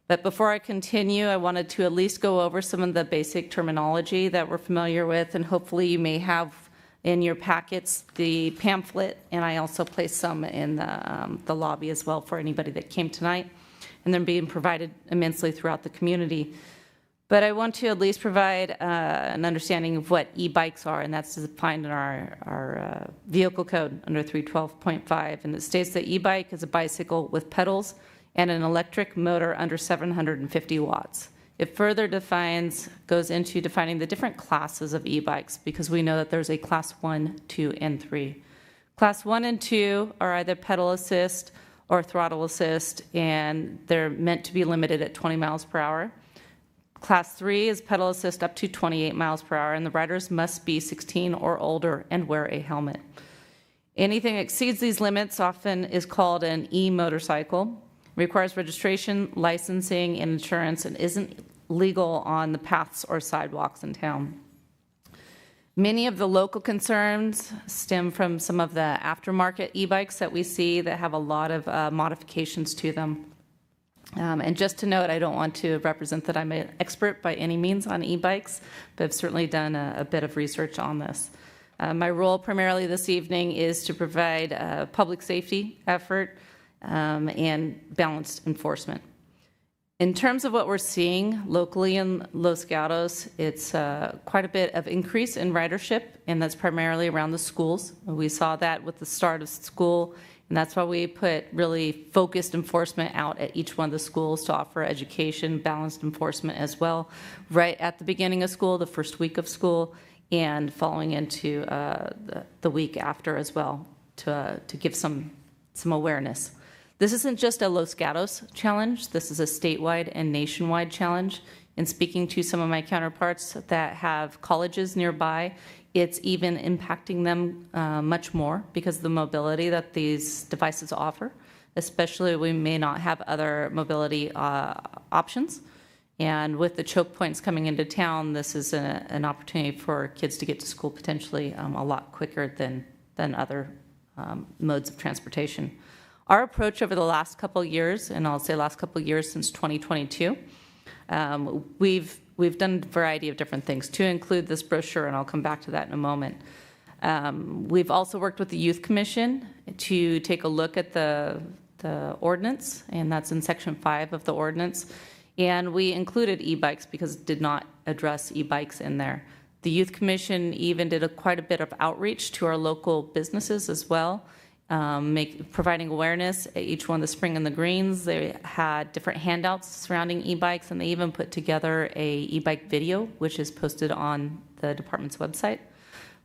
But before I continue, I wanted to at least go over some of the basic terminology that we're familiar with, and hopefully you may have in your packets the pamphlet, and I also placed some in the lobby as well for anybody that came tonight, and they're being provided immensely throughout the community. But I want to at least provide an understanding of what e-bikes are, and that's defined in our vehicle code under 312.5, and it states that e-bike is a bicycle with pedals and an electric motor under 750 watts. It further goes into defining the different classes of e-bikes, because we know that there's a class 1, 2, and 3. Class 1 and 2 are either pedal assist or throttle assist, and they're meant to be limited at 20 miles per hour. Class 3 is pedal assist up to 28 miles per hour, and the riders must be 16 or older and wear a helmet. Anything that exceeds these limits often is called an e-motorcycle, requires registration, licensing, and insurance, and isn't legal on the paths or sidewalks in town. Many of the local concerns stem from some of the aftermarket e-bikes that we see that have a lot of modifications to them. And just to note, I don't want to represent that I'm an expert by any means on e-bikes, but I've certainly done a bit of research on this. My role primarily this evening is to provide a public safety effort and balanced enforcement. In terms of what we're seeing locally in Los Gatos, it's quite a bit of increase in ridership, and that's primarily around the schools. We saw that with the start of school, and that's why we put really focused enforcement out at each one of the schools to offer education, balanced enforcement as well, right at the beginning of school, the first week of school, and following into the week after as well to give some awareness. This isn't just a Los Gatos challenge. This is a statewide and nationwide challenge. In speaking to some of my counterparts that have colleges nearby, it's even impacting them much more because of the mobility that these devices offer, especially we may not have other mobility options. And with the choke points coming into town, this is an opportunity for kids to get to school potentially a lot quicker than other modes of transportation. Our approach over the last couple of years, and I'll say last couple of years since 2022, we've done a variety of different things to include this brochure, and I'll come back to that in a moment. We've also worked with the Youth Commission to take a look at the ordinance, and that's in Section 5 of the ordinance. And we included e-bikes because it did not address e-bikes in there. The Youth Commission even did quite a bit of outreach to our local businesses as well, providing awareness at each one of the Spring and the Greens. They had different handouts surrounding e-bikes, and they even put together a e-bike video, which is posted on the department's website.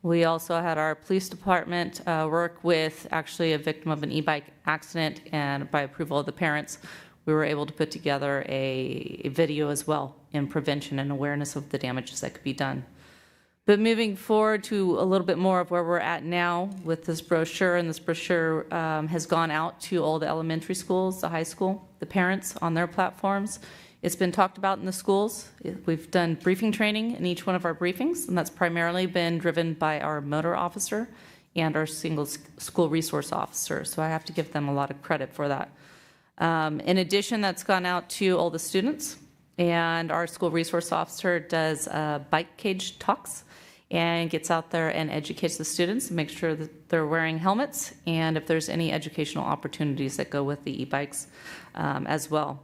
We also had our police department work with actually a victim of an e-bike accident, and by approval of the parents, we were able to put together a video as well in prevention and awareness of the damages that could be done. But moving forward to a little bit more of where we're at now with this brochure, and this brochure has gone out to all the elementary schools, the high school, the parents on their platforms. It's been talked about in the schools. We've done briefing training in each one of our briefings, and that's primarily been driven by our motor officer and our single school resource officer. So I have to give them a lot of credit for that. In addition, that's gone out to all the students, and our school resource officer does bike cage talks and gets out there and educates the students and makes sure that they're wearing helmets, and if there's any educational opportunities that go with the e-bikes as well.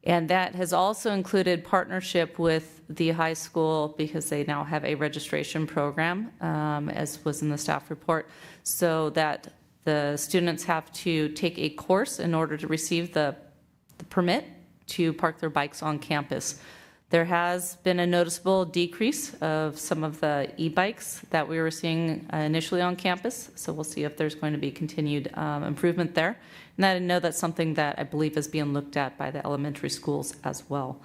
And that has also included partnership with the high school, because they now have a registration program, as was in the staff report, so that the students have to take a course in order to receive the permit to park their bikes on campus. There has been a noticeable decrease of some of the e-bikes that we were seeing initially on campus, so we'll see if there's going to be continued improvement there. And I know that's something that I believe is being looked at by the elementary schools as well.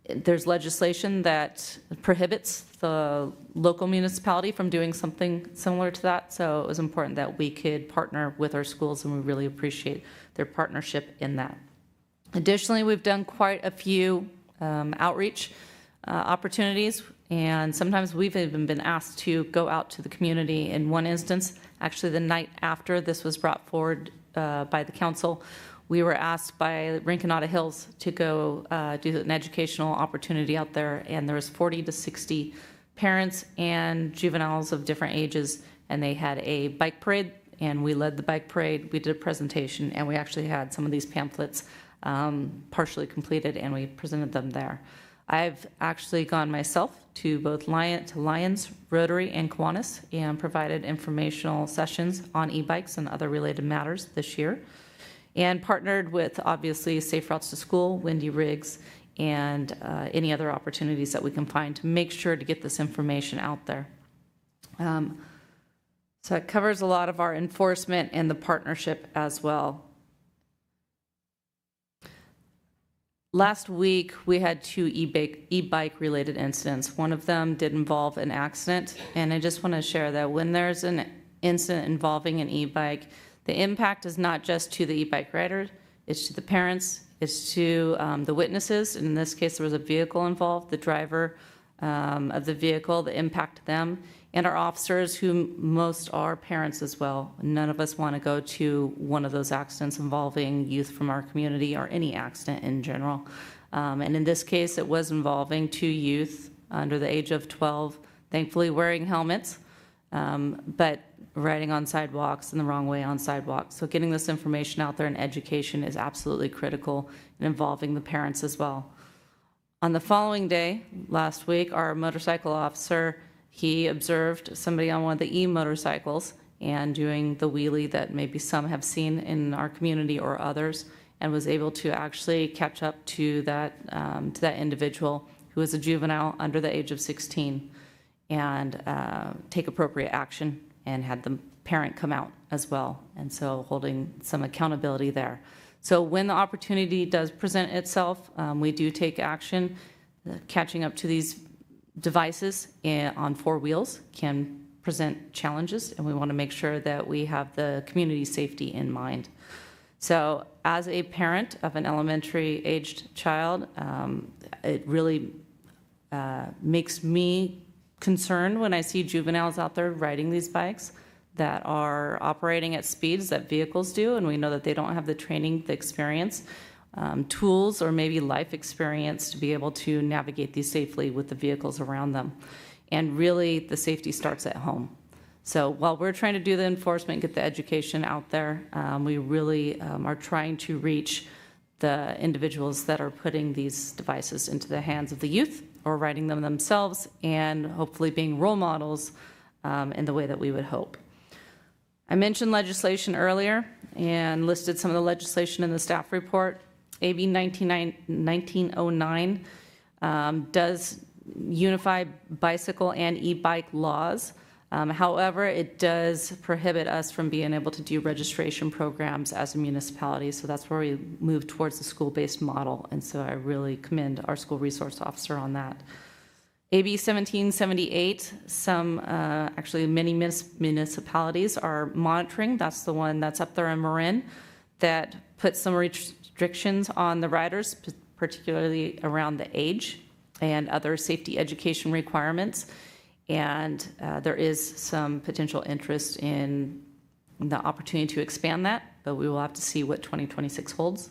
There's legislation that prohibits the local municipality from doing something similar to that, so it was important that we could partner with our schools, and we really appreciate their partnership in that. Additionally, we've done quite a few outreach opportunities, and sometimes we've even been asked to go out to the community. In one instance, actually the night after this was brought forward by the council, we were asked by Rinconada Hills to go do an educational opportunity out there, and there was 40 to 60 parents and juveniles of different ages, and they had a bike parade, and we led the bike parade. We did a presentation, and we actually had some of these pamphlets partially completed, and we presented them there. I've actually gone myself to both Lions, Rotary, and Kiwanis, and provided informational sessions on e-bikes and other related matters this year, and partnered with, obviously, Safe Routes to School, Wendy Riggs, and any other opportunities that we can find to make sure to get this information out there. So it covers a lot of our enforcement and the partnership as well. Last week, we had 2 e-bike related incidents. One of them did involve an accident, and I just want to share that when there's an incident involving an e-bike, the impact is not just to the e-bike rider, it's to the parents, it's to the witnesses. In this case, there was a vehicle involved, the driver of the vehicle, the impact to them, and our officers, who most are parents as well. None of us want to go to one of those accidents involving youth from our community, or any accident in general. And in this case, it was involving 2 youth under the age of 12, thankfully wearing helmets, but riding on sidewalks in the wrong way on sidewalks. So getting this information out there and education is absolutely critical, and involving the parents as well. On the following day, last week, our motorcycle officer, he observed somebody on one of the e-motorcycles and doing the wheelie that maybe some have seen in our community or others, and was able to actually catch up to that individual who is a juvenile under the age of 16, and take appropriate action, and had the parent come out as well, and so holding some accountability there. So when the opportunity does present itself, we do take action. Catching up to these devices on 4 wheels can present challenges, and we want to make sure that we have the community safety in mind. So as a parent of an elementary aged child, it really makes me concerned when I see juveniles out there riding these bikes that are operating at speeds that vehicles do, and we know that they don't have the training, the experience, tools, or maybe life experience to be able to navigate these safely with the vehicles around them. And really, the safety starts at home. So while we're trying to do the enforcement, get the education out there, we really are trying to reach the individuals that are putting these devices into the hands of the youth or writing them themselves, and hopefully being role models in the way that we would hope. I mentioned legislation earlier and listed some of the legislation in the staff report. AB 1909 does unify bicycle and e-bike laws. However, it does prohibit us from being able to do registration programs as a municipality, so that's where we move towards the school-based model, and so I really commend our school resource officer on that. AB 1778, actually many municipalities are monitoring. That's the one that's up there in Marin that puts some restrictions on the riders, particularly around the age and other safety education requirements. And there is some potential interest in the opportunity to expand that, but we will have to see what 2026 holds.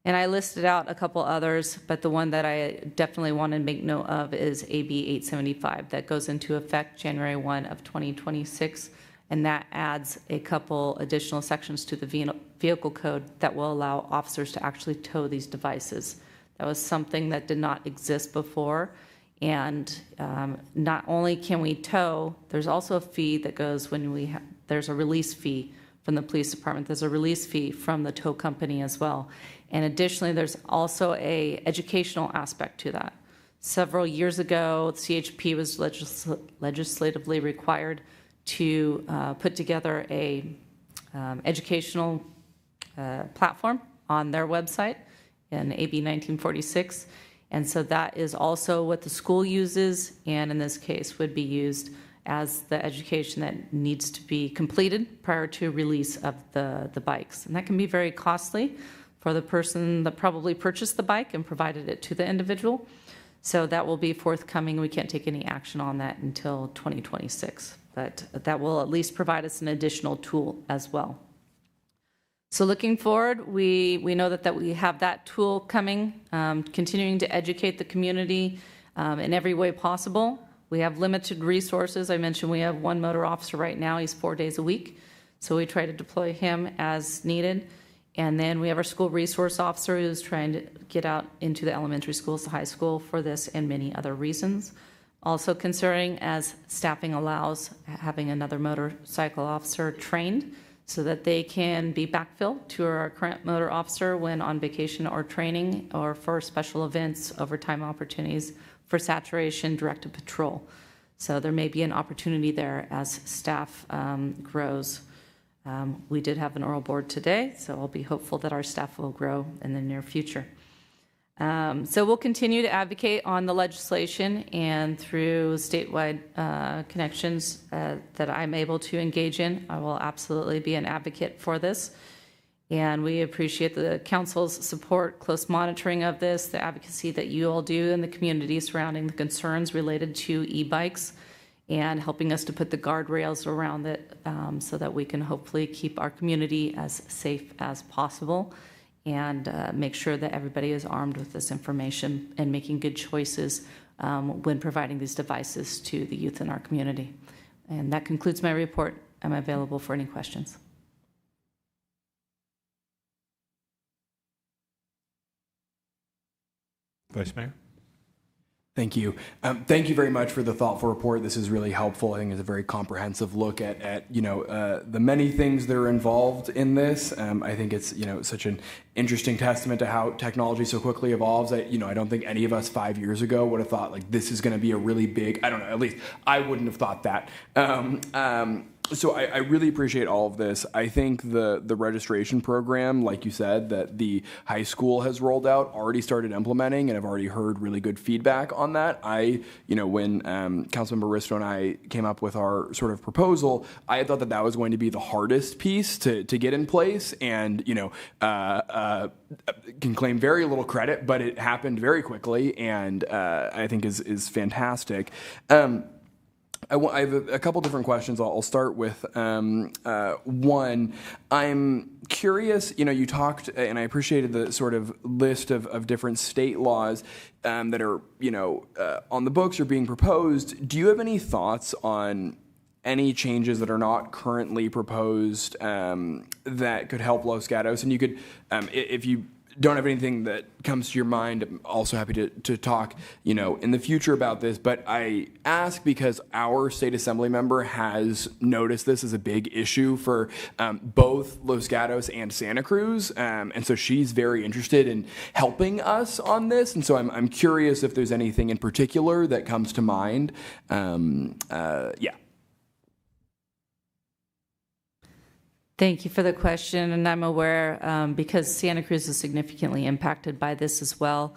And I listed out a couple others, but the one that I definitely want to make note of is AB 875 that goes into effect January 1 of 2026, and that adds a couple additional sections to the vehicle code that will allow officers to actually tow these devices. That was something that did not exist before, and not only can we tow, there's also a fee that goes when there's a release fee from the police department. There's a release fee from the tow company as well. And additionally, there's also a educational aspect to that. Several years ago, CHP was legislatively required to put together a educational platform on their website in AB 1946. And so that is also what the school uses, and in this case would be used as the education that needs to be completed prior to release of the bikes. And that can be very costly for the person that probably purchased the bike and provided it to the individual. So that will be forthcoming. We can't take any action on that until 2026, but that will at least provide us an additional tool as well. So looking forward, we know that we have that tool coming, continuing to educate the community in every way possible. We have limited resources. I mentioned we have one motor officer right now. He's 4 days a week. So we try to deploy him as needed. And then we have our school resource officer who's trying to get out into the elementary schools, the high school for this and many other reasons. Also considering, as staffing allows, having another motorcycle officer trained so that they can be backfilled to our current motor officer when on vacation or training, or for special events, overtime opportunities, for saturation, directed patrol. So there may be an opportunity there as staff grows. We did have an oral board today, so I'll be hopeful that our staff will grow in the near future. So we'll continue to advocate on the legislation and through statewide connections that I'm able to engage in. I will absolutely be an advocate for this. And we appreciate the council's support, close monitoring of this, the advocacy that you all do in the community surrounding the concerns related to e-bikes, and helping us to put the guardrails around it so that we can hopefully keep our community as safe as possible, and make sure that everybody is armed with this information and making good choices when providing these devices to the youth in our community. And that concludes my report. I'm available for any questions. Vice Mayor? Thank you. Thank you very much for the thoughtful report. This is really helpful. I think it's a very comprehensive look at the many things that are involved in this. I think it's such an interesting testament to how technology so quickly evolves. I don't think any of us 5 years ago would have thought like this is going to be a really big. I don't know. At least I wouldn't have thought that. So I really appreciate all of this. I think the registration program, like you said, that the high school has rolled out, already started implementing, and I've already heard really good feedback on that. When Councilmember Risto and I came up with our sort of proposal, I had thought that was going to be the hardest piece to get in place, and can claim very little credit, but it happened very quickly, and I think is fantastic. I have a couple different questions. I'll start with one. I'm curious, you talked, and I appreciated the sort of list of different state laws that are, on the books or being proposed. Do you have any thoughts on any changes that are not currently proposed that could help Los Gatos? And you could, if you don't have anything that comes to your mind. I'm also happy to talk, in the future about this. But I ask because our state assembly member has noticed this as a big issue for both Los Gatos and Santa Cruz, and so she's very interested in helping us on this. And so I'm curious if there's anything in particular that comes to mind. Yeah. Thank you for the question, and I'm aware because Santa Cruz is significantly impacted by this as well,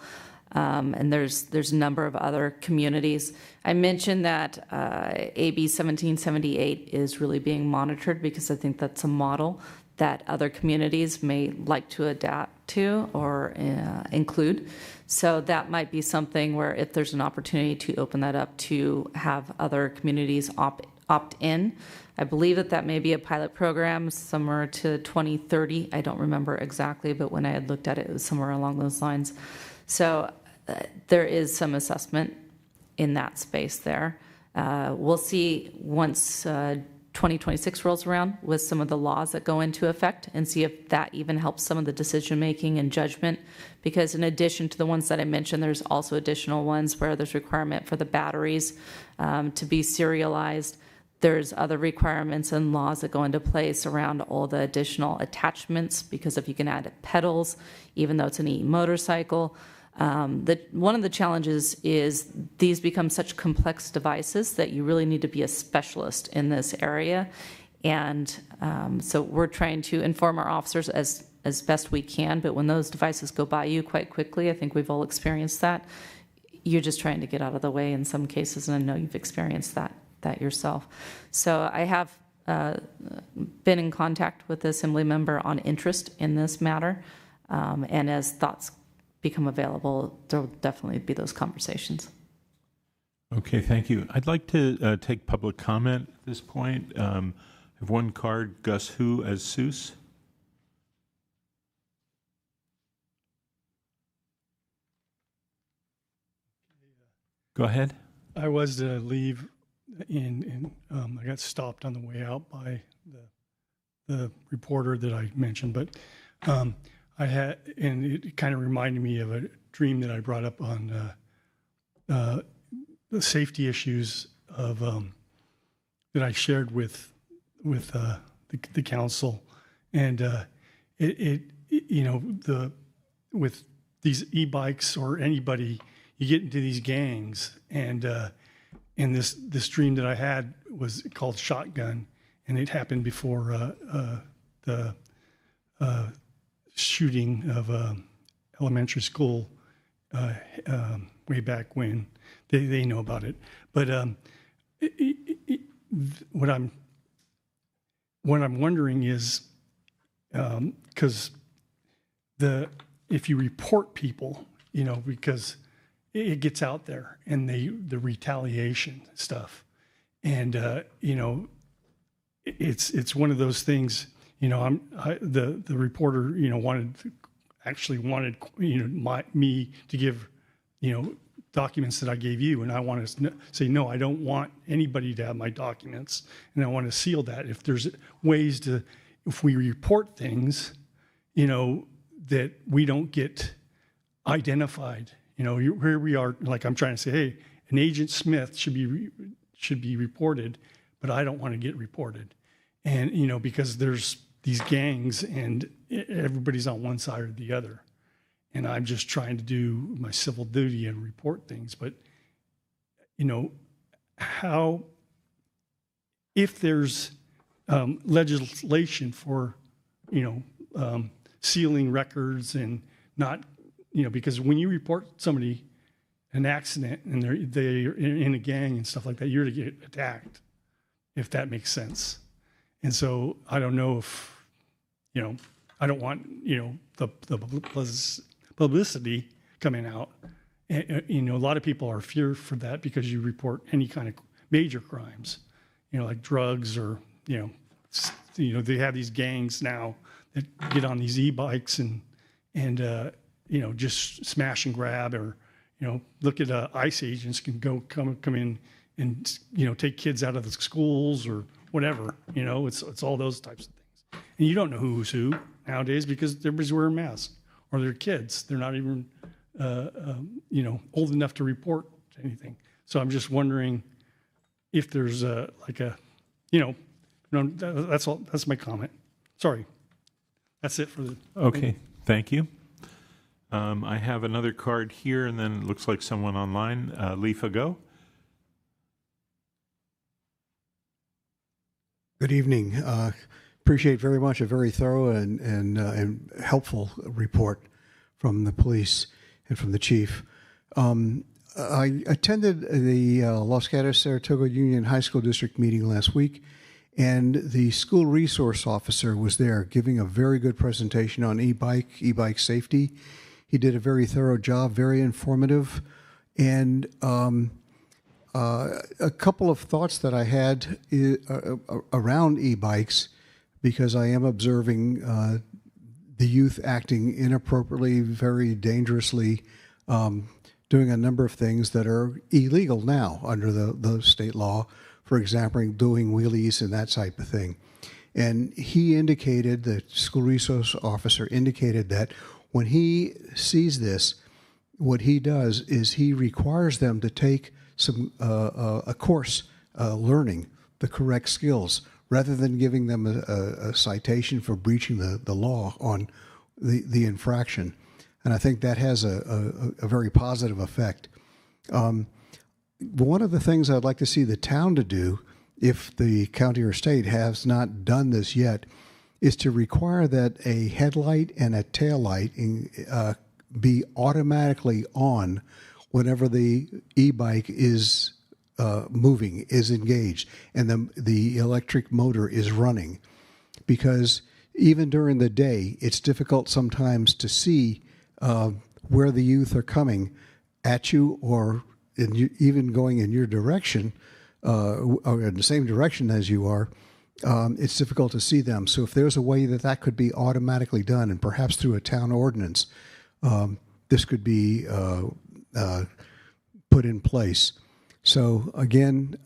and there's a number of other communities. I mentioned that AB 1778 is really being monitored because I think that's a model that other communities may like to adapt to or include. So that might be something where if there's an opportunity to open that up to have other communities opt in. I believe that may be a pilot program somewhere to 2030. I don't remember exactly, but when I had looked at it, it was somewhere along those lines. So there is some assessment in that space there. We'll see once 2026 rolls around with some of the laws that go into effect and see if that even helps some of the decision making and judgment. Because in addition to the ones that I mentioned, there's also additional ones where there's requirement for the batteries to be serialized. There's other requirements and laws that go into place around all the additional attachments, because if you can add pedals, even though it's an e-motorcycle. One of the challenges is these become such complex devices that you really need to be a specialist in this area. And so we're trying to inform our officers as best we can, but when those devices go by you quite quickly, I think we've all experienced that, you're just trying to get out of the way in some cases, and I know you've experienced that yourself. So I have been in contact with the Assembly member on interest in this matter, and as thoughts become available, there will definitely be those conversations. Okay, thank you. I'd like to take public comment at this point. I have one card, Gus Hu as Seuss. Go ahead. I was to leave I got stopped on the way out by the reporter that I mentioned, but I had, and it kind of reminded me of a dream that I brought up on the safety issues of that I shared with the council, and with these e-bikes or anybody, you get into these gangs, and this dream that I had was called Shotgun, and it happened before the shooting of elementary school way back when. They know about it, but what I'm wondering is because if you report people, because it gets out there, and the retaliation stuff, and it's one of those things. The reporter wanted me to give documents that I gave you, and I want to say no, I don't want anybody to have my documents, and I want to seal that. If there's ways if we report things, that we don't get identified. Here we are, like I'm trying to say, hey, an Agent Smith should be reported, but I don't want to get reported. And, because there's these gangs and everybody's on one side or the other. And I'm just trying to do my civil duty and report things. But, if there's legislation for, sealing records and not, because when you report somebody an accident and they're in a gang and stuff like that, you're to get attacked, if that makes sense. And so I don't know if, I don't want, the publicity coming out. And, a lot of people are feared for that because you report any kind of major crimes, like drugs or, they have these gangs now that get on these e-bikes and just smash and grab, or, look at ICE agents can come in and, take kids out of the schools or whatever, it's all those types of things. And you don't know who's who nowadays because everybody's wearing masks, or they're kids. They're not even, old enough to report anything. So I'm just wondering if there's that's all. That's my comment. Sorry. That's it for the. Okay, thank you. I have another card here, and then it looks like someone online. Leafa, go. Good evening. Appreciate very much a very thorough and helpful report from the police and from the chief. I attended the Los Gatos Saratoga Union High School District meeting last week, and the school resource officer was there giving a very good presentation on e-bike safety. He did a very thorough job, very informative, and a couple of thoughts that I had around e-bikes, because I am observing the youth acting inappropriately, very dangerously, doing a number of things that are illegal now under the state law. For example, doing wheelies and that type of thing. And he indicated, the school resource officer indicated, that when he sees this, what he does is he requires them to take a course learning the correct skills, rather than giving them a citation for breaching the law on the infraction. And I think that has a very positive effect. One of the things I'd like to see the town to do, if the county or state has not done this yet, is to require that a headlight and a tail light be automatically on whenever the e-bike is moving, is engaged, and the electric motor is running. Because even during the day, it's difficult sometimes to see where the youth are coming at you, or even going in your direction, or in the same direction as you are. It's difficult to see them. So if there's a way that could be automatically done, and perhaps through a town ordinance, this could be put in place. So again,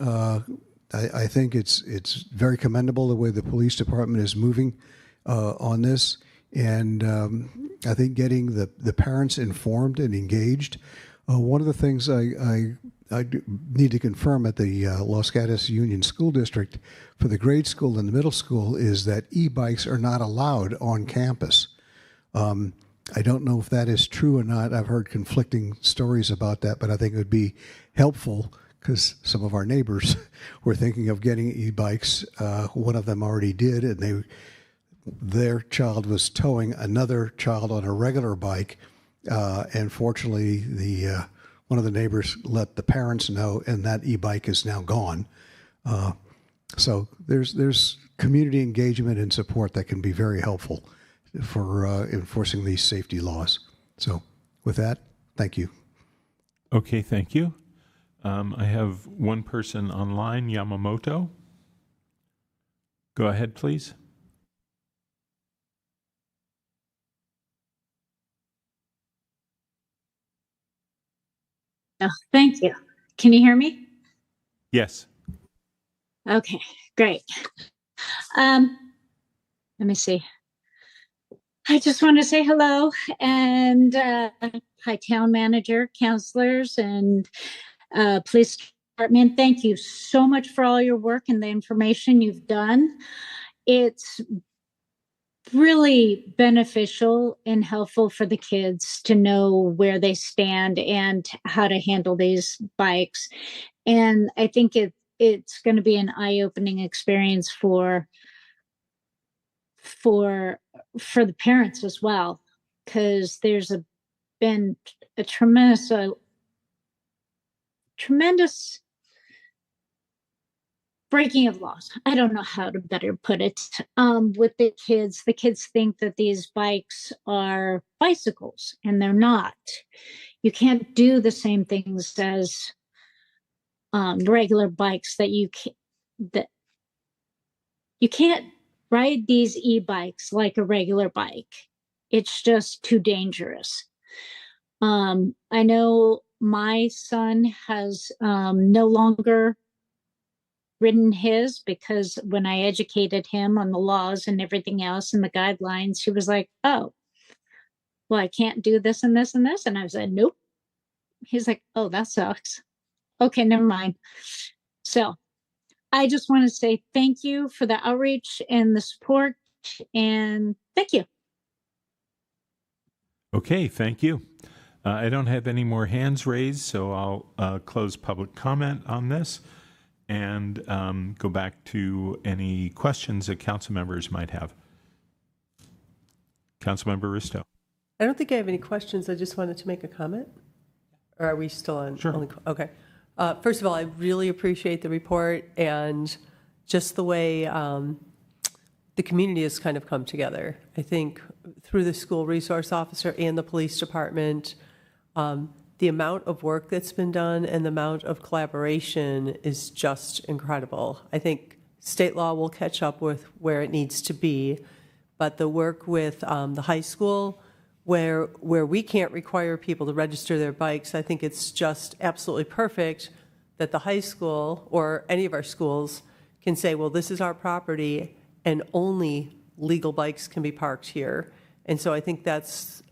I think it's very commendable the way the police department is moving on this, and I think getting the parents informed and engaged. One of the things I need to confirm at the Los Gatos Union School District for the grade school and the middle school is that e-bikes are not allowed on campus. I don't know if that is true or not. I've heard conflicting stories about that, but I think it would be helpful, because some of our neighbors were thinking of getting e-bikes. One of them already did, and their child was towing another child on a regular bike. And fortunately, one of the neighbors let the parents know, and that e-bike is now gone. So there's community engagement and support that can be very helpful for enforcing these safety laws. So with that, thank you. Okay, thank you. I have one person online, Yamamoto. Go ahead, please. Oh, thank you. Can you hear me? Yes. Okay, great. Let me see. I just want to say hello, and hi, town manager, counselors, and police department. Thank you so much for all your work and the information you've done. It's really beneficial and helpful for the kids to know where they stand and how to handle these bikes. And I think it's going to be an eye-opening experience for the parents as well, because there's been a tremendous breaking of laws. I don't know how to better put it. With the kids think that these bikes are bicycles, and they're not. You can't do the same things as regular bikes. That you can't ride these e-bikes like a regular bike. It's just too dangerous. I know my son has no longer ridden his, because when I educated him on the laws and everything else and the guidelines, he was like, oh, well, I can't do this and this and this. And I said, nope. He's like, oh, that sucks. Okay, never mind. So I just want to say thank you for the outreach and the support, and thank you. Okay, thank you. I don't have any more hands raised, so I'll close public comment on this and go back to any questions that council members might have. Councilmember Risto. I don't think I have any questions. I just wanted to make a comment. Or are we still on? Sure. Okay. First of all, I really appreciate the report and just the way the community has kind of come together. I think through the school resource officer and the police department, the amount of work that's been done and the amount of collaboration is just incredible. I think state law will catch up with where it needs to be, but the work with the high school, where we can't require people to register their bikes, I think it's just absolutely perfect that the high school or any of our schools can say, well, this is our property and only legal bikes can be parked here. And so I think that's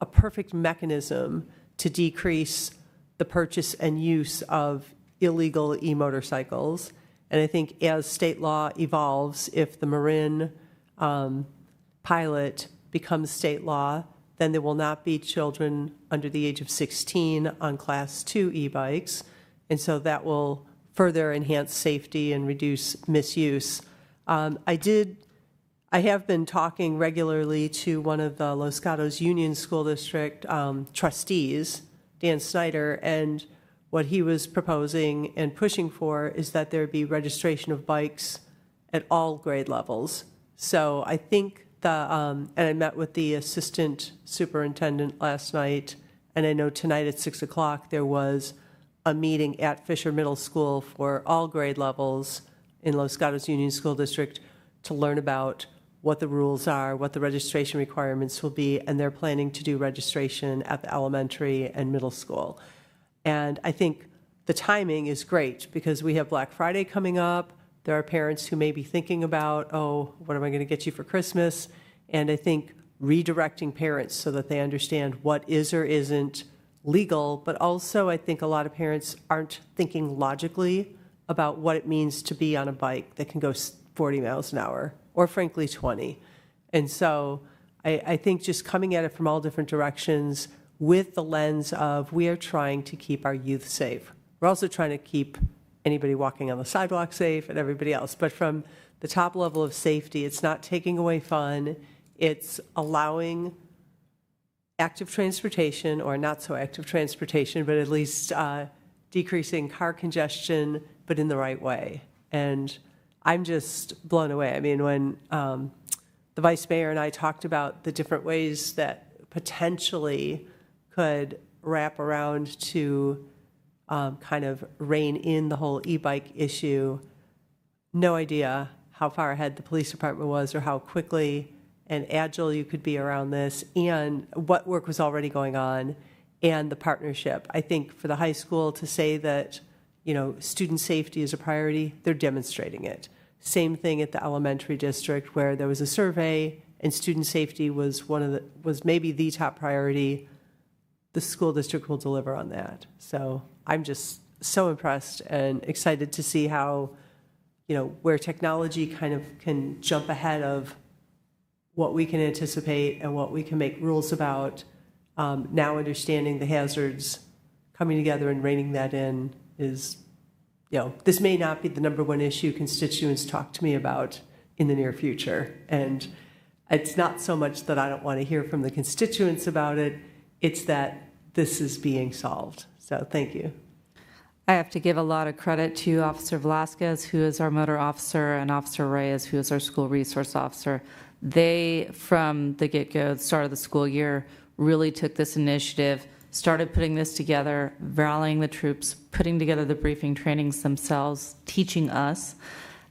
a perfect mechanism to decrease the purchase and use of illegal e-motorcycles. And I think as state law evolves, if the Marin pilot becomes state law, then there will not be children under the age of 16 on Class 2 e-bikes. And so that will further enhance safety and reduce misuse. I have been talking regularly to one of the Los Gatos Union School District trustees, Dan Snyder, and what he was proposing and pushing for is that there be registration of bikes at all grade levels. So I think and I met with the assistant superintendent last night, and I know tonight at 6 o'clock there was a meeting at Fisher Middle School for all grade levels in Los Gatos Union School District to learn about what the rules are, what the registration requirements will be, and they're planning to do registration at the elementary and middle school. And I think the timing is great because we have Black Friday coming up. There are parents who may be thinking about, oh, what am I going to get you for Christmas? And I think redirecting parents so that they understand what is or isn't legal, but also I think a lot of parents aren't thinking logically about what it means to be on a bike that can go 40 miles an hour or frankly 20. And so I think just coming at it from all different directions with the lens of we are trying to keep our youth safe. We're also trying to keep anybody walking on the sidewalk safe and everybody else. But from the top level of safety, it's not taking away fun. It's allowing active transportation or not so active transportation, but at least decreasing car congestion, but in the right way. And I'm just blown away. I mean, when the vice mayor and I talked about the different ways that potentially could wrap around to kind of rein in the whole e-bike issue, no idea how far ahead the police department was or how quickly and agile you could be around this and what work was already going on and the partnership. I think for the high school to say that, you know, student safety is a priority, they're demonstrating it. Same thing at the elementary district where there was a survey and student safety was was maybe the top priority. The school district will deliver on that. So I'm just so impressed and excited to see how, you know, where technology kind of can jump ahead of what we can anticipate and what we can make rules about. Now understanding the hazards, coming together and reining that in is, you know, this may not be the #1 issue constituents talk to me about in the near future. And it's not so much that I don't want to hear from the constituents about it, it's that this is being solved. So thank you. I have to give a lot of credit to Officer Velasquez, who is our motor officer, and Officer Reyes, who is our school resource officer. They, from the get-go, the start of the school year, really took this initiative, started putting this together, rallying the troops, putting together the briefing trainings themselves, teaching us,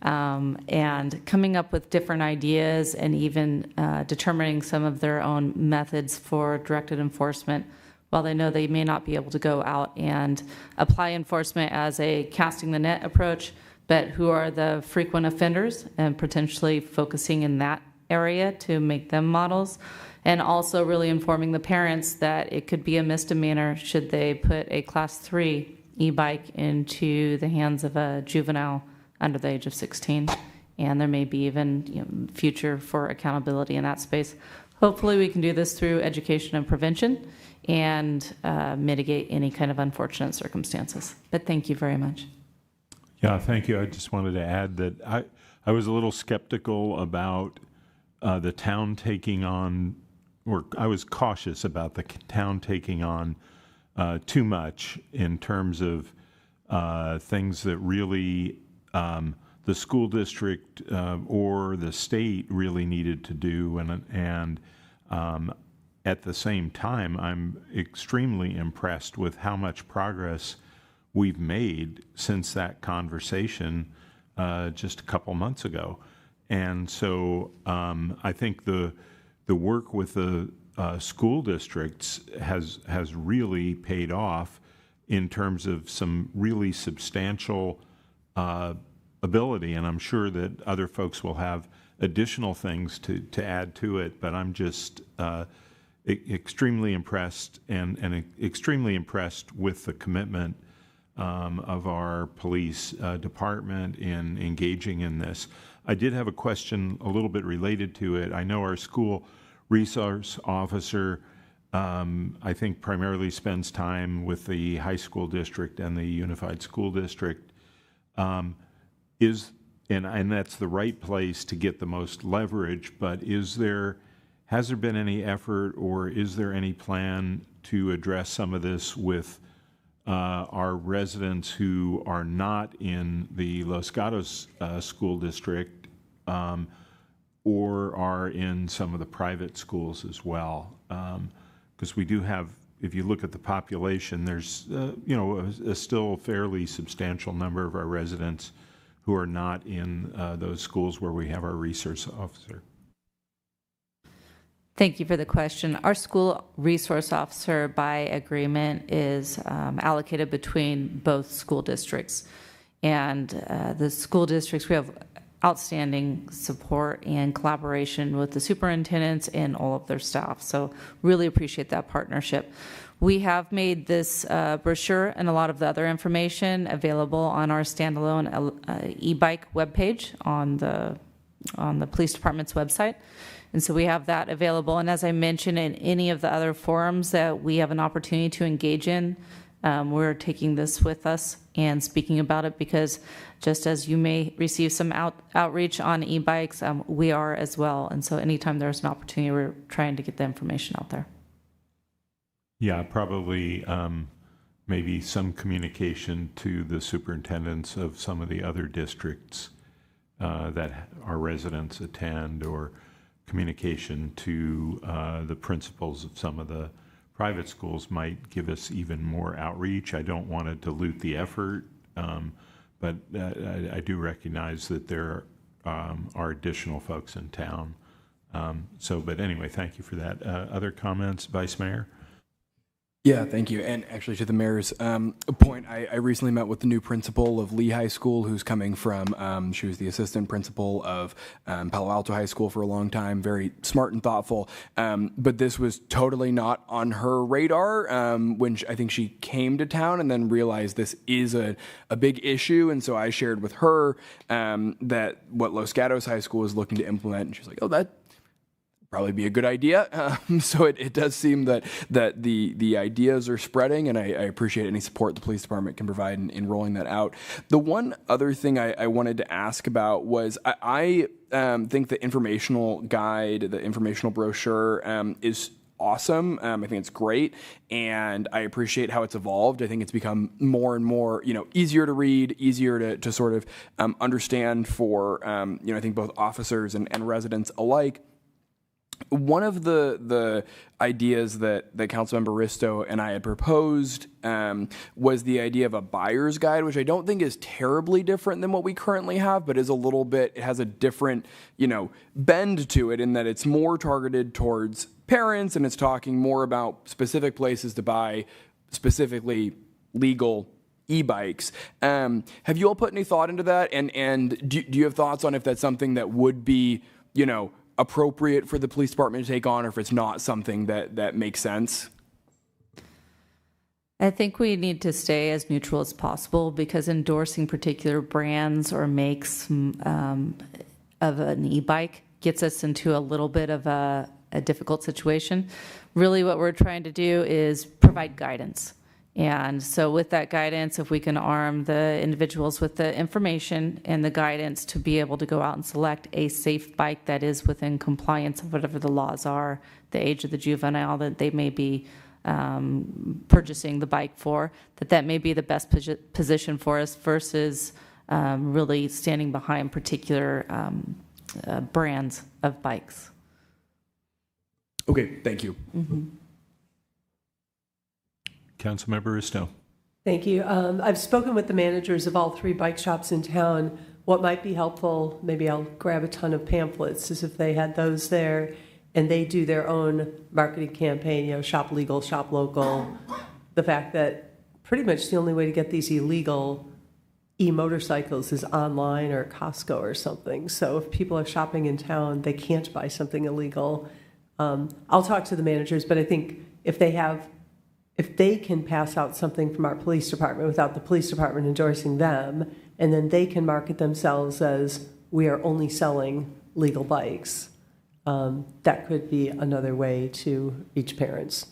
and coming up with different ideas and even determining some of their own methods for directed enforcement. While they know they may not be able to go out and apply enforcement as a casting the net approach, but who are the frequent offenders and potentially focusing in that area to make them models. And also really informing the parents that it could be a misdemeanor should they put a Class 3 e-bike into the hands of a juvenile under the age of 16. And there may be even future for accountability in that space. Hopefully we can do this through education and prevention and mitigate any kind of unfortunate circumstances. But thank you very much. Yeah, thank you. I just wanted to add that I was a little skeptical about the town taking on, or I was cautious about the town taking on too much in terms of things that really the school district or the state really needed to do. And at the same time, I'm extremely impressed with how much progress we've made since that conversation just a couple months ago. And so I think the work with the school districts has really paid off in terms of some really substantial ability, and I'm sure that other folks will have additional things to add to it, but I'm just extremely impressed and extremely impressed with the commitment of our police department in engaging in this. I did have a question a little bit related to it. I know our school resource officer, I think, primarily spends time with the high school district and the unified school district. And that's the right place to get the most leverage, but has there been any effort or is there any plan to address some of this with our residents who are not in the Los Gatos school district or are in some of the private schools as well? Because we do have, if you look at the population, there's a still fairly substantial number of our residents who are not in those schools where we have our resource officer. Thank you for the question. Our school resource officer, by agreement, is allocated between both school districts. And the school districts, we have outstanding support and collaboration with the superintendents and all of their staff. So really appreciate that partnership. We have made this brochure and a lot of the other information available on our standalone e-bike webpage on the police department's website. And so we have that available. And as I mentioned, in any of the other forums that we have an opportunity to engage in, we're taking this with us and speaking about it, because just as you may receive some outreach on e-bikes, we are as well. And so anytime there's an opportunity, we're trying to get the information out there. Yeah, probably maybe some communication to the superintendents of some of the other districts that our residents attend, or communication to the principals of some of the private schools might give us even more outreach. I don't want to dilute the effort, but I do recognize that there are additional folks in town. But anyway, thank you for that. Other comments, Vice Mayor? Yeah, thank you. And actually, to the mayor's point, I recently met with the new principal of Lee High School, who's coming from, she was the assistant principal of Palo Alto High School for a long time, very smart and thoughtful. But this was totally not on her radar when I think she came to town, and then realized this is a big issue. And so I shared with her that what Los Gatos High School is looking to implement. And she's like, oh, that probably be a good idea. So it does seem that the ideas are spreading, and I appreciate any support the police department can provide in rolling that out. The one other thing I wanted to ask about was I think the informational guide, the informational brochure is awesome. I think it's great, and I appreciate how it's evolved. I think it's become more and more, easier to read, easier to sort of understand for, I think both officers and residents alike. One of the ideas that Councilmember Risto and I had proposed was the idea of a buyer's guide, which I don't think is terribly different than what we currently have, but is a little bit, it has a different, bend to it, in that it's more targeted towards parents, and it's talking more about specific places to buy specifically legal e-bikes. Have you all put any thought into that? And do you have thoughts on if that's something that would be, appropriate for the police department to take on, or if it's not something that makes sense? I think we need to stay as neutral as possible, because endorsing particular brands or makes of an e-bike gets us into a little bit of a difficult situation. Really what we're trying to do is provide guidance. And so with that guidance, if we can arm the individuals with the information and the guidance to be able to go out and select a safe bike that is within compliance of whatever the laws are, the age of the juvenile that they may be purchasing the bike for, that may be the best position for us versus really standing behind particular brands of bikes. Okay, thank you. Councilmember Risto. Thank you. I've spoken with the managers of all 3 bike shops in town. What might be helpful, maybe I'll grab a ton of pamphlets, is if they had those there and they do their own marketing campaign, shop legal, shop local. The fact that pretty much the only way to get these illegal e-motorcycles is online or Costco or something. So if people are shopping in town, they can't buy something illegal. I'll talk to the managers, but I think if they can pass out something from our police department without the police department endorsing them, and then they can market themselves as we are only selling legal bikes, that could be another way to reach parents.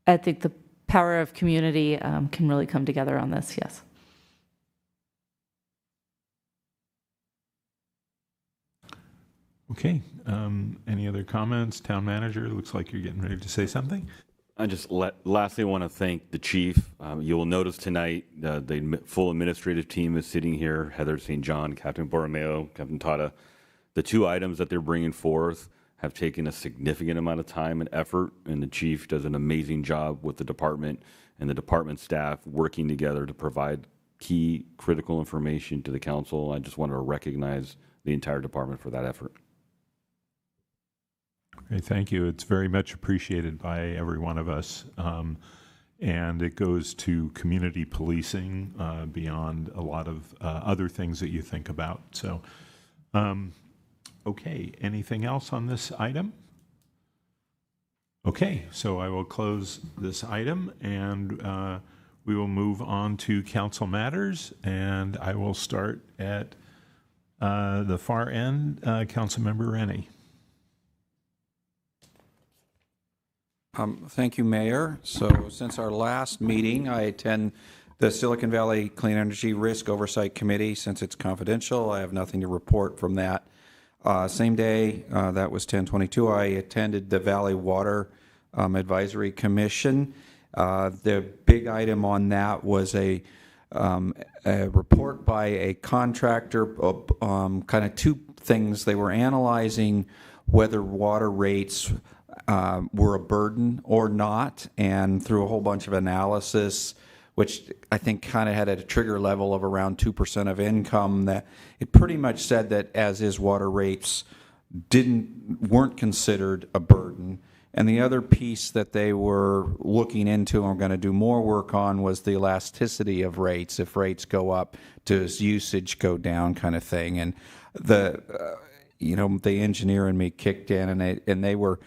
I think the power of community can really come together on this, yes. Okay. Any other comments? Town manager, looks like you're getting ready to say something. I just lastly want to thank the chief. You will notice tonight the full administrative team is sitting here. Heather St. John, Captain Borromeo, Captain Tata. The 2 items that they're bringing forth have taken a significant amount of time and effort, and the chief does an amazing job with the department and the department staff working together to provide key critical information to the council. I just want to recognize the entire department for that effort. Okay, thank you. It's very much appreciated by every one of us. And it goes to community policing beyond a lot of other things that you think about. So, okay, anything else on this item? Okay, so I will close this item and we will move on to council matters. And I will start at the far end, Councilmember Rennie. Thank you, Mayor. So since our last meeting, I attend the Silicon Valley Clean Energy Risk Oversight Committee. Since it's confidential, I have nothing to report from that. Same day, that was 10/22, I attended the Valley Water Advisory Commission. The big item on that was a report by a contractor, kind of 2 things. They were analyzing whether water rates were a burden or not, and through a whole bunch of analysis, which I think kind of had a trigger level of around 2% of income, that it pretty much said that as is water rates weren't considered a burden. And the other piece that they were looking into and were going to do more work on was the elasticity of rates. If rates go up, does usage go down, kind of thing. And the engineer in me kicked in, and they were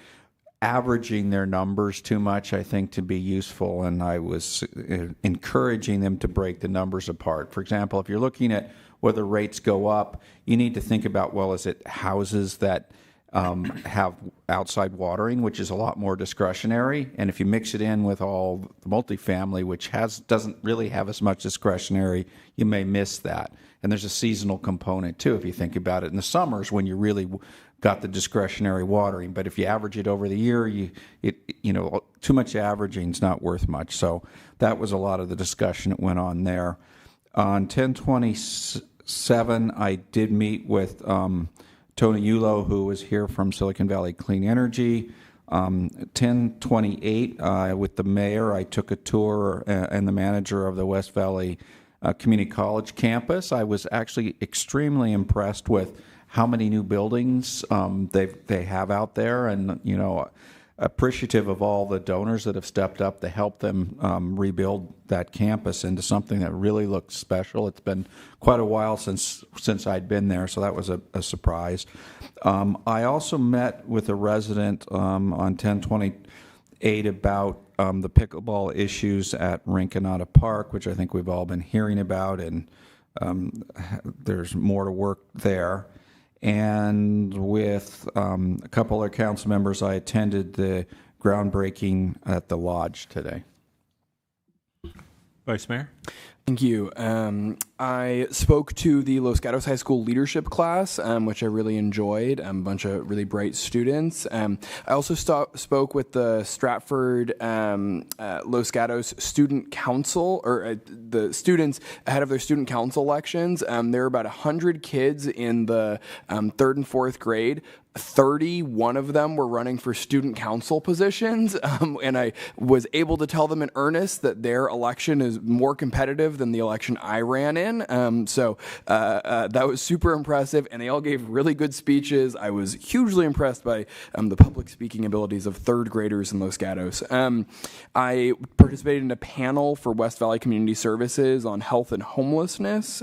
averaging their numbers too much, I think, to be useful, and I was encouraging them to break the numbers apart. For example, if you're looking at whether rates go up, you need to think about, well, is it houses that have outside watering, which is a lot more discretionary, and if you mix it in with all the multifamily, which doesn't really have as much discretionary, you may miss that. And there's a seasonal component too, if you think about it. In the summers, when you really got the discretionary watering, but if you average it over the year, too much averaging is not worth much. So that was a lot of the discussion that went on there. On 10/27, I did meet with Tony Yulo, who was here from Silicon Valley Clean Energy. 10/28, with the mayor, I took a tour and the manager of the West Valley Community College campus. I was actually extremely impressed with how many new buildings they have out there, and appreciative of all the donors that have stepped up to help them rebuild that campus into something that really looks special. It's been quite a while since I'd been there, so that was a surprise. I also met with a resident on 1028 about the pickleball issues at Rinconada Park, which I think we've all been hearing about, and there's more to work there. And with a couple of council members, I attended the groundbreaking at the lodge today. Vice Mayor? Thank you. I spoke to the Los Gatos High School leadership class, which I really enjoyed. A bunch of really bright students. I also spoke with the Stratford Los Gatos Student Council, or the students ahead of their student council elections. There were about 100 kids in the 3rd and 4th grade. 31 of them were running for student council positions, and I was able to tell them in earnest that their election is more competitive than the election I ran in. So that was super impressive, and they all gave really good speeches. I was hugely impressed by the public speaking abilities of 3rd graders in Los Gatos. I participated in a panel for West Valley Community Services on health and homelessness.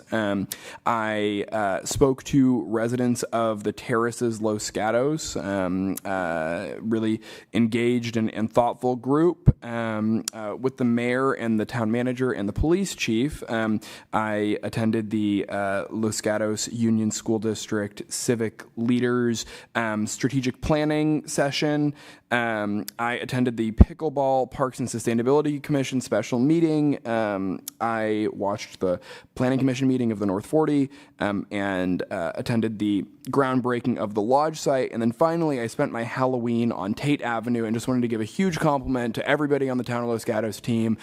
I spoke to residents of the Terraces Los Gatos, really engaged and thoughtful group with the mayor and the town manager and the police chief. I attended the Los Gatos Union School District Civic Leaders Strategic Planning session. I attended the Pickleball Parks and Sustainability Commission special meeting. I watched the Planning Commission meeting of the North 40 and attended the groundbreaking of the lodge site. And then finally, I spent my Halloween on Tate Avenue and just wanted to give a huge compliment to everybody on the Town of Los Gatos team.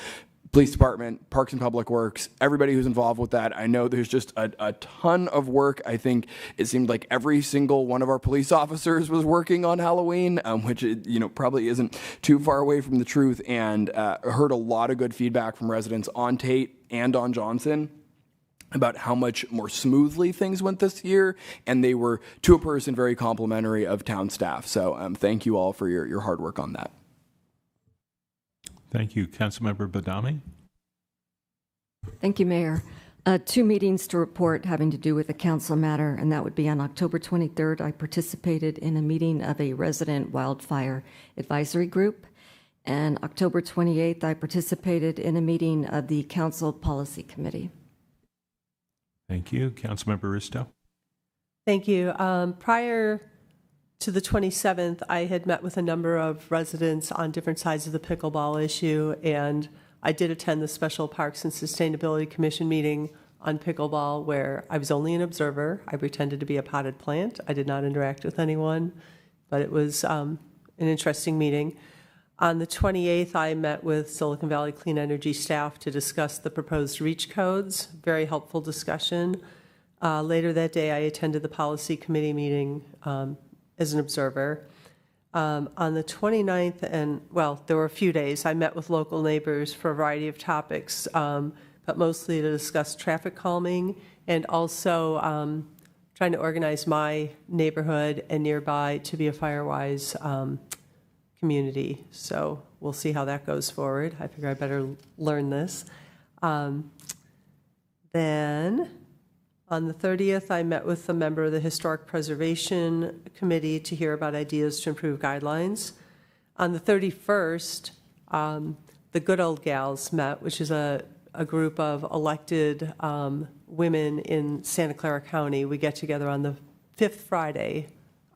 Police Department, Parks and Public Works, everybody who's involved with that. I know there's just a ton of work. I think it seemed like every single one of our police officers was working on Halloween, which probably isn't too far away from the truth, and heard a lot of good feedback from residents on Tate and on Johnson about how much more smoothly things went this year, and they were, to a person, very complimentary of town staff. So thank you all for your hard work on that. Thank you. Councilmember Badami? Thank you, Mayor. 2 meetings to report having to do with a council matter, and that would be on October 23rd. I participated in a meeting of a resident wildfire advisory group, and October 28th, I participated in a meeting of the Council Policy Committee. Thank you. Councilmember Risto? Thank you. Prior to the 27th, I had met with a number of residents on different sides of the pickleball issue, and I did attend the Special Parks and Sustainability Commission meeting on pickleball, where I was only an observer. I pretended to be a potted plant. I did not interact with anyone, but it was an interesting meeting. On the 28th, I met with Silicon Valley Clean Energy staff to discuss the proposed REACH codes. Very helpful discussion. Later that day, I attended the Policy Committee meeting as an observer. On the 29th, and well, there were a few days, I met with local neighbors for a variety of topics, but mostly to discuss traffic calming and also trying to organize my neighborhood and nearby to be a fire-wise community. So we'll see how that goes forward. I figure I better learn this. Then on the 30th, I met with a member of the Historic Preservation Committee to hear about ideas to improve guidelines. On the 31st, the Good Old Gals met, which is a group of elected women in Santa Clara County. We get together on the 5th Friday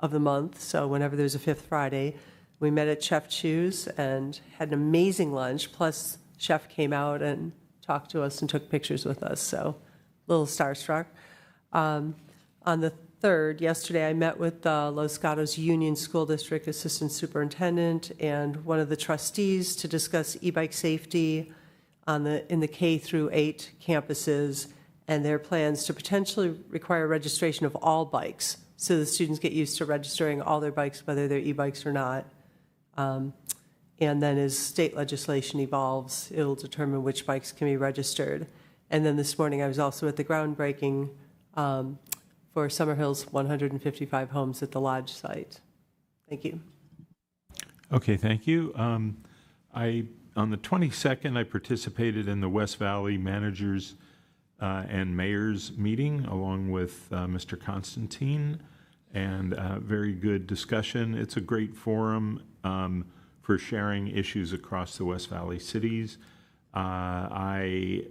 of the month, so whenever there's a 5th Friday. We met at Chef Chu's and had an amazing lunch, plus Chef came out and talked to us and took pictures with us, so a little starstruck. On the 3rd, yesterday, I met with the Los Gatos Union School District Assistant Superintendent and one of the trustees to discuss e-bike safety in the K through 8 campuses and their plans to potentially require registration of all bikes so the students get used to registering all their bikes, whether they're e-bikes or not. And then as state legislation evolves, it'll determine which bikes can be registered. And then this morning, I was also at the groundbreaking for Summer Hill's 155 homes at the Lodge site. Thank you. Okay, thank you. On the 22nd, I participated in the West Valley Managers and Mayors meeting along with Mr. Constantine, and very good discussion. It's a great forum for sharing issues across the West Valley cities. I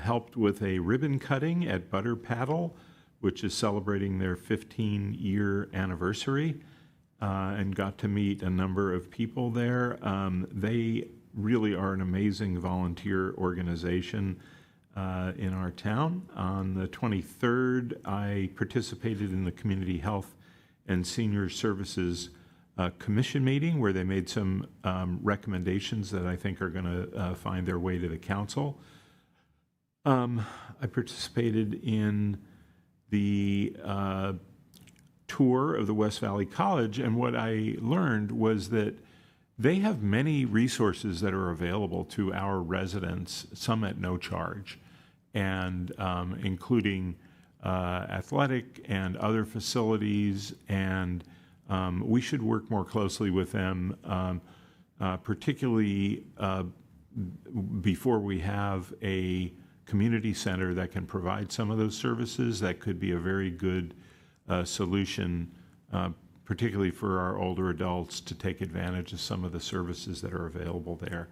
helped with a ribbon cutting at Butter Paddle, which is celebrating their 15-year anniversary, and got to meet a number of people there. They really are an amazing volunteer organization in our town. On the 23rd, I participated in the Community Health and Senior Services Commission meeting where they made some recommendations that I think are going to find their way to the council. I participated in the tour of the West Valley College, and what I learned was that they have many resources that are available to our residents, some at no charge, and including athletic and other facilities, and we should work more closely with them, particularly before we have a community center that can provide some of those services. That could be a very good solution, particularly for our older adults, to take advantage of some of the services that are available there.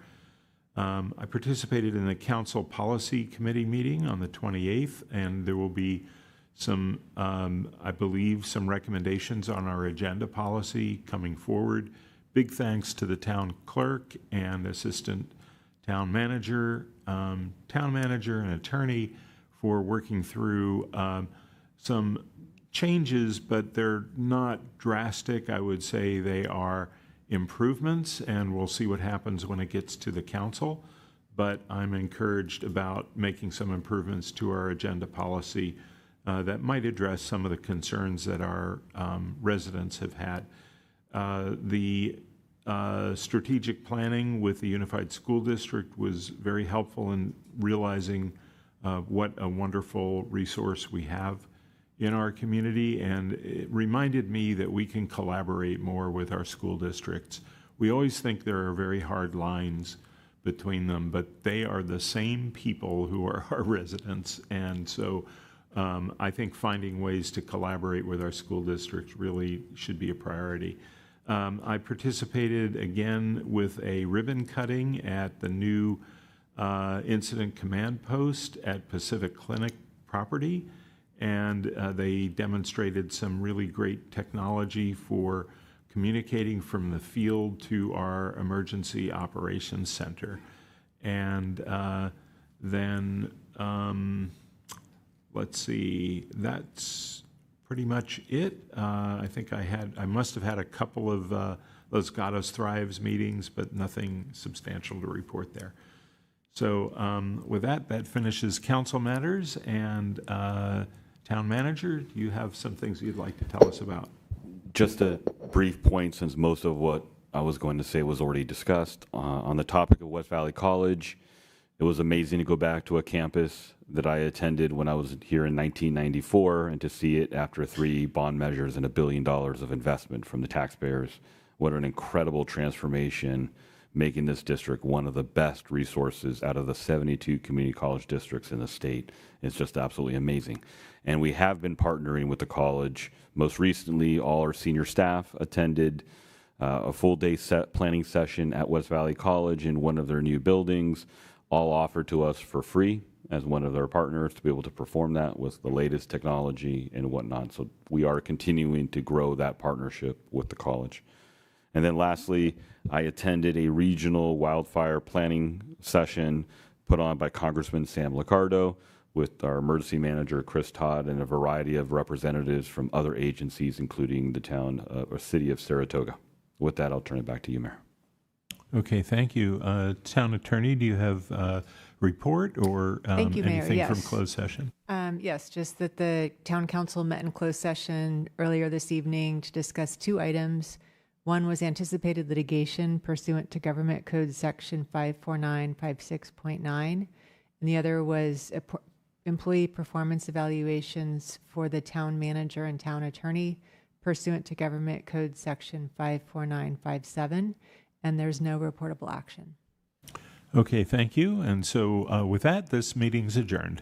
I participated in the Council Policy Committee meeting on the 28th, and there will be some, I believe, some recommendations on our agenda policy coming forward. Big thanks to the town clerk and assistant town manager and attorney for working through some changes, but they're not drastic. I would say they are improvements, and we'll see what happens when it gets to the council. But I'm encouraged about making some improvements to our agenda policy that might address some of the concerns that our residents have had. The strategic planning with the Unified School District was very helpful in realizing what a wonderful resource we have in our community, and it reminded me that we can collaborate more with our school districts. We always think there are very hard lines between them, but they are the same people who are our residents, and so I think finding ways to collaborate with our school districts really should be a priority. I participated again with a ribbon cutting at the new incident command post at Pacific Clinic property, and they demonstrated some really great technology for communicating from the field to our emergency operations center. And then let's see, that's pretty much it. I think I must have had a couple of those Gatos Thrives meetings, but nothing substantial to report there. So with that, that finishes council matters. And town manager, do you have some things you'd like to tell us about? Just a brief point, since most of what I was going to say was already discussed. On the topic of West Valley College, it was amazing to go back to a campus that I attended when I was here in 1994 and to see it after 3 bond measures and $1 billion of investment from the taxpayers. What an incredible transformation, making this district one of the best resources out of the 72 community college districts in the state. It's just absolutely amazing. And we have been partnering with the college. Most recently, all our senior staff attended a full-day planning session at West Valley College in one of their new buildings, all offered to us for free as one of their partners to be able to perform that with the latest technology and whatnot. So we are continuing to grow that partnership with the college. And then lastly, I attended a regional wildfire planning session put on by Congressman Sam Liccardo with our emergency manager, Chris Todd, and a variety of representatives from other agencies, including the town or city of Saratoga. With that, I'll turn it back to you, Mayor. Okay, thank you. Town attorney, do you have a report or Thank you, Mayor. anything Yes. from closed session? Yes, just that the town council met in closed session earlier this evening to discuss 2 items. One was anticipated litigation pursuant to Government Code Section 54956.9, and the other was employee performance evaluations for the town manager and town attorney pursuant to Government Code Section 54957. and there's no reportable action. Okay, thank you. And so with that, this meeting's adjourned.